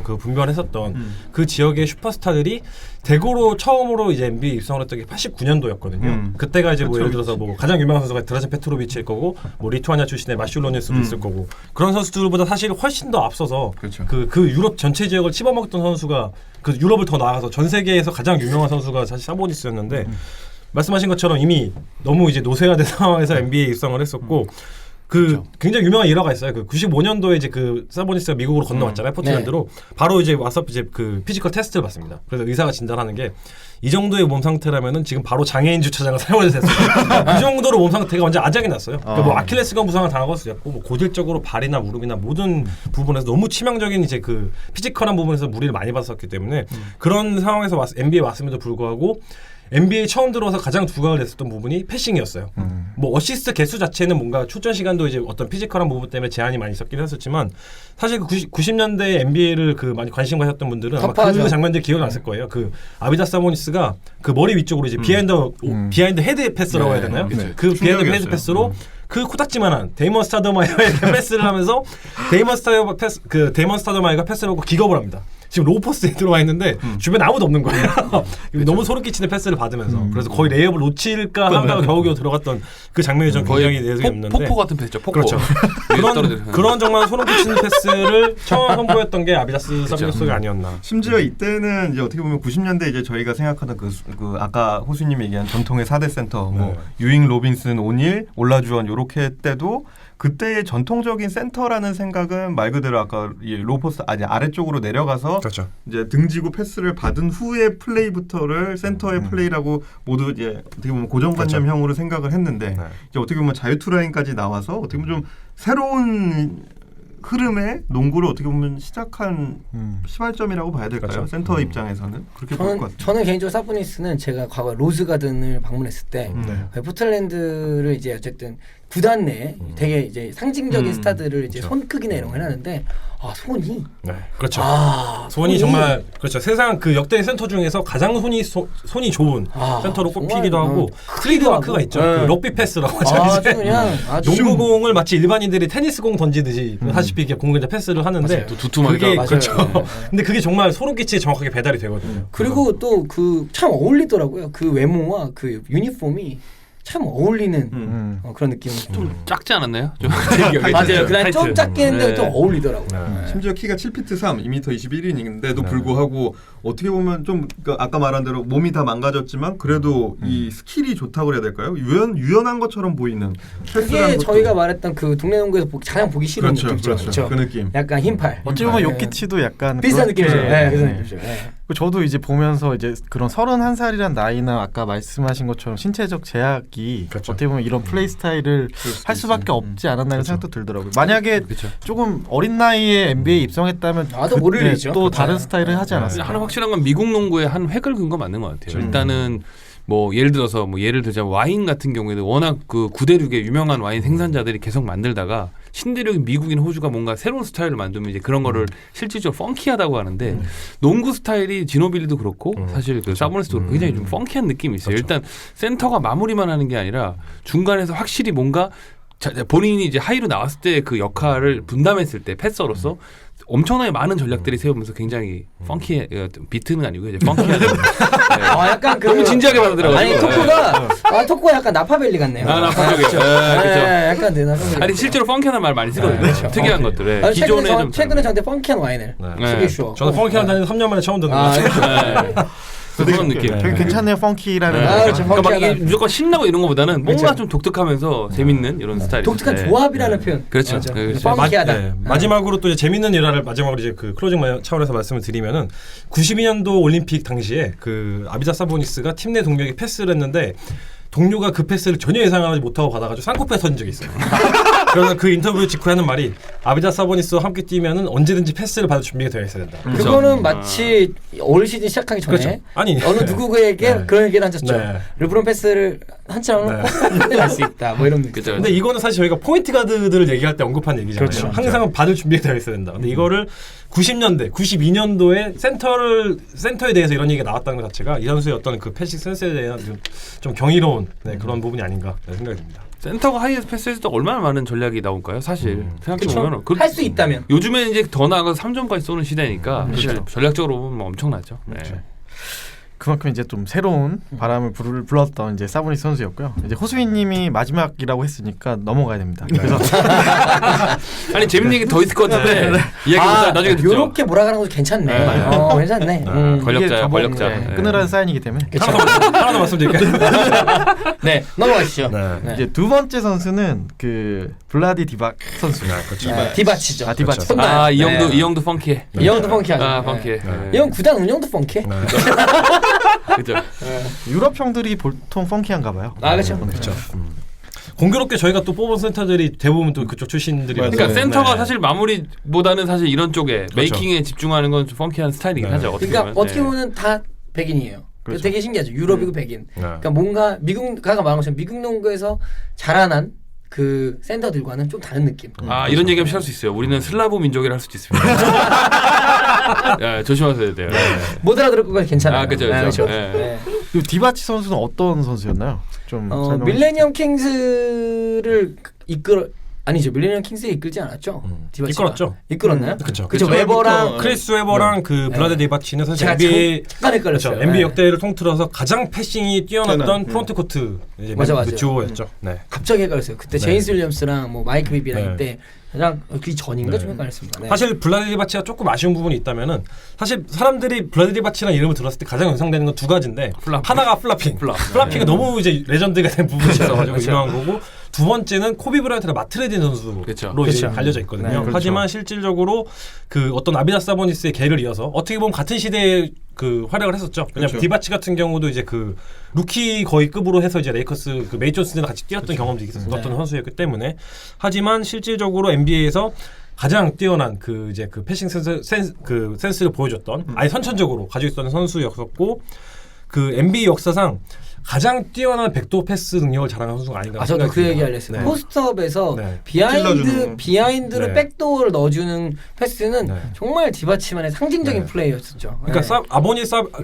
S4: 그 분별했었던 그 지역의 슈퍼스타들이 대구로 처음으로 이제 NBA 입성을 했던 게 89년도였거든요. 그때가 이제 뭐 예를 들어서 뭐 가장 유명한 선수가 드라젠 페트로비치일 거고 뭐 리투아니아 출신의 마슐로네스도 있을 거고 그런 선수들보다 사실 훨씬 더 앞서서
S7: 그렇죠.
S4: 그 유럽 전체 지역을 씹어먹던 선수가 그 유럽을 더 나아가서 전 세계에서 가장 유명한 선수가 사실 사보니스였는데 말씀하신 것처럼 이미 너무 이제 노쇠화된 상황에서 NBA에 입성을 했었고 그 굉장히 유명한 일화가 있어요. 그 95년도에 이제 그 사보니스가 미국으로 건너왔잖아요. 포틀랜드로 바로 이제 와서 이제 그 피지컬 테스트를 받습니다. 그래서 의사가 진단하는 게 이 정도의 몸 상태라면은 지금 바로 장애인 주차장을 사용해도 됐어요. 그 정도로 몸 상태가 완전 아작이 났어요. 그러니까 뭐 아킬레스건 부상을 당하고 있었고 뭐 고질적으로 발이나 무릎이나 모든 부분에서 너무 치명적인 이제 그 피지컬한 부분에서 무리를 많이 받았었기 때문에 그런 상황에서 NBA에 왔음에도 불구하고 NBA 처음 들어와서 가장 두각을 냈었던 부분이 패싱이었어요. 뭐 어시스트 개수 자체는 뭔가 출전 시간도 이제 어떤 피지컬한 부분 때문에 제한이 많이 있었긴 했었지만 사실 그 90년대 NBA를 그 많이 관심 가셨던 분들은 아마 그 장면들 기억났을 거예요. 그 아비다스 사보니스가 그 머리 위쪽으로 이제 비하인드 헤드 패스라고 해야 되나요? 그 비하인드 헤드 패스로 그 코딱지만한 데이먼 스타더마이어에게 패스를 하면서 데이먼 스타더마이어가 패스를 하고 기겁을 합니다. 지금 로우포스트에 들어와 있는데 주변에 아무도 없는 거예요. 너무 소름 끼치는 패스를 받으면서 그래서 거의 레이업을 놓칠까 하다가 겨우겨우 들어갔던 그 장면이 전 굉장히 내성이 없는데
S3: 폭포 같은 패스죠. 폭포.
S4: 그렇죠. 그런 정말 소름 끼치는 패스를 처음 선보였던 게 아비다스 사보니스가 아니었나.
S7: 심지어 이때는 이제 어떻게 보면 90년대 이제 저희가 생각하던 그 아까 호수님 얘기한 전통의 4대 센터 뭐 유잉, 로빈슨, 오닐, 올라주원 요렇게 때도 그때의 전통적인 센터라는 생각은 말 그대로 아까 로포스 아래쪽으로 내려가서
S4: 그렇죠.
S7: 이제 등지고 패스를 받은 후의 플레이부터를 센터의 플레이라고 모두 이제 어떻게 보면 고정관념형으로 생각을 했는데 이제 어떻게 보면 자유투 라인까지 나와서 어떻게 보면 좀 새로운 흐름의 농구를 어떻게 보면 시작한 시발점이라고 봐야 될까요?
S4: 그렇죠.
S7: 센터 입장에서는 그렇게 볼 것 같아요.
S2: 저는 개인적으로 사보니스는 제가 과거 로즈가든을 방문했을 때 포틀랜드를 이제 어쨌든 구단 내 되게 이제 상징적인 스타들을 이제 손 크기나 이런 걸 해놨는데 손이
S4: 그렇죠. 손이 정말 그렇죠. 세상 그 역대 센터 중에서 가장 손이 좋은 센터로 꼽히기도 하고 트레이드마크가 있죠. 그 럭비 패스라고 하죠.
S2: 그냥
S4: 농구공을 마치 일반인들이 테니스공 던지듯이 하시피 이렇게 공을 이제 패스를 하는데
S3: 또 두툼하게
S4: 그렇죠. 근데 그게 정말 소름 끼치게 정확하게 배달이 되거든요.
S2: 그리고 또 그 참 어울리더라고요. 그 외모와 그 유니폼이 참 어울리는 그런 느낌.
S3: 좀 작지 않았나요? 좀
S2: 맞아요. 그냥 좀 작긴 했는데 또 어울리더라고요.
S7: 심지어 키가 7피트 3, 2m 21인인데도 불구하고 어떻게 보면 좀 아까 말한 대로 몸이 다 망가졌지만 그래도 이 스킬이 좋다고 그래야 될까요? 유연한 것처럼 보이는
S2: 그게 저희가 말했던 그 동네 농구에서 가장 보기 싫은 느낌이죠.
S7: 그렇죠. 그 느낌.
S2: 약간 흰팔.
S5: 어찌 보면 요키치도 약간
S2: 비슷한 느낌이죠.
S5: 네.
S2: 비슷한 느낌이죠.
S5: 저도 이제 보면서 이제 그런 31살이란 나이나 아까 말씀하신 것처럼 신체적 제약이
S4: 그렇죠.
S5: 어떻게 보면 이런 플레이 스타일을 할 수밖에 없지 않았나는 생각도 들더라고요. 만약에 조금 어린 나이에 NBA에 입성했다면
S2: 또 모를 일이죠.
S5: 또 다른 스타일을 하지 않았을까.
S3: 하나 확실한 건 미국 농구의 한 획을 그은 건 맞는 것 같아요. 일단은 뭐 예를 들자 와인 같은 경우에도 워낙 그 구대륙의 유명한 와인 생산자들이 계속 만들다가 신대륙인 미국인 호주가 뭔가 새로운 스타일을 만들면 이제 그런 거를 실질적으로 펑키하다고 하는데 농구 스타일이 지노빌리도 그렇고 사실 그 사보니스도 그렇고 굉장히 좀 펑키한 느낌이 있어요.
S4: 그렇죠.
S3: 일단 센터가 마무리만 하는 게 아니라 중간에서 확실히 뭔가 본인이 이제 하이로 나왔을 때 그 역할을 분담했을 때 패서로서 엄청나게 많은 전략들이 세우면서 굉장히 펑키해 비트는 아니고 이제 펑키하죠.
S2: 약간
S3: 너무 진지하게 받아들여가지고.
S2: 아니 토크가 약간 나파벨리 같네요.
S3: 나파벨리.
S2: 약간 나파벨리.
S3: 아니 실제로 펑키하는 말 많이 쓰거든요. 특이한 것들. 기존에
S2: 최근에 저한테 펑키한 와인을 소개해주어.
S4: 저는 펑키한 다니는 3년 만에 처음 듣는 거예요.
S3: 그런 느낌.
S5: 되게 괜찮네요, 펑키라는.
S3: 그러니까 막 이게 무조건 신나고 이런 거보다는 뭔가 좀 독특하면서 재밌는 이런 스타일.
S2: 독특한 조합이라는 표현.
S3: 그렇죠.
S2: 펑키하다.
S4: 마지막으로 또 이제 재밌는 일화를 마지막으로 이제 그 클로징 차원에서 말씀을 드리면은 92년도 올림픽 당시에 그 아비다스 사보니스가 팀 내 동료에게 패스를 했는데 동료가 그 패스를 전혀 예상하지 못하고 받아가지고 쌍코패 터진 적이 있어요. 그래서 그 인터뷰 직후에 하는 말이 아비다 사보니스와 함께 뛰면은 언제든지 패스를 받을 준비가 되어 있어야 된다.
S2: 그거는 마치 올 시즌 시작하기 전에
S4: 그렇죠. 아니
S2: 어느 누구에게
S4: 네.
S2: 그런 얘기를 하셨죠.
S4: 네.
S2: 르브론 패스를 한참 하면 날수 있다. 뭐 이런 느낌.
S3: 그죠.
S4: 근데 이거는 사실 저희가 포인트 가드들을 얘기할 때 언급한 얘기잖아요.
S5: 그렇죠.
S4: 항상 받을 준비가 되어 있어야 된다. 근데 이거를 90년대, 92년도에 센터에 대해서 이런 얘기가 나왔다는 것 자체가 이 선수의 어떤 그 패싱 센스에 대한 좀 경이로운 그런 부분이 아닌가 생각이 듭니다.
S3: 센터가 하이에서 패스했을 때 얼마나 많은 전략이 나올까요? 사실 생각해보면
S2: 할 수 있다면.
S3: 요즘에 이제 더 나아가서 3점까지 쏘는 시대니까 사실 전략적으로 보면 뭐 엄청나죠. 네.
S5: 그만큼 이제 좀 새로운 바람을 불렀던 이제 사보니스 선수였고요. 이제 호수빈님이 마지막이라고 했으니까 넘어가야 됩니다. 그래서
S3: 아니 재밌는 얘기 더 있을 것 같은데 이야기 나중에 듣죠.
S2: 요렇게 몰아가는 것도 괜찮네. 괜찮네.
S3: 권력자야, 권력자.
S5: 네,
S3: 네.
S5: 끊으라는 사인이기 때문에.
S4: 하나 더 말씀드릴게요.
S2: 네, 넘어가시죠.
S4: 네.
S2: 네.
S5: 이제 두 번째 선수는 그 블라디 디박 선수.
S4: 그렇죠.
S2: 디바치죠.
S5: 디바치.
S4: 그렇죠.
S3: 아 이 형도
S2: 네.
S3: 이 형도 펑키해.
S2: 이 형도 펑키하죠.
S3: 아 펑키해.
S4: 네.
S2: 이 형 구단 운영도 펑키해.
S3: 그죠.
S5: 유럽 형들이 보통 펑키한가 봐요.
S2: 아 그렇죠.
S4: 그렇죠. 공교롭게 저희가 또 뽑은 센터들이 대부분 또 그쪽 출신들이라서
S3: 그러니까
S5: 네.
S3: 센터가
S4: 네.
S3: 사실 마무리보다는 사실 이런 쪽에 메이킹에 집중하는 건 좀 펑키한 스타일이긴
S4: 네.
S3: 하죠. 어떻게
S2: 그러니까
S3: 보면.
S2: 어떻게 보면 다 백인이에요.
S5: 그렇죠.
S2: 되게 신기하죠. 유럽이고 백인.
S4: 네.
S2: 그러니까 뭔가 미국 가가 말한 것처럼 미국 농구에서 자라난 그 센터들과는 좀 다른 느낌.
S3: 아 이런 얘기하면 싫을 수 있어요. 우리는 슬라브 민족이라 할 수도 있습니다. 야, 조심하셔야 돼요.
S2: 못 알아들을 거가 괜찮아요.
S3: 아 그죠,
S2: 네,
S3: 그죠.
S2: 네.
S3: 네.
S5: 그 디바치 선수는 어떤 선수였나요? 좀 설명해
S2: 밀레니엄 킹스를 아니죠. 밀레니엄 킹스에 이끌지 않았죠. 디바치가.
S4: 이끌었죠.
S2: 이끌었나요?
S4: 그렇죠.
S2: 그죠. 웨버랑
S4: 크리스 웨버랑 그 블라드 디바치는 사실
S2: 제가
S4: NBA
S2: 잠깐 헷갈렸어요.
S4: 그렇죠. NBA
S2: 네.
S4: 역대를 통틀어서 가장 패싱이 뛰어났던 프론트 코트 이제
S2: 맞아.
S4: 그 듀오였죠. 네.
S2: 갑자기 헷갈렸어요. 그때
S4: 네.
S2: 제임스 윌리엄스랑 뭐 마이크 비비랑
S4: 네.
S2: 이때 그냥 그 전인가
S4: 네.
S2: 좀 헷갈렸습니다. 네.
S4: 사실 블라드 디바치가 조금 아쉬운 부분이 있다면은 사실 사람들이 블라드 디바치라는 이름을 들었을 때 가장 연상되는 건 두 가지인데 하나가 플라핑. 플라핑이 너무 이제 레전드가 된 부분이 있어가지고 유명한 거고 두 번째는 코비 브라이언트나 마트레딘 선수로
S3: 그렇죠.
S4: 이제
S2: 그렇죠.
S4: 알려져 있거든요.
S2: 네, 그렇죠.
S4: 하지만 실질적으로 그 어떤 아비다 사보니스의 계를 이어서 어떻게 보면 같은 시대에 그 활약을 했었죠. 왜냐면
S7: 그렇죠.
S4: 디바치 같은 경우도 이제 그 루키 거의 급으로 해서 이제 레이커스 그 메이 존슨이랑 같이 뛰었던 경험도 있었던 선수였기 때문에 하지만 실질적으로 NBA에서 가장 뛰어난 그 이제 그 패싱 센스를 보여줬던 아예 선천적으로 가지고 있었던 선수였었고 그 NBA 역사상 가장 뛰어난 백도어 패스 능력을 자랑하는 선수가 아닌가.
S2: 저도 그 얘기 하려어요.
S4: 네.
S2: 포스트업에서
S4: 네.
S2: 비하인드로
S4: 네.
S2: 백도어를 넣어주는 패스는
S4: 네.
S2: 정말 디바치만의 상징적인
S4: 네.
S2: 플레이였었죠.
S4: 그러니까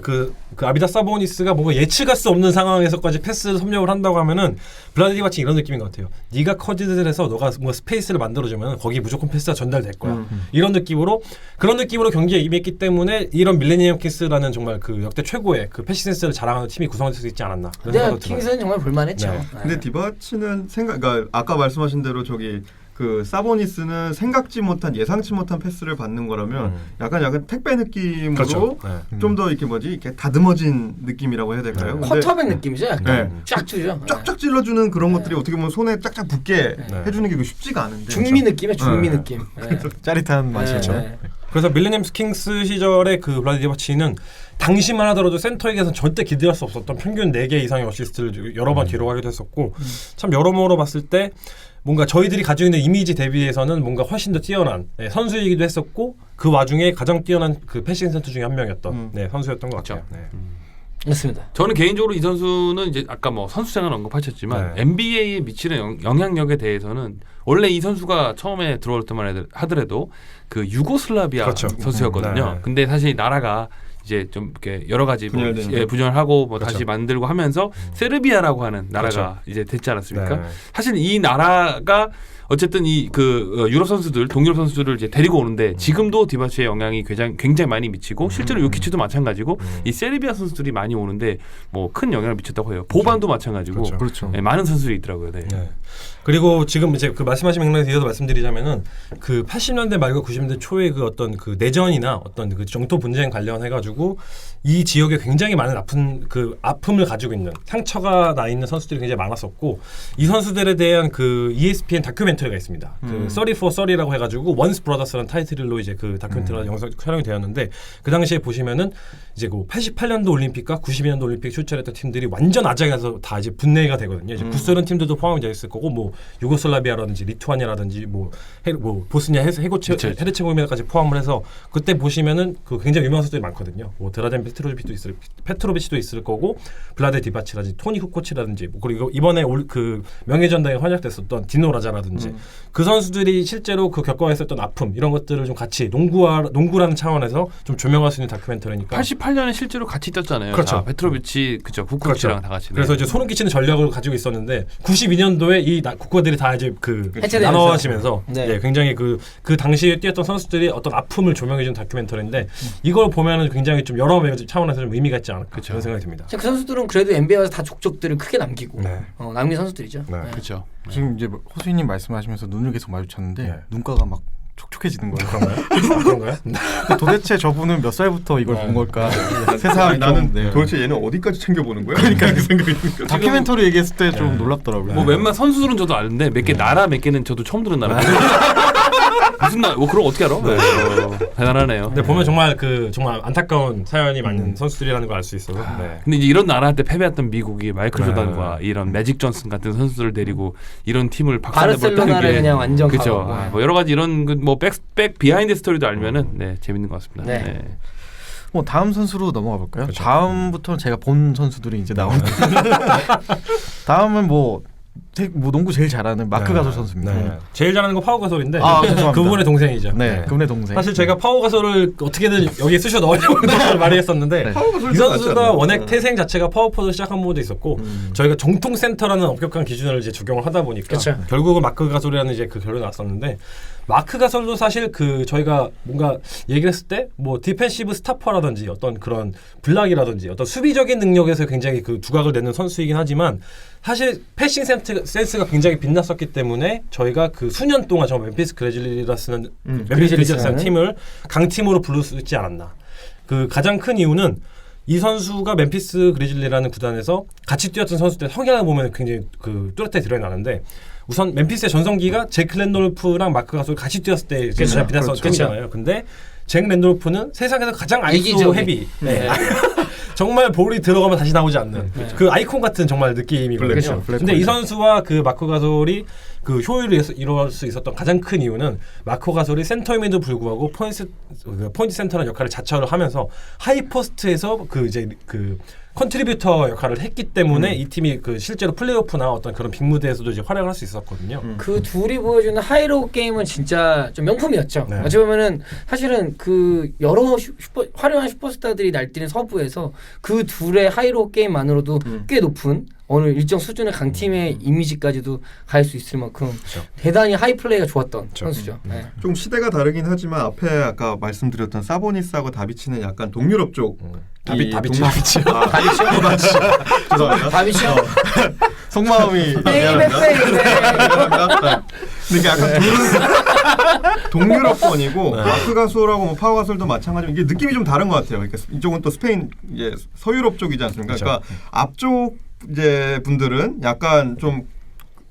S4: 그 아비다 사보니스가 뭔가 예측할 수 없는 상황에서까지 패스를 섭렵을 한다고 하면은 블라디 디바치 이런 느낌인 것 같아요. 네가 커디를 해서 너가 뭔가 스페이스를 만들어주면 거기 무조건 패스가 전달될 거야. 이런 느낌으로 그런 느낌으로 경기에 임했기 때문에 이런 밀레니엄 킹스라는 정말 그 역대 최고의 그 패싱 센스를 자랑하는 팀이 구성될 수 있지 않았나. 그런
S2: 근데
S4: 생각도 들어요.
S2: 킹스는 정말 볼만했죠.
S4: 네.
S7: 근데 디바치는 그러니까 아까 말씀하신 대로 저기 그 사보니스는 생각지 못한 예상치 못한 패스를 받는 거라면 약간 택배 느낌으로
S4: 그렇죠.
S7: 좀 더 이렇게 이렇게 다듬어진 느낌이라고 해야 될까요? 근데
S2: 쿼터백 느낌이죠. 약간
S7: 네.
S2: 쫙 주죠.
S7: 쫙쫙 찔러주는 그런 것들이 어떻게 보면 손에 쫙쫙 붙게
S4: 네.
S7: 해주는 게 쉽지가 않은데
S2: 중미 느낌이에요. 중미
S7: 네.
S2: 느낌. 네.
S5: 짜릿한 맛이죠.
S2: 네.
S4: 그래서 밀레니엄 킹스 시절의 그 블라디 디바치는 당시만 하더라도 센터에게서는 절대 기대할 수 없었던 평균 4개 이상의 어시스트를 여러 번 기록하기도 했었고 참 여러모로 봤을 때 뭔가 저희들이 가지고 있는 이미지 대비해서는 뭔가 훨씬 더 뛰어난 선수이기도 했었고 그 와중에 가장 뛰어난 그 패싱 센터 중에 한 명이었던 선수였던 것 같아요. 네.
S2: 맞습니다.
S3: 저는 개인적으로 이 선수는 이제 아까 뭐 선수 생활 언급하셨지만
S4: 네.
S3: NBA에 미치는 영향력에 대해서는 원래 이 선수가 처음에 들어올 때만 하더라도 그 유고슬라비아
S4: 그렇죠.
S3: 선수였거든요.
S4: 네.
S3: 근데 사실 나라가 이제 좀 이렇게 여러 가지
S7: 분열되는
S3: 분열을 하고 뭐
S4: 그렇죠.
S3: 다시 만들고 하면서 세르비아라고 하는 나라가 이제 됐지 않았습니까?
S4: 네.
S3: 사실 이 나라가 어쨌든 이 그 유럽 선수들, 동유럽 선수들을 이제 데리고 오는데 지금도 디바치의 영향이 굉장히 많이 미치고 실제로 요키치도 마찬가지고 이 세르비아 선수들이 많이 오는데 뭐 큰 영향을 미쳤다고 해요. 보반도 마찬가지고
S5: 그렇죠.
S3: 네, 많은 선수들이 있더라고요. 네.
S4: 네. 그리고 지금 이제 그 말씀하신 맥락에서 이어서 말씀드리자면은 그 80년대 말과 90년대 초에 그 어떤 그 내전이나 어떤 그 정토 분쟁 관련해 가지고 이 지역에 굉장히 많은 아픔을 가지고 있는 상처가 나 있는 선수들이 굉장히 많았었고 이 선수들에 대한 그 ESPN 다큐멘터리 다큐멘터리가 있습니다. 그 34-30라고 해가지고 원스 브라더스라는 타이틀로 이제 그 다큐멘터리가 영상 촬영이 되었는데 그 당시에 보시면은 이제 그 88년도 올림픽과 92년도 올림픽 출전했던 팀들이 완전 아작에서 다 이제 분내가 되거든요. 이제 구소련 팀들도 포함이 되어 있을 거고 뭐 유고슬라비아라든지 리투아니아라든지 뭐 보스니아 헤르체고비나까지 포함을 해서 그때 보시면은 그 굉장히 유명한 선수들이 많거든요. 뭐 드라덴 페트로비치도 있을 거고 블라데 디바치라든지 토니 후코치라든지 뭐 그리고 이번에 그 명예전당에 활약됐었던 디노 라자라든지 그 선수들이 실제로 그 겪어야 했었던 아픔 이런 것들을 좀 같이 농구라는 차원에서 좀 조명할 수 있는 다큐멘터리니까
S3: 88년에 실제로 같이 뛰었잖아요.
S4: 그렇죠.
S3: 다 페트로비치 그죠 후코치랑
S4: 그렇죠.
S3: 다 같이.
S4: 그래서 이제 소름 끼치는 전략을 가지고 있었는데 92년도에 이 국가들이 다 이제 그
S2: 해체되면서.
S4: 나눠지면서
S2: 네.
S4: 예, 굉장히 그 당시에 뛰었던 선수들이 어떤 아픔을 조명해준 다큐멘터리인데 이걸 보면은 굉장히 좀 여러 차원에서 좀 의미가 있지 않을까 그런 생각이 듭니다.
S2: 그 선수들은 그래도 NBA 와서 다 족적들을 크게 남기고
S4: 네.
S2: 남긴 선수들이죠.
S4: 네.
S3: 그렇죠.
S5: 지금 이제 호수님 말씀하시면서 눈을 계속 마주쳤는데
S4: 네.
S5: 눈가가 막 촉촉해지는 거예요.
S4: 그런가요?
S5: 도대체 저분은 몇 살부터 이걸 본 걸까? 세상에
S7: 나는
S5: 네.
S7: 도대체 얘는 어디까지 챙겨보는 거야? 그러니까 그 생각이 드니까.
S5: 다큐멘터리 얘기했을 때 좀 놀랍더라고요.
S3: 뭐 웬만 선수들은 저도 아는데 몇 개 나라 몇 개는 저도 처음 들은 나라. 무슨 나? 뭐 그럼 어떻게 알아? 대단하네요.
S4: 근데 보면 정말 정말 안타까운 사연이 많은 선수들이라는 걸 알 수 있어서. 네.
S3: 근데 이제 이런 나라한테 패배했던 미국이 마이클
S4: 네.
S3: 조단과 이런 매직 존슨 같은 선수들을 데리고 이런 팀을 박살내버렸다는
S2: 바르셀로나를
S3: 게
S2: 그냥 완전
S3: 그죠.
S2: 가고.
S3: 뭐 여러 가지 이런 뭐 백 비하인드 스토리도 알면은 네 재밌는 것 같습니다.
S2: 네.
S3: 네.
S5: 뭐 다음 선수로 넘어가 볼까요?
S4: 그렇죠.
S5: 다음부터는 제가 본 선수들이 이제 나오는데 다음은 뭐 농구 제일 잘하는 마크
S4: 네.
S5: 가솔 선수입니다.
S4: 네. 제일 잘하는 거 파워 가솔인데
S5: 죄송합니다.
S4: 그분의 동생이죠.
S5: 네, 그분의 동생.
S4: 사실 제가 파워 가솔을 어떻게든 여기에 쓰셔 넣으려고 많이 했었는데
S5: 네.
S4: 이 선수가 워낙 태생 자체가 파워포드 시작한 부분도 있었고 저희가 정통 센터라는 엄격한 기준을 이제 적용을 하다 보니까
S2: 그쵸.
S4: 결국은 마크 가솔이라는 이제 그 결론이 났었는데 마크 가솔도 사실 그 저희가 뭔가 얘기를 했을 때 뭐 디펜시브 스타퍼라든지 어떤 그런 블락이라든지 어떤 수비적인 능력에서 굉장히 그 두각을 내는 선수이긴 하지만 사실 패싱 센스가 굉장히 빛났었기 때문에 저희가 그 수년 동안 저 멤피스 그리즐리라스는 멤피스 팀을 강팀으로 부를 수 있지 않았나. 그 가장 큰 이유는 이 선수가 멤피스 그리즐리라는 구단에서 같이 뛰었던 선수들 성향을 보면 굉장히 그 뚜렷하게 드러나는데 우선 멤피스의 전성기가 잭 랜돌프랑 마크 가솔 같이 뛰었을 때 가장 빛났었던 팀이잖아요. 근데 잭 랜돌프는 세상에서 가장 아이소
S2: 이기적인.
S4: 헤비.
S2: 네.
S4: 정말 볼이 들어가면 다시 나오지 않는 그 아이콘 같은 정말 느낌이거든요.
S5: 그렇죠.
S4: 근데 이 선수와 그 마크 가솔이 그 효율을 이루어갈 수 있었던 가장 큰 이유는 마크 가솔이 센터임에도 불구하고 포인트 센터라는 역할을 자처를 하면서 하이포스트에서 그 이제 그 컨트리뷰터 역할을 했기 때문에 이 팀이 그 실제로 플레이오프나 어떤 그런 빅 무대에서도 이제 활약을 할 수 있었거든요.
S2: 그 둘이 보여주는 하이로우 게임은 진짜 좀 명품이었죠.
S4: 네.
S2: 어찌 보면은 사실은 그 여러 화려한 슈퍼스타들이 날뛰는 서부에서 그 둘의 하이로우 게임만으로도 꽤 높은 어느 일정 수준의 강팀의 이미지까지도 갈 수 있을 만큼 대단히 하이 플레이가 좋았던 선수죠. 네.
S7: 좀 시대가 다르긴 하지만 앞에 아까 말씀드렸던 사보니스하고 다비치는 약간 동유럽 쪽
S4: 다비치.
S7: 죄송합니다.
S2: 다비치요?
S5: 속마음이
S7: 근데 이게 약간 동유럽권이고 마크 가솔하고 뭐 파워 가솔도 마찬가지로 이게 느낌이 좀 다른 것 같아요. 그러니까 이쪽은 또 스페인 이제 서유럽 쪽이지 않습니까? 그러니까 앞쪽 이제 분들은 약간 좀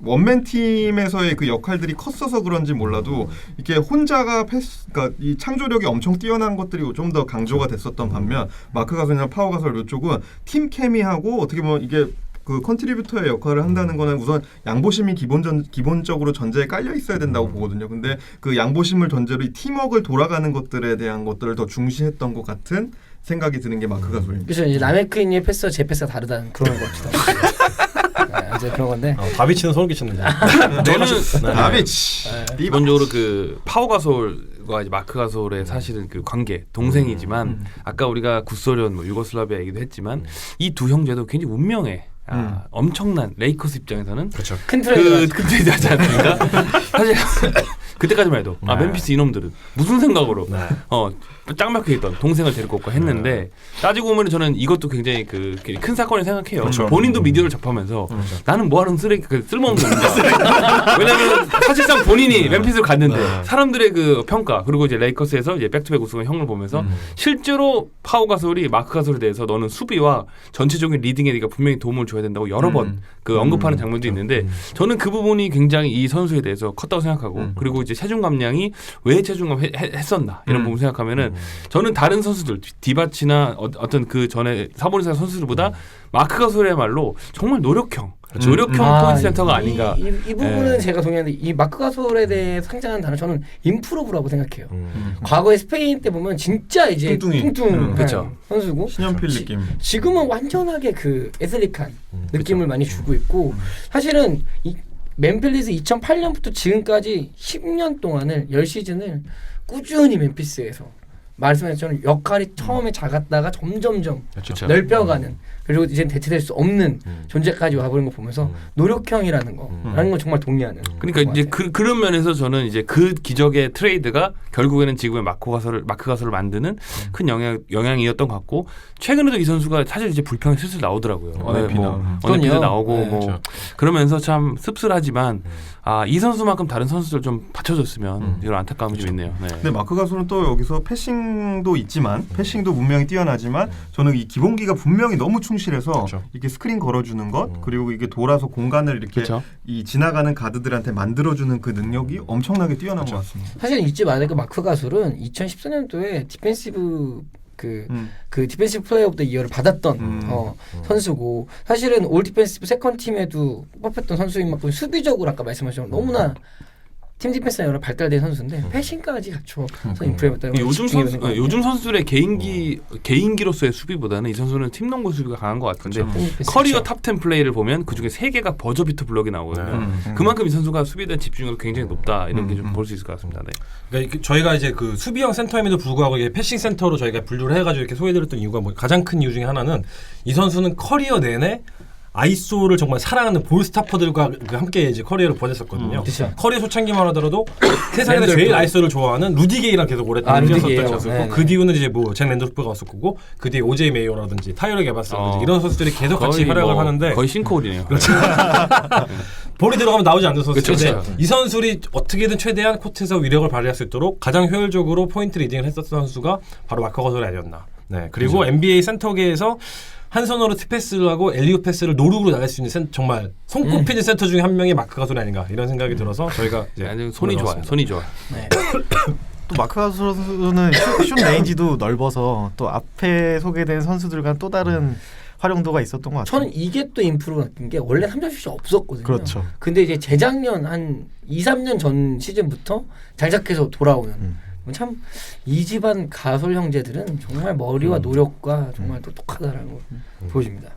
S7: 원맨 팀에서의 그 역할들이 컸어서 그런지 몰라도 이렇게 혼자가 그러니까 이 창조력이 엄청 뛰어난 것들이 좀 더 강조가 됐었던 반면 마크 가솔이나 파워 가솔 이쪽은 팀 케미하고 어떻게 보면 이게 그 컨트리뷰터의 역할을 한다는 거는 우선 양보심이 기본적으로 전제에 깔려 있어야 된다고 보거든요. 근데 그 양보심을 전제로 이 팀워크를 돌아가는 것들에 대한 것들을 더 중시했던 것 같은 생각이 드는 게 마크 가솔입니다.
S2: 그렇죠. 이제 라메크인의 패스와 제 패스가 다르다는 그런 겁니다. 이제 그런 건데.
S4: 다비치는 소름 끼쳤는데.
S3: 저는
S7: 다비치
S3: 기본적으로 그 파워 가솔과 이제 마크 가솔의 사실은 그 관계 동생이지만 아까 우리가 구소련 뭐 유고슬라비아 얘기도 했지만 이 두 형제도 굉장히 운명의 엄청난 레이커스 입장에서는
S4: 그렇죠.
S2: 큰 트레이드.
S3: 큰 트레이드 하지 않습니까? 사실 그때까지만 해도 아
S4: 네.
S3: 멤피스 이놈들은 무슨 생각으로
S4: 네.
S3: 짱 막혀있던 동생을 데리고 왔고 했는데 따지고 보면 저는 이것도 굉장히 큰 사건을 생각해요.
S4: 그렇죠.
S3: 본인도 미디어를 접하면서 나는 뭐하는 쓰레기 쓸모없는 놈이다. 왜냐면 사실상 본인이 멤피스를 갔는데 사람들의 그 평가 그리고 이제 레이커스에서 이제 백투백 우승한 형을 보면서 실제로 파우 가솔이 마크 가솔에 대해서 너는 수비와 전체적인 리딩에 네가 분명히 도움을 줘야 된다고 여러 번 그 언급하는 장면도 있는데 저는 그 부분이 굉장히 이 선수에 대해서 컸다고 생각하고 그리고 이제 체중 감량이 왜 체중감 했었나 이런 부분 생각하면은 저는 다른 선수들 디바치나 어떤 그 전에 사보니사 선수들보다 마크 가솔의말로 정말 노력형 포인트 센터가 아닌가.
S2: 이 부분은 제가 동의하는데 이 마크 가솔에 대해 상징하는 단어 저는 임프로브라고 생각해요. 과거에 스페인 때 보면 진짜 이제 뚱뚱한
S3: 그쵸.
S2: 선수고
S7: 신현필 느낌.
S2: 지금은 완전하게 그 애슬릭한 느낌을 많이 주고 있고 사실은 이 멤필리스 2008년부터 지금까지 10년 동안을 10시즌을 꾸준히 멤피스에서 말씀하신 역할이 처음에 작았다가 점점점
S3: 그쵸.
S2: 넓혀가는 그리고 이제 대체될 수 없는 존재까지 와버린 거 보면서 노력형이라는 거라는 건 정말 동의하는.
S3: 그러니까 이제 그런 면에서 저는 이제 그 기적의 트레이드가 결국에는 지금의 마크 가솔을 만드는 큰 영향이었던 것 같고 최근에도 이 선수가 사실 이제 불평이 슬슬 나오더라고요. 언제피도 나오고
S2: 네,
S3: 뭐
S4: 그렇죠.
S3: 그러면서 참 씁쓸하지만 이 선수만큼 다른 선수들 좀 받쳐줬으면 이런 안타까움이 좀 있네요. 네.
S7: 근데 마크 가솔은 또 여기서 패싱도 있지만 패싱도 분명히 뛰어나지만 저는 이 기본기가 분명히 너무 충실해서
S4: 그렇죠.
S7: 이렇게 스크린 걸어주는 것 그리고 이게 돌아서 공간을 이렇게
S3: 그렇죠.
S7: 이 지나가는 가드들한테 만들어주는 그 능력이 엄청나게 뛰어난 것 같습니다.
S2: 사실 잊지 말아야 그 마크 가솔은 2014년도에 디펜시브 그 디펜시브 플레이어 오브 더 이어를 받았던 선수고 사실은 올 디펜시브 세컨 팀에도 뽑혔던 선수인 만큼 수비적으로 아까 말씀하신 너무나 팀 디펜스 여러 발달된 선수인데 패싱까지 갖춰서 인프레였다는
S3: 요즘 선수들의 개인기로서의 수비보다는 이 선수는 팀 농구 수비가 강한 것 같은데 커리어 탑10 플레이를 보면 그 중에 3개가 버저비터 블럭이 나오거든요. 그만큼 이 선수가 수비에 대한 집중력이 굉장히 높다 이런 게 좀 볼 수 있을 것 같습니다. 네.
S4: 그러니까 저희가 이제 그 수비형 센터임에도 불구하고 이게 패싱 센터로 저희가 분류를 해가지고 이렇게 소개드렸던 이유가 뭐 가장 큰 이유 중에 하나는 이 선수는 커리어 내내 아이소를 정말 사랑하는 볼스타퍼들과 함께 이제 커리어를 보냈었거든요. 커리어 초창기만 하더라도 세상에서 제일 아이소를 좋아하는 루디 게이랑 계속 오랫동안 뛰었었던 선수고 그 뒤로는 이제 뭐 잭 랜돌프가 왔었고 그 뒤에 오제이 메이어라든지 타이러 게바스라든지 이런 선수들이 계속 같이 활약을 하는데
S3: 거의 싱크홀이네요.
S4: 그렇죠. 볼이 들어가면 나오지 않는 선수인데
S3: 그렇죠.
S4: 이 선수들이 어떻게든 최대한 코트에서 위력을 발휘할 수 있도록 가장 효율적으로 포인트 리딩을 했었던 선수가 바로 마크 가솔이 아니었나. 네. 그리고
S3: 그렇죠.
S4: NBA 센터계에서 한 손으로 티패스를 하고 엘리오 패스를 노루로 나갈 수 있는 정말 손꼽히는 센터 중에 한 명이 마크 가솔이 아닌가 이런 생각이 들어서 저희가 이제
S3: 손이 좋아요. 손이 좋아.
S2: 네.
S5: 또 마크 가솔 선수는 슛 레인지도 넓어서 또 앞에 소개된 선수들과 또 다른 활용도가 있었던 것 같아요.
S2: 저는 이게 또 임프로가 된 게 원래 3점슛이 없었거든요.
S5: 그렇죠.
S2: 근데 이제 재작년 한 2-3년 전 시즌부터 잘작해서 돌아오는 참 이 집안 가솔 형제들은 정말 머리와 노력과 정말 똑똑하다라는 걸 보여줍니다.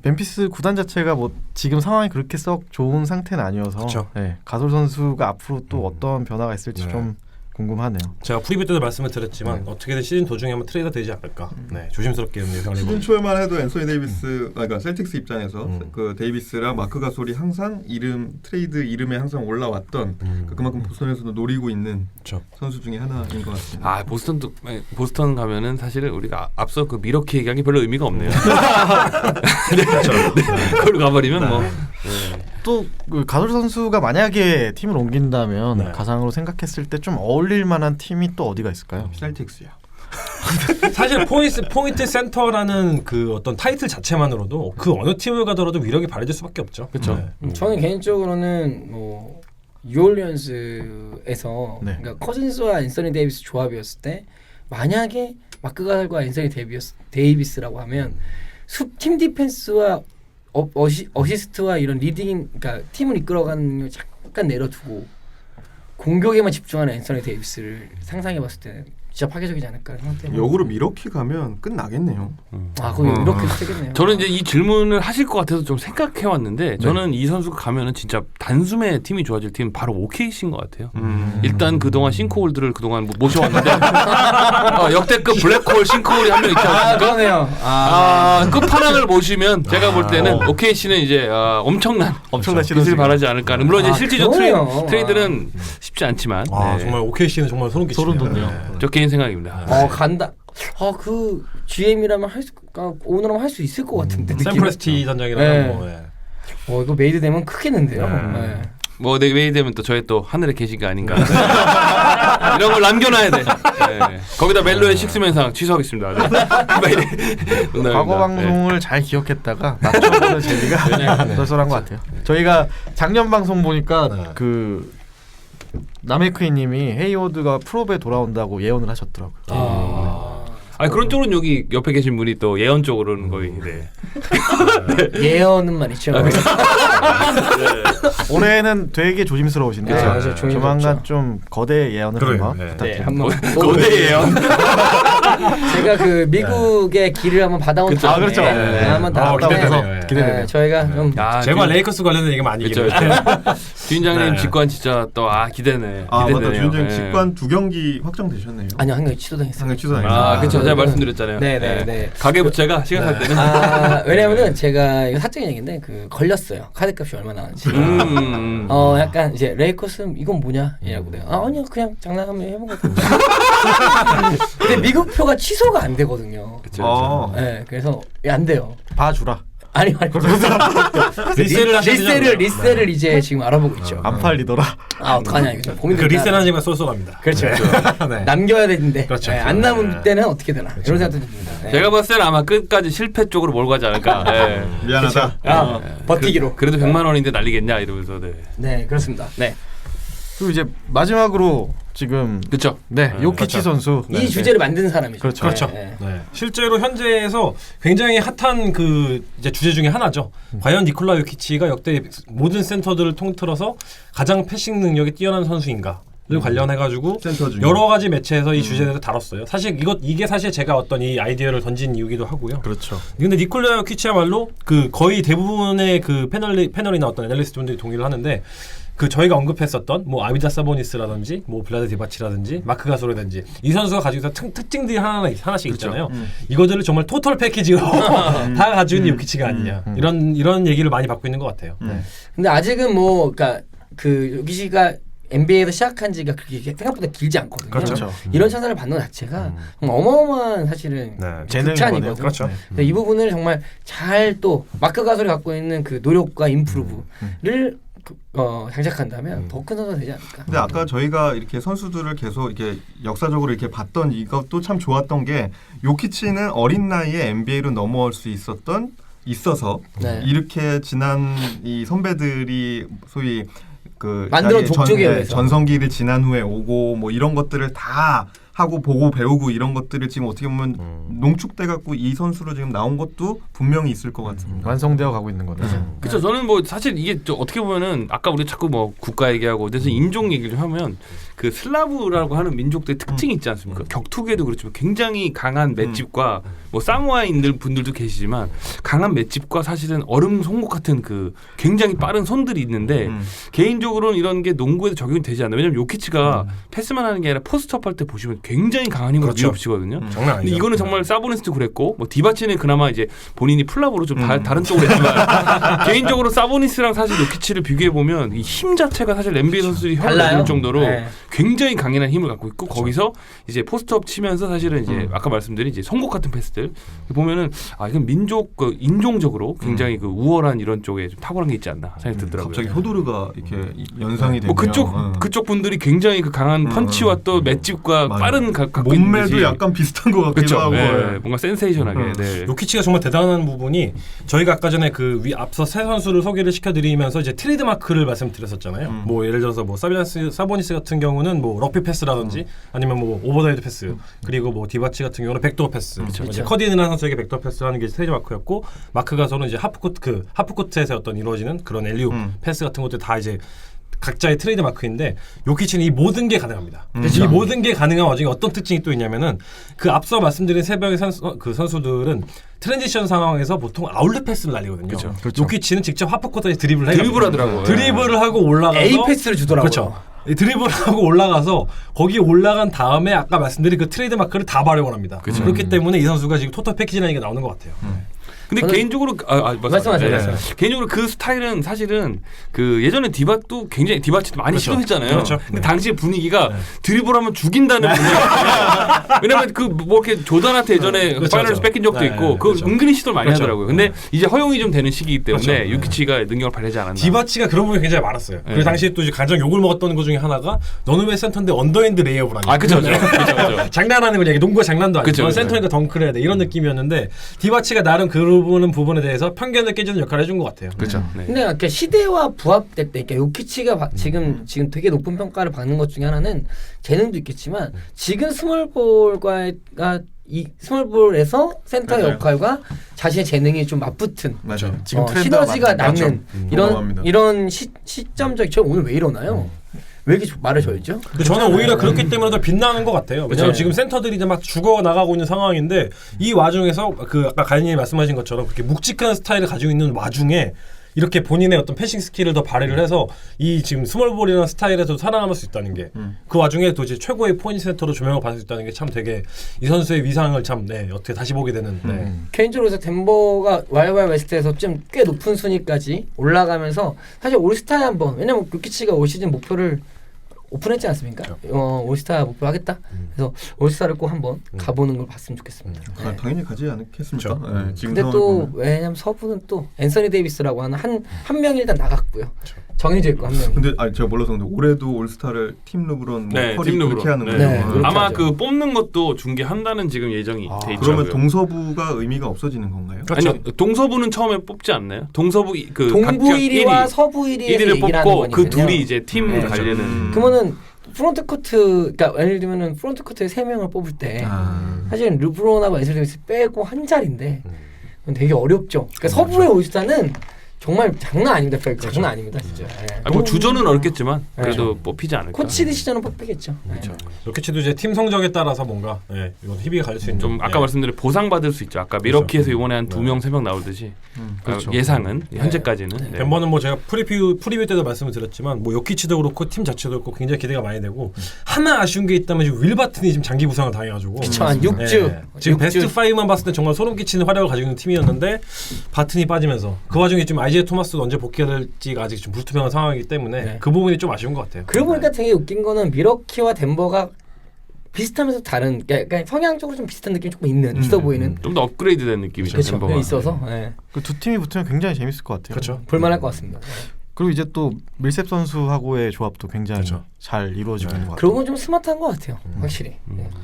S5: 멤피스 구단 자체가 뭐 지금 상황이 그렇게 썩 좋은 상태는 아니어서 네, 가솔 선수가 앞으로 또 어떤 변화가 있을지 좀 궁금하네요.
S4: 제가 프리뷰 때도 말씀을 드렸지만 어떻게는 시즌 도중에 한번 트레이더 되지 않을까. 네, 조심스럽게 예상을 해봅니다.
S7: 시즌 초에만 해도 앤소니 데이비스, 그러니까 셀틱스 입장에서 그 데이비스랑 마크 가솔이 항상 트레이드 이름에 항상 올라왔던 그만큼 보스턴에서도 노리고 있는 선수 중에 하나인 것 같습니다.
S3: 보스턴 가면은 사실은 우리가 앞서 그 미러키 얘기한 게 별로 의미가 없네요. 그걸로 가버리면 뭐.
S5: 또 그 가솔 선수가 만약에 팀을 옮긴다면 가상으로 생각했을 때 좀 어울릴 만한 팀이 또 어디가 있을까요?
S7: 셀틱스야.
S4: 사실 포인트 센터라는 그 어떤 타이틀 자체만으로도 그 어느 팀을 가더라도 위력이 발휘될 수밖에 없죠.
S3: 그렇죠.
S2: 저는 개인적으로는 뭐 뉴올리언스에서 그러니까 커즌스와 앤서니 데이비스 조합이었을 때 만약에 마크 가솔과 앤서니 데이비스라고 하면 팀 디펜스와 어시스트와 이런 리딩, 그러니까 팀을 이끌어가는 걸 잠깐 내려두고 공격에만 집중하는 앤서니 데이비스를 상상해봤을 때 진짜 파괴적이지 않을까 생각 때문에.
S7: 역으로 미러키 가면 끝나겠네요.
S2: 아 그럼 이렇게 되겠네요.
S3: 저는 이제 이 질문을 하실 것 같아서 좀 생각해 왔는데 저는 이 선수가 가면은 진짜 단숨에 팀이 좋아질 팀 바로 OKC인 것 같아요. 일단 그동안 싱크홀들을 그동안 모셔왔는데 역대급 블랙홀 싱크홀이 한 명 있지 않습니까?
S2: 그러네요.
S3: 끝판왕을 모시면 제가 볼 때는 OKC는 이제 엄청난 빛을 발하지 않을까. 물론 이제 실질적
S2: 그러네요.
S3: 트레이드는 쉽지 않지만
S4: 정말 OKC는 정말 소름 끼치네요.
S5: 소름 돋네요.
S3: 저 개인 생각입니다.
S2: 간다. 그 GM이라면 오너라면 할 수 있을 것 같은데.
S4: 샘
S2: 느낌은.
S4: 프레스티 단장이랑
S2: 네. 이거 메이드 되면 크겠는데요. 네.
S3: 뭐 내일 웨이 되면 또 저의 또 하늘에 계신 게 아닌가. 이런 걸 남겨놔야 돼. 네. 거기다 멜로의 식스맨상 취소하겠습니다. 네.
S5: 과거 방송을 잘 기억했다가 맞춰보는 재미가 쏠쏠한 것 같아요. 저희가 작년 방송 보니까 그 남해크이님이 헤이워드가 프로에 돌아온다고 예언을 하셨더라고요.
S3: 그런 쪽으로는 여기 옆에 계신 분이 또 예언 쪽으로는 거의 네.
S2: 예언은 말이죠.
S5: 올해는 되게 조심스러우신데
S2: 맞아요. 조심스럽죠.
S5: 조만간 좀 거대 예언을 한번
S2: 네,
S5: 부탁드립니다.
S2: 한번
S3: 거대 예언.
S2: 제가 그 미국의 길을 한번 받아온
S5: 그렇죠. 그렇죠.
S2: 네. 한번 다
S4: 기대돼서.
S2: 기대돼요. 저희가 좀
S4: 제발 레이커스 관련된 얘기가 많이
S3: 그렇죠. 주인장님 직관 진짜 또 기대네.
S7: 맞다.
S3: 기대되네요.
S7: 주인장
S3: 네.
S7: 직관 2경기 확정되셨네요.
S2: 아니요 한 개 취소당했어요.
S7: 상대 취소당했어요.
S3: 그렇죠. 제가 말씀드렸잖아요.
S2: 네.
S3: 가계부채가 시간 갈 때는
S2: 왜냐면은 제가 이거 사적인 얘기인데 걸렸어요. 카드값이 얼마 나왔는지. 약간 이제 레이커스 이건 뭐냐 이라고 내가 아니요 그냥 장난하면 해본 거 같은데. 근데 미국 표가 취소가 안 되거든요.
S3: 그렇죠.
S2: 네, 그래서 안 돼요.
S5: 봐주라.
S2: 아니
S4: 리셀을
S2: 리셀을 이제 지금 알아보고 있죠.
S5: 안 팔리더라.
S2: 어떡하냐 이거 좀 고민된다.
S4: 그 리셀하는 지가 쏠쏠합니다.
S2: 그렇죠.
S4: 네.
S2: 남겨야 되는데
S4: 그렇죠.
S2: 안 남을 때는 어떻게 되나 이런 생각도 듭니다. 네.
S3: 제가 봤을 때는 아마 끝까지 실패 쪽으로 몰고 가지 않을까. 네.
S7: 미안하다.
S2: 버티기로.
S3: 그래도 100만 원인데 날리겠냐 이러면서. 네.
S2: 네 그렇습니다. 네.
S5: 그리고 이제 마지막으로 지금
S3: 그렇죠.
S5: 요키치 선수
S2: 이 주제를 만든 사람이죠.
S5: 그렇죠.
S2: 네.
S4: 네. 실제로 현재에서 굉장히 핫한 그 이제 주제 중에 하나죠. 과연 니콜라 요키치가 역대 모든 센터들을 통틀어서 가장 패싱 능력이 뛰어난 선수인가? 를 관련해가지고
S7: 센터 중에.
S4: 여러 가지 매체에서 이 주제를 다뤘어요. 사실 이게 사실 제가 어떤 이 아이디어를 던진 이유기도 하고요.
S5: 그렇죠.
S4: 근데 니콜라 요키치야말로 그 거의 대부분의 그 패널이나 어떤 애널리스트분들이 동의를 하는데 그 저희가 언급했었던 뭐 아미다 사보니스라든지 뭐 블라드 디바치라든지 마크 가솔이라든지 이 선수가 가지고 있는 특징들이 하나씩 있잖아요. 이거들을 정말 토탈 패키지로 다 가지고 있는 요키치가 아니냐 이런 얘기를 많이 받고 있는 것 같아요.
S2: 근데 아직은 뭐 그러니까 그 요키치가 NBA에서 시작한 지가 그렇게 생각보다 길지 않거든요.
S5: 그렇죠.
S2: 이런 찬사를 받는 것 자체가 정말 어마어마한 사실은
S5: 재능이거든요.
S2: 극찬이거든요.
S5: 그렇죠.
S2: 근데 이 부분을 정말 잘 또 마크 가솔이 갖고 있는 그 노력과 임프루브를 장착한다면 더 큰 선수가 되지 않을까.
S7: 근데 아까 저희가 이렇게 선수들을 계속 이렇게 역사적으로 이렇게 봤던 이것도 참 좋았던 게 요키치는 어린 나이에 NBA로 넘어올 수 있어서
S2: 네.
S7: 이렇게 지난 이 선배들이 소위 그
S2: 만들어 족족에 의해서.
S7: 전성기를 지난 후에 오고 뭐 이런 것들을 다 하고 보고 배우고 이런 것들을 지금 어떻게 보면 농축돼 갖고 이 선수로 지금 나온 것도 분명히 있을 것 같습니다.
S5: 완성되어 가고 있는 거죠.
S3: 그렇죠. 저는 뭐 사실 이게 어떻게 보면은 아까 우리 자꾸 뭐 국가 얘기하고 그래서 인종 얘기를 좀 하면 그 슬라브라고 하는 민족들의 특징이 있지 않습니까? 격투기에도 그렇지만 굉장히 강한 맷집과 뭐 사모아인들 분들도 계시지만 강한 맷집과 사실은 얼음 송곳 같은 그 굉장히 빠른 손들이 있는데 개인적으로는 이런 게 농구에도 적용이 되지 않나. 왜냐면 요키치가 패스만 하는 게 아니라 포스트업 할 때 보시면 굉장히 강한 힘으로
S4: 그렇죠.
S3: 밀어붙이거든요.
S4: 장난 아니죠.
S3: 근데 이거는 정말 사보니스도 그랬고 뭐 디바치는 그나마 이제 본인이 플랍으로 좀 다른 쪽으로 했지만 개인적으로 사보니스랑 사실 요키치를 비교해 보면 이 힘 자체가 사실 NBA 선수들이 혀를
S2: 달라요?
S3: 내줄 정도로
S2: 네.
S3: 굉장히 강인한 힘을 갖고 있고 거기서 이제 포스트업 치면서 사실은 이제 아까 말씀드린 이제 송곳 같은 패스들 보면은 이건 민족 인종적으로 굉장히 그 우월한 이런 쪽에 좀 탁월한 게 있지 않나 생각이 들더라고요.
S7: 갑자기 호도르가 이렇게 연상이 되네요.
S3: 뭐 그쪽 분들이 굉장히 그 강한 펀치와 또 맷집과
S7: 맞아요.
S3: 빠른 갖고 있는
S7: 몸매도
S3: 듯이.
S7: 약간 비슷한 것 같기도
S3: 그렇죠.
S7: 하고.
S3: 네, 뭔가 센세이션하게. 네.
S4: 요키치가 정말 대단한 부분이 저희가 아까 전에 그 앞서 세 선수를 소개를 시켜드리면서 이제 트레이드 마크를 말씀드렸었잖아요. 뭐 예를 들어서 뭐 사보니스 같은 경우는 뭐 럭비 패스라든지 아니면 뭐 오버더헤드 패스 그리고 뭐 디바치 같은 경우는 백도어 패스. 이제 커디는 선수에게 백도어 패스하는 게 트레이드 마크였고 마크 가솔은 이제 하프코트에서 어떤 이루어지는 그런 엘리웁 패스 같은 것들 다 이제 각자의 트레이드 마크인데 요키치는 이 모든 게 가능합니다. 이 모든 게 가능한 와중에 어떤 특징이 또 있냐면은 그 앞서 말씀드린 세 명의 선수들은 트랜지션 상황에서 보통 아웃렛 패스를 날리거든요.
S5: 그렇죠.
S4: 요키치는 직접 하프코트에 드리블을 해요.
S3: 드리블 하더라고요.
S4: 드리블을 하고 올라가서
S2: A 패스를 주더라고요.
S4: 그렇죠. 이 드리블을 하고 올라가서 거기 올라간 다음에 아까 말씀드린 그 트레이드 마크를 다 발용을 합니다. 그렇기 때문에 이 선수가 지금 토탈 패키지라는 얘기가 나오는 것 같아요.
S3: 근데 개인적으로
S2: 말씀하세요.
S3: 개인적으로 그 스타일은 사실은 그 예전에 디바도 굉장히 디바치도 많이
S4: 그렇죠.
S3: 시도했잖아요.
S4: 그렇죠.
S3: 근데 당시의 분위기가 드리블하면 죽인다는 분위기. 왜냐면 그 뭐 이렇게 조던한테 예전에
S4: 그렇죠,
S3: 파이널에서
S4: 그렇죠.
S3: 뺏긴 적도
S4: 네,
S3: 있고 그
S4: 그렇죠.
S3: 은근히 시도를 많이
S4: 그렇죠.
S3: 하더라고요. 근데 이제 허용이 좀 되는 시기이기 때문에
S4: 그렇죠.
S3: 유키치가 능력을 발휘하지 않았나.
S4: 디바치가 그런 부분이 굉장히 많았어요. 그 당시에 또 이제 가장 욕을 먹었던 것 중에 하나가 너는 왜 센터인데 언더핸드 레이업을 하냐.
S3: 그죠.
S4: 장난하는 걸 얘기. 농구가 장난도 아니고
S3: 그쵸, 그쵸.
S4: 센터니까 덩크를 해야 돼. 이런 느낌이었는데 디바치가 나름 그런 부분에 대해서 편견을 깨주는 역할을 해준 것 같아요.
S3: 그렇죠.
S2: 근데 그러니까 시대와 부합될 때, 그러니까 요키치가 지금 되게 높은 평가를 받는 것 중에 하나는 재능도 있겠지만 지금 이 스몰볼에서 센터
S5: 맞아요.
S2: 역할과 자신의 재능이 좀 맞붙은
S5: 맞아요. 지금 트렌드가
S2: 시너지가
S5: 맞죠.
S2: 나는
S7: 공감합니다.
S2: 이런 시점적. 저 오늘 왜 이러나요? 왜 이렇게 말을 저였죠?
S4: 저는 오히려 그렇기 때문에 더 빛나는 것 같아요. 왜냐면 지금 센터들이 이제 막 죽어 나가고 있는 상황인데 이 와중에서 그 아까 가인님이 말씀하신 것처럼 그렇게 묵직한 스타일을 가지고 있는 와중에 이렇게 본인의 어떤 패싱 스킬을 더 발휘를 해서 이 지금 스몰볼이라는 스타일에서 살아남을 수 있다는 게 그 와중에 또 이제 최고의 포인트 센터로 조명을 받을 수 있다는 게 참 되게 이 선수의 위상을 참 어떻게 다시 보게 되는
S2: 개인적으로 해서 덴버가 와이와이 웨스트에서 좀 꽤 높은 순위까지 올라가면서 사실 올스타에 한번, 왜냐면 요키치가 올 시즌 목표를 오픈했지 않습니까? 올스타 목표 하겠다. 그래서 올스타를 꼭 한번 가보는 걸 봤으면 좋겠습니다.
S7: 당연히 가지 않겠습니까?
S4: 그렇죠.
S7: 네, 지금
S2: 근데
S7: 상황을
S2: 또
S7: 보면.
S2: 왜냐면 서부는 또 앤서니 데이비스라고 하는 한 명이 일단 나갔고요. 정해져 있고 한 명.
S7: 근데 제가 몰라서 근데 올해도 올스타를 팀 르브론,
S3: 네,
S7: 커리
S3: 팀 르브론.
S7: 그렇게 하는
S3: 네.
S7: 거예요.
S2: 네, 그렇게
S3: 아마
S2: 하죠.
S3: 그 뽑는 것도 중계한다는 지금 예정이 돼 있더라고요.
S7: 그러면 동서부가 의미가 없어지는 건가요?
S3: 아니요, 동서부는 처음에 뽑지 않나요? 동서부 그
S2: 동부
S3: 각각
S2: 1위와 서부 1위에서
S3: 1위를
S2: 얘기를 하는
S3: 뽑고
S2: 거니까요.
S3: 그 둘이 이제 팀
S2: 네.
S3: 관리는
S2: 그러면은 프론트 코트, 그러니까 예를 들면은 프론트 코트에 3명을 뽑을 때 사실은 르브론하고 앤서니 데이비스 빼고 한 자리인데 그건 되게 어렵죠. 그러니까 서부의 올스타는 정말 장난 아닙니다. 장난 아닙니다, 진짜.
S3: 뭐 주전은 어렵겠지만
S2: 네.
S3: 그래도 뽑히지 않을까.
S2: 코치 디시전은 뽑히겠죠.
S4: 요키치도 이제 팀 성적에 따라서 뭔가 이건 희비가 갈릴 수 있는
S3: 좀 아까 말씀드린 보상 받을 수 있죠. 아까 미러키에서 이번에 한 2명 3명 나오듯이
S7: 그렇죠.
S3: 예상은 현재까지는. 네.
S4: 덴버는 뭐 제가 프리뷰 때도 말씀을 드렸지만 뭐 요키치도 그렇고 팀 자체도 그렇고 굉장히 기대가 많이 되고 하나 아쉬운 게 있다면 지금 윌 바튼이 지금 장기 부상을 당해가지고
S2: 그쵸, 한 6주.
S4: 지금
S2: 6주.
S4: 베스트 5만 봤을 때 정말 소름 끼치는 활약을 가지고 있는 팀이었는데 바튼이 빠지면서 그 와중에 지금 아이지에 토마스도 언제 복귀가 될지가 아직 좀 불투명한 상황이기 때문에
S2: 네.
S4: 그 부분이 좀 아쉬운 것 같아요.
S2: 그러고 보니까 되게 웃긴 거는 미러키와 덴버가 비슷하면서 다른, 그러니까 성향적으로 좀 비슷한 느낌이 조금 있어 보이는.
S3: 좀 더 업그레이드된 느낌이죠.
S2: 그렇죠.
S3: 덴버가.
S2: 있어서
S5: 그 두 팀이 붙으면 굉장히 재밌을 것 같아요.
S4: 그렇죠.
S2: 볼만할 것 같습니다.
S5: 그리고 이제 또 밀셉 선수하고의 조합도 굉장히
S4: 그렇죠.
S5: 잘 이루어지고 있는 것 같아요.
S2: 그런 건 좀 스마트한 것 같아요. 확실히.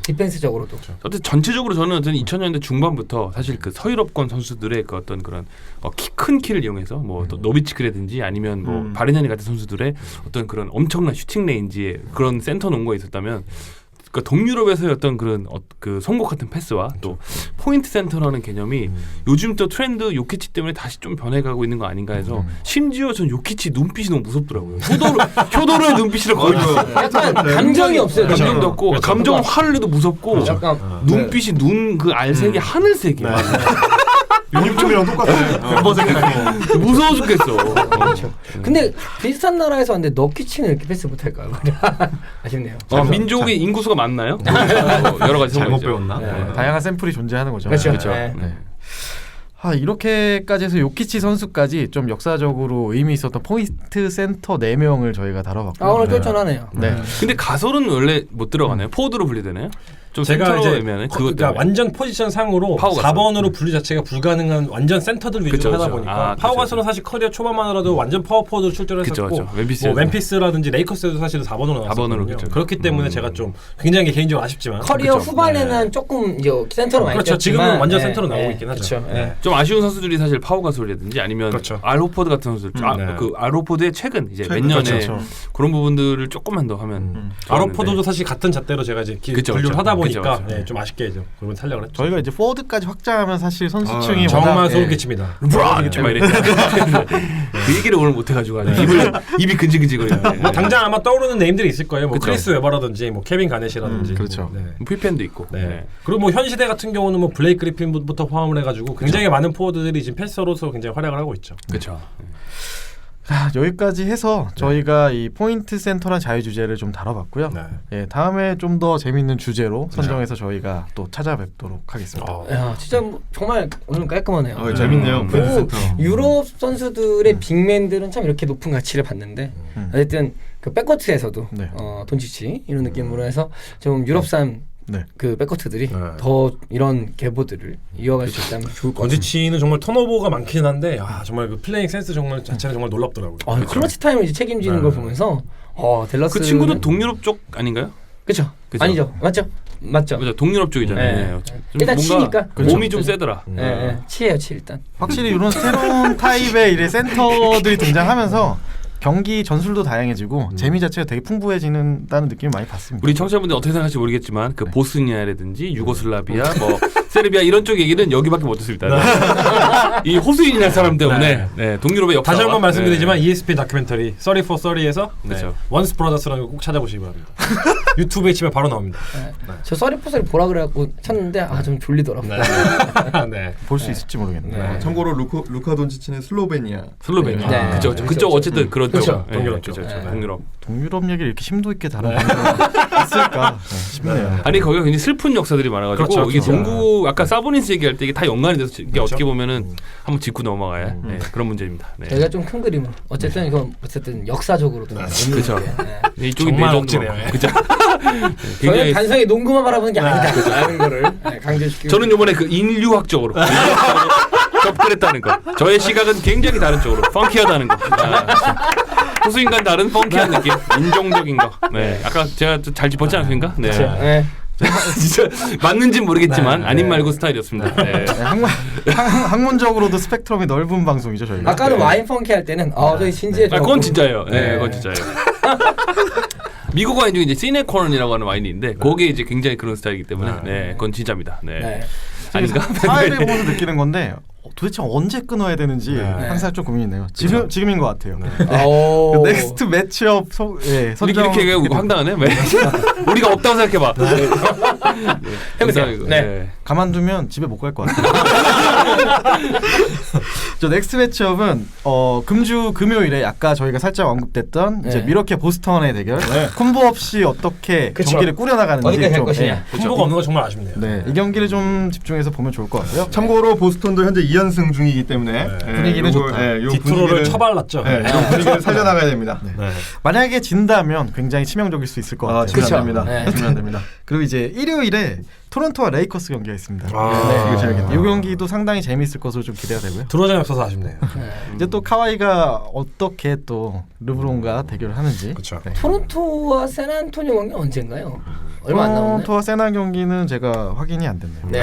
S2: 디펜스적으로도.
S3: 어쨌든 전체적으로 저는 2000년대 중반부터 사실 그 서유럽권 선수들의 그 어떤 그런 키 큰 키를 이용해서 뭐 또 노비치크라든지 아니면 뭐 바르냐니 같은 선수들의 어떤 그런 엄청난 슈팅 레인지의 그런 센터 농구가 있었다면 그러니까 동유럽에서의 어떤 그런 그 송곳 같은 패스와 또 포인트 센터라는 개념이 요즘 또 트렌드 요키치 때문에 다시 좀 변해가고 있는 거 아닌가 해서 심지어 전 요키치 눈빛이 너무 무섭더라고요. 효도로의 눈빛이라 거의
S2: 약간 감정이 없어요.
S3: 감정도 없고 감정 화를 내도 무섭고
S2: 약간
S3: 눈빛이 눈 그 알색이 하늘색이야.
S7: 유니폼이랑 똑같아.
S3: 무서워 죽겠어.
S2: 근데 비슷한 나라에서 왔는데 너키치는 이렇게 패스 못할까요? 아쉽네요.
S3: 민족의 인구수가 많나요? 여러 가지
S7: 잘못
S3: 상황이죠.
S7: 배웠나?
S5: 다양한 샘플이 존재하는 거죠.
S2: 그렇죠.
S5: 네. 이렇게까지 해서 요키치 선수까지 좀 역사적으로 의미 있었던 포인트 센터 4명을 저희가 다뤄봤고요.
S2: 오늘 쫄쫄하네요.
S5: 네.
S3: 근데 가솔은 원래 못 들어가나요? 포워드로 분리되나요? 좀
S4: 제가
S3: 센터로
S4: 이제
S3: 애매하네.
S4: 그러니까 완전 포지션 상으로
S3: 파워 가솔.
S4: 4번으로 분류 자체가 불가능한 완전 센터들 위주로
S3: 그쵸,
S4: 하다
S3: 그쵸.
S4: 보니까
S3: 그쵸,
S4: 파워 가솔은 사실 커리어 초반만 하더라도 완전 파워포워드로 출전을
S3: 그쵸,
S4: 했었고
S3: 그쵸. 멤피스에서.
S4: 뭐 멤피스라든지 레이커스에도 사실은 4번으로
S3: 4번으로
S4: 나왔거든요.
S3: 그쵸.
S4: 그렇기 때문에 제가 좀 굉장히 개인적으로 아쉽지만
S2: 커리어
S4: 그쵸.
S2: 후반에는
S4: 네.
S2: 조금 이제 센터로 많이
S4: 그렇죠.
S2: 뛰었지만,
S4: 지금은 완전 센터로 나오고 있긴 하죠.
S2: 그렇죠.
S4: 네.
S3: 좀 아쉬운 선수들이 사실 파워 가솔이라든지 아니면
S4: 그렇죠.
S3: 알호포드 같은 선수들.
S4: 네.
S3: 그 알호포드의 최근 이제 몇
S7: 최근,
S3: 년에
S5: 그렇죠.
S3: 그런 부분들을 조금만 더 하면
S4: 아로포도도 사실 같은 잣대로 제가 이제
S3: 그쵸,
S4: 분류를
S3: 그쵸.
S4: 하다 보니까
S3: 그쵸.
S4: 네, 좀 아쉽게 좀 그런 살려고 했죠.
S5: 저희가 이제 포워드까지 확장하면 사실 선수층이
S4: 정말
S5: 워낙,
S4: 소름
S5: 예,
S4: 끼칩니다.
S3: 막 이랬잖아. 그 얘기를 오늘 못 해가지고 입이 근질근질거리는데.
S4: 뭐 당장 아마 떠오르는 네임들이 있을 거예요. 뭐
S3: 그쵸.
S4: 크리스 웨버라든지 뭐 케빈 가넷이라든지.
S5: 그렇죠.
S4: 네.
S3: 필팬도 있고.
S4: 네.
S3: 네.
S4: 그리고 뭐 현 시대 같은 경우는 뭐 블레이크 그리핀부터 포함을 해가지고 굉장히 많은 포워드들이 지금 패서로서 굉장히 활약을 하고 있죠.
S3: 그렇죠.
S5: 자, 여기까지 해서 저희가 이 포인트 센터란 자유 주제를 좀 다뤄봤고요.
S4: 네.
S5: 예, 다음에 좀 더 재밌는 주제로 선정해서 저희가 또 찾아뵙도록 하겠습니다.
S2: 야, 진짜 정말 오늘 깔끔하네요.
S7: 재밌네요. 포인트
S2: 그리고
S7: 센터.
S2: 유럽 선수들의 빅맨들은 참 이렇게 높은 가치를 받는데 어쨌든 그 백코트에서도
S5: 네.
S2: 돈치치 이런 느낌으로 해서 좀 유럽산
S5: 네.
S2: 그 백코트들이
S4: 네.
S2: 더 이런 계보들을 이어갈 수 있다면 좋을 것 같아요.
S4: 건지치는 정말 턴오버가 많긴 한데 정말 그 플레잉 센스 정말 자체는 정말 놀랍더라고요.
S2: 클러치 타임을 이제 책임지는
S4: 네.
S2: 걸 보면서 델러스
S3: 그 친구도 동유럽 쪽 아닌가요?
S2: 그쵸?
S3: 그죠?
S2: 아니죠? 맞죠?
S3: 맞아, 동유럽 쪽이잖아요.
S2: 네.
S3: 좀
S2: 일단
S3: 뭔가
S2: 치니까.
S3: 몸이
S2: 그렇죠.
S3: 좀 세더라.
S2: 예, 예. 치예요, 치 일단.
S5: 확실히 이런 새로운 타입의 이래 센터들이 등장하면서 경기 전술도 다양해지고 재미 자체가 되게 풍부해지는다는 느낌을 많이 받습니다.
S3: 우리 청취자분들 어떻게 생각할지 모르겠지만 그 보스니아라든지 유고슬라비아, 뭐 세르비아 이런 쪽 얘기는 여기밖에 못 듣습니다. 이 호수인이라는 사람 때문에 동유럽의 역사
S4: 다시 한번 말씀드리지만 ESPN 다큐멘터리 30for30에서
S3: 그렇죠.
S4: 원스 브라더스라는 거 꼭 찾아보시기 바랍니다. 유튜브에 치면 바로 나옵니다.
S2: 저 써리포스를 보라 그래갖고 쳤는데 좀 졸리더라고요.
S4: 네.
S5: 볼 수 있을지 모르겠네요.
S7: 참고로 루카 돈치치는 슬로베니아.
S3: 슬로베니아.
S2: 네.
S3: 그죠. 그쪽 어쨌든 그런
S2: 그쵸.
S3: 쪽.
S4: 동유럽
S3: 그죠.
S4: 쪽.
S3: 동유럽.
S5: 동유럽 얘기를 이렇게 심도 있게 다루는 방송이 있을까 싶네요.
S3: 아니 거기가 굉장히 슬픈 역사들이 많아가지고
S4: 그렇죠,
S3: 이게
S4: 그렇죠.
S3: 농구 아까 사보니스 얘기할 때 이게 다 연관이 돼서 이게
S4: 그렇죠.
S3: 어떻게 보면은 한번 짚고 넘어가야 그런 문제입니다. 네.
S2: 저희가 좀 큰 그림으로 어쨌든 이건 어쨌든 역사적으로도
S3: 그렇죠. 이쪽이
S4: 정말
S3: 내정도
S4: 억지네요.
S3: 많고. 그죠.
S2: 저희는
S3: 굉장히
S2: 단순히 농구만 바라보는 게 아니다라는 거를 강조시키고
S3: 저는 이번에 그 인류학적으로 접근했다는 거. 저의 시각은 굉장히 다른 쪽으로 펑키하다는 거. 호수인간 다른 펑키한 느낌, 인종적인 거. 네, 아까 제가 잘 짚었지 않습니까? 네,
S2: 네.
S3: 진짜 맞는지 모르겠지만 아닌 말고 스타일이었습니다. 네.
S5: 학문적으로도 스펙트럼이 넓은 방송이죠 저희가.
S2: 아까는 와인 펑키 할 때는 저희 진지해.
S3: 그건 진짜예요. 네, 그건 진짜예요. 미국 와인 중에 이제 시네코론이라고 하는 와인이 있는데 그게 이제 굉장히 그런 스타일이기 때문에 네, 그건 진짜입니다. 네.
S2: 네.
S3: 아닌가?
S5: 사회를 보면서 느끼는 건데 도대체 언제 끊어야 되는지 항상 좀 고민이네요. 지금인 것 같아요. 그 넥스트 매치업 선정
S3: 이렇게 황당하네. 왜? 우리가 없다고 생각해봐.
S2: 해보세요.
S3: 네.
S5: 가만두면 집에 못 갈 것 같아요. 저 넥스트 매치업은 금요일에 아까 저희가 살짝 언급됐던 이제 미러키 보스턴의 대결 콤보 없이 어떻게
S2: 그쵸.
S5: 경기를 꾸려나가는지
S2: 어디까지 갈 것이냐.
S4: 콤보가 없는 거 정말 아쉽네요.
S5: 네, 이 경기를 좀 집중해서 보면 좋을 것 같고요.
S7: 참고로 보스턴도 현재 2연승 중이기 때문에
S5: 분위기는 좋다.
S7: 요
S4: 디트로를
S7: 분위기를
S4: 처발랐죠.
S7: 요 분위기를 살려나가야 됩니다.
S5: 만약에 진다면 굉장히 치명적일 수 있을 것 같아요.
S7: 지면 안 됩니다.
S2: 네.
S7: 지면 안 됩니다.
S5: 그리고 이제 일요일에 토론토와 레이커스 경기가 있습니다.
S4: 이거
S5: 재밌겠네요. 이 경기도 상당히 재미있을 것으로 좀 기대가 되고요.
S4: 들어오장이 없어서 아쉽네요.
S5: 이제 또 카와이가 어떻게 또 르브론과 대결을 하는지.
S4: 그렇죠.
S5: 네.
S2: 토론토와 샌안토니오 경기 언젠가요? 얼마 안 남았네.
S5: 토론토와 세나 경기는 제가 확인이 안 됐네요.
S2: 네.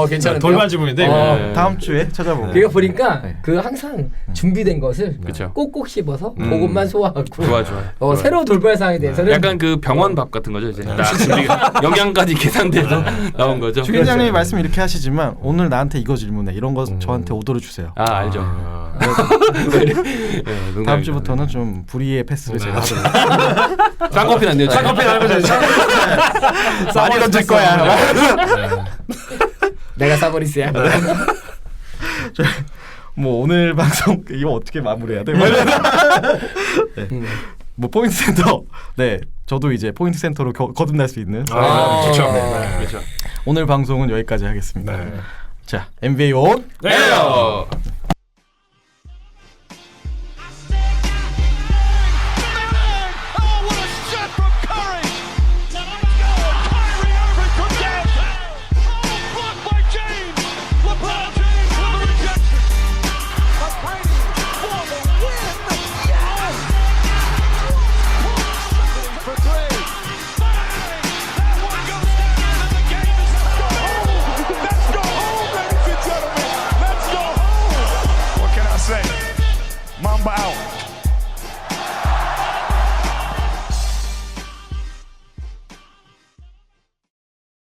S2: 괜찮은데요?
S4: 돌발 질문인데 이거.
S5: 다음 주에 찾아보고.
S2: 그러니까 보니까
S5: 네.
S2: 그 항상 준비된 것을
S3: 그쵸.
S2: 꼭꼭 씹어서 그것만 소화하고
S3: 좋아.
S2: 새로 돌발 사항에 대해서는
S3: 약간 그 병원 밥 같은 거죠 이제. 딱 준비 영양까지 계산돼서 나온 거죠.
S5: 주 위원장님이 말씀 이렇게 하시지만 오늘 나한테 이거 질문해 이런 거 저한테 오더를 주세요.
S3: 아 알죠. 네,
S5: 다음 주부터는 좀 불의의 패스를 제가 하도록.
S3: 쌍꺼풀 안 돼요.
S4: 쌍꺼풀 하는 거죠.
S5: 많이 던질 거야.
S2: 내가 사버리스야.
S5: 뭐 오늘 방송 이거 어떻게 마무리해야 돼? 네. 뭐 포인트 센터. 네, 저도 이제 포인트 센터로 거듭날 수 있는.
S4: 그렇죠.
S3: 그렇죠.
S5: 오늘 방송은 여기까지 하겠습니다.
S4: 네.
S5: 자, NBA 온.
S3: 에어.